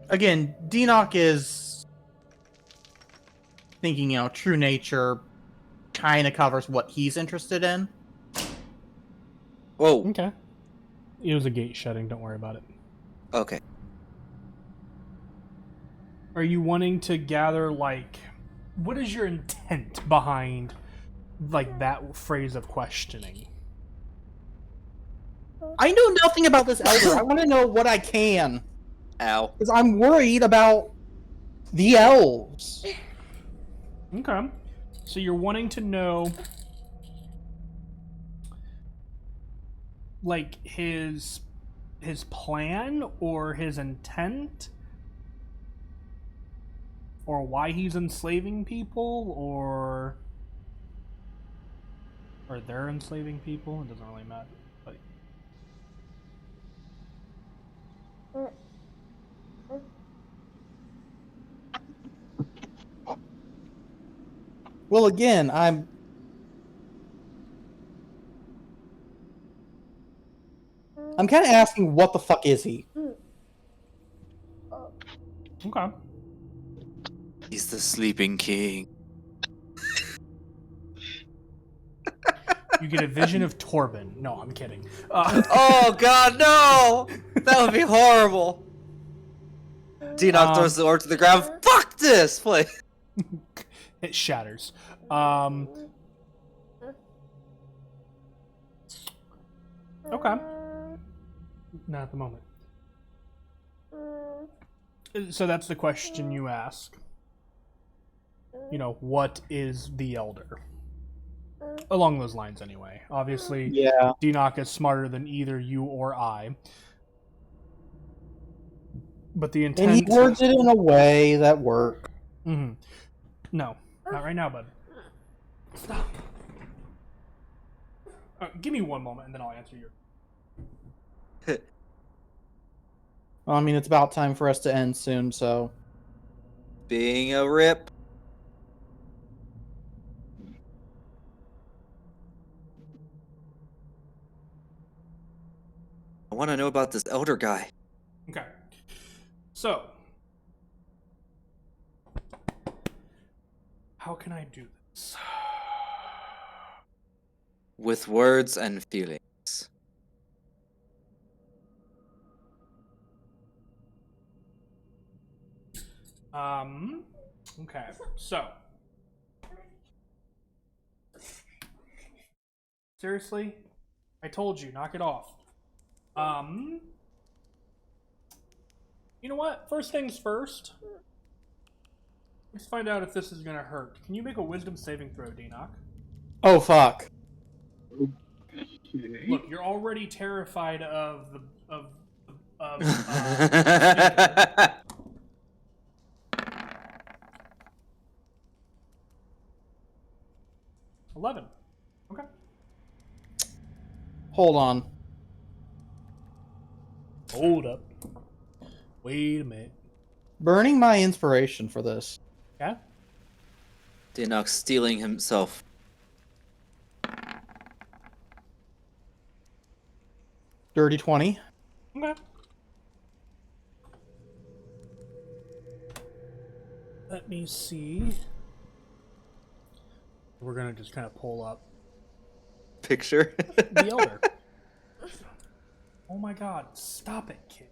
again, Denock is thinking, true nature kind of covers what he's interested in. Whoa. Okay. It was a gate shutting, don't worry about it. Okay. Are you wanting to gather, what is your intent behind, that phrase of questioning? I know nothing about this elder. I want to know what I can. Ow. Because I'm worried about the elves. Okay. So you're wanting to know, his plan or his intent? Or why he's enslaving people, or they're enslaving people? It doesn't really matter. But Well, again, I'm kind of asking, what the fuck is he? okay. He's the sleeping king. You get a vision of Torben. No, I'm kidding. Oh god, no! That would be horrible. Denock throws the orb to the ground. Fuck this place! It shatters. Okay. Not at the moment. So that's the question you ask. what is the Elder? Along those lines, anyway. Obviously, Yeah. Deanoch is smarter than either you or I. But the intent... And he words it in a way that works. Mm-hmm. No, not right now, bud. Stop. Give me one moment, and then I'll answer your... Well, I mean, it's about time for us to end soon, so... Being a rip. I want to know about this elder guy. Okay. So, how can I do this? With words and feelings. Okay, so. Seriously? I told you, knock it off. You know what? First things first. Let's find out if this is gonna hurt. Can you make a wisdom saving throw, Deanoch? Oh, fuck. Look, you're already terrified of the... of 11. Okay. Hold on. Hold up. Wait a minute. Burning my inspiration for this. Yeah? Deanoch stealing himself. Dirty 20. Okay. Let me see. We're gonna just kind of pull up Picture. the Elder. Oh my god, stop it, kid.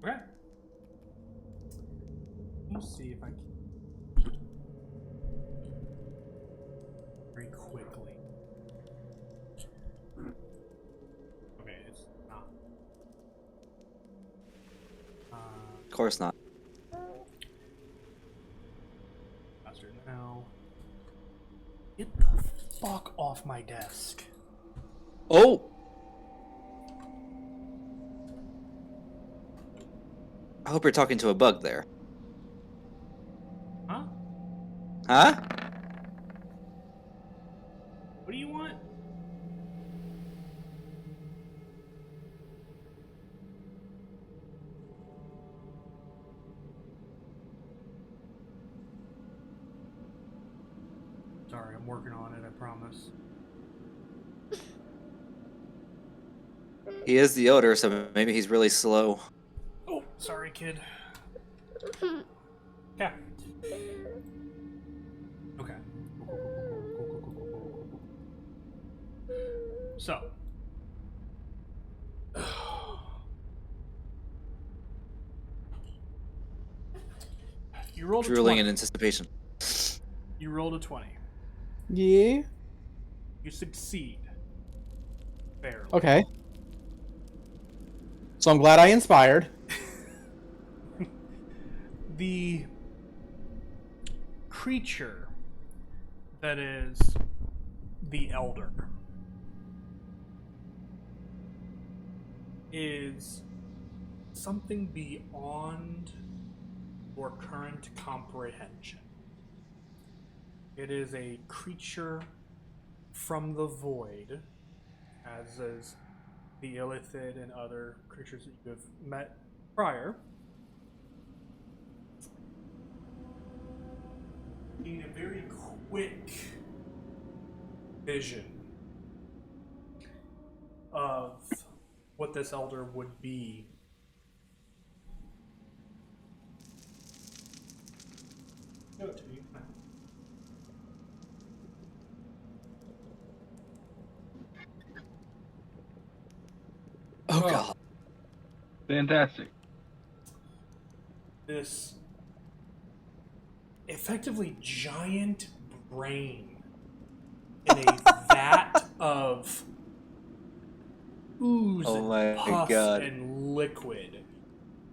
Okay. Let me see if I can very quickly. Okay, it's not. Of course not. Faster now. Get the fuck off my desk. Oh! I hope you're talking to a bug there. Huh? Huh? What do you want? Sorry, I'm working on it, I promise. He is the elder, so maybe he's really slow. Oh, sorry, kid. Yeah. Okay. So. You rolled a Drooling 20. in anticipation. You rolled a 20. Yeah. You succeed. Barely. Okay. So I'm glad I inspired. The creature that is the Elder is something beyond your current comprehension. It is a creature from the void, as is the Illithid and other creatures that you have met prior. In a very quick vision of what this elder would be. Show it to me. Oh god. Fantastic. This effectively giant brain in a vat of oozing Oh and my pus God. and liquid.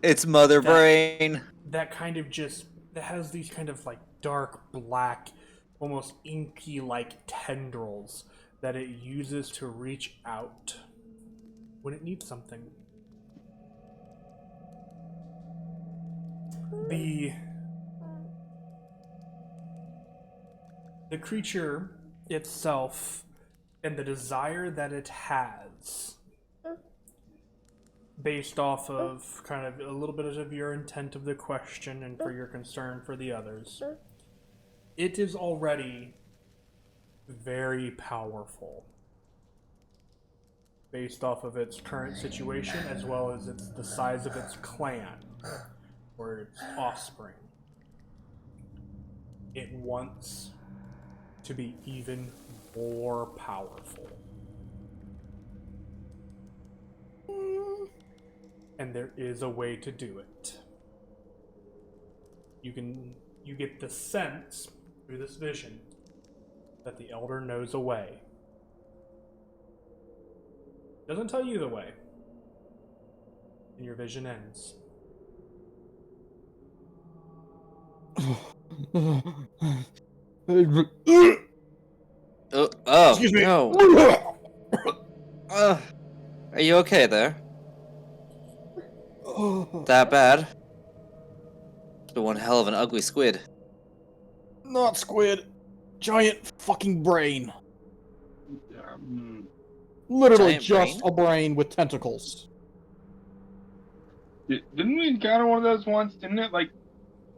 It's Mother That- Brain. That kind of just that has these kind of like dark black, almost inky like tendrils that it uses to reach out when it needs something. The creature itself and the desire that it has, based off of kind of a little bit of your intent of the question and for your concern for the others, it is already very powerful based off of its current situation as well as the size of its clan or its offspring. It wants to be even more powerful. And there is a way to do it. You get the sense through this vision that the elder knows a way. Doesn't tell you the way. And your vision ends. Oh, Excuse me. no. Are you okay there? That bad? It's been one hell of an ugly squid. Not squid. Giant fucking brain. Literally Giant just brain? a brain with tentacles. Didn't we encounter one of those once? Didn't it like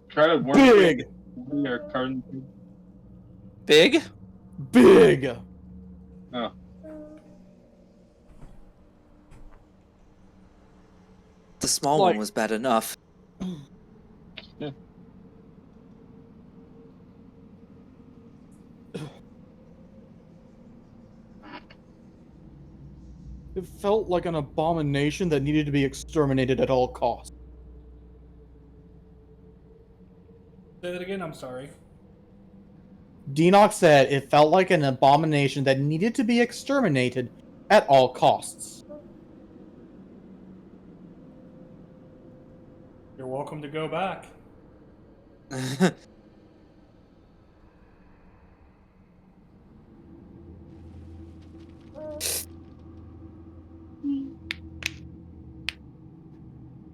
try to work Big. Or Carden? Big? Big. Oh, The small Like- one was bad enough. yeah. It felt like an abomination that needed to be exterminated at all costs. Say that again, I'm sorry. Deanox said it felt like an abomination that needed to be exterminated at all costs. You're welcome to go back.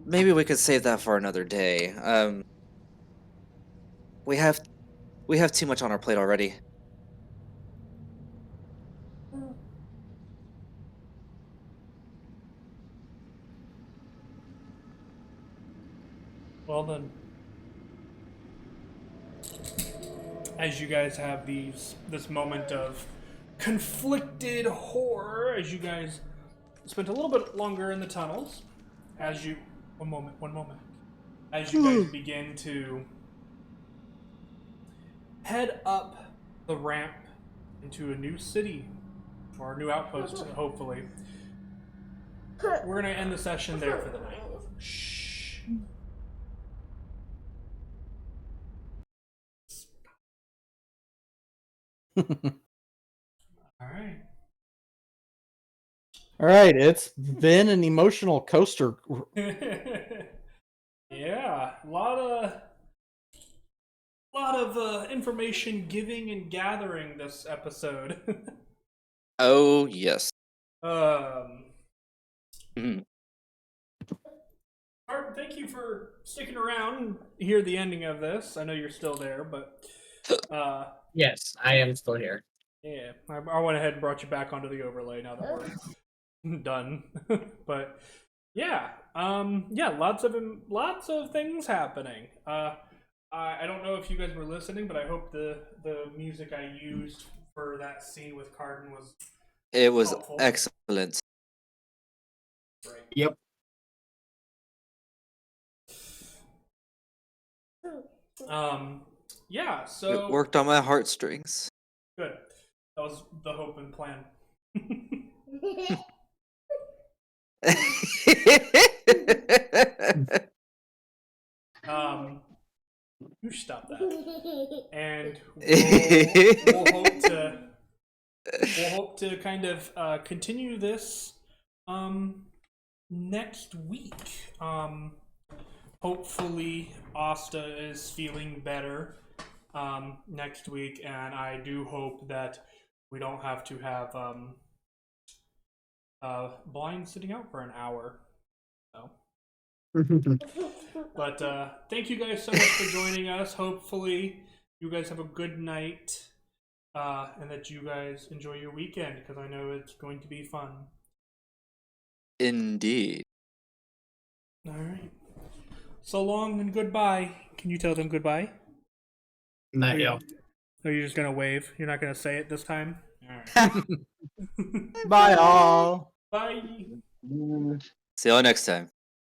Maybe we could save that for another day. We have too much on our plate already. Well then, as you guys have this moment of conflicted horror, as you guys spent a little bit longer in the tunnels, as you one moment, as you guys begin to head up the ramp into a new city or a new outpost, hopefully. We're gonna end the session there for the night. Shh. All right. Alright, it's been an emotional coaster. Yeah, a lot of information giving and gathering this episode. Oh, yes. Mhm. Art, thank you for sticking around and hear the ending of this. I know you're still there, but Yes, I am still here. yeah, I went ahead and brought you back onto the overlay now that we're done. But yeah, lots of things happening. I don't know if you guys were listening, but I hope the music I used for that scene with Carden was It was helpful. excellent. Right. Yep. Yeah, so It worked on my heartstrings. good. That was the hope and plan. You stop that. And we'll hope to kind of continue this next week. Hopefully Asta is feeling better next week, and I do hope that we don't have to have Blind sitting out for an hour. So. But thank you guys so much for joining us. Hopefully you guys have a good night, and that you guys enjoy your weekend, because I know it's going to be fun. Indeed. All right. So long and goodbye. Can you tell them goodbye? Not Or yo. Are you just gonna wave? You're not gonna say it this time? All right. Bye, all. Bye. See y'all next time.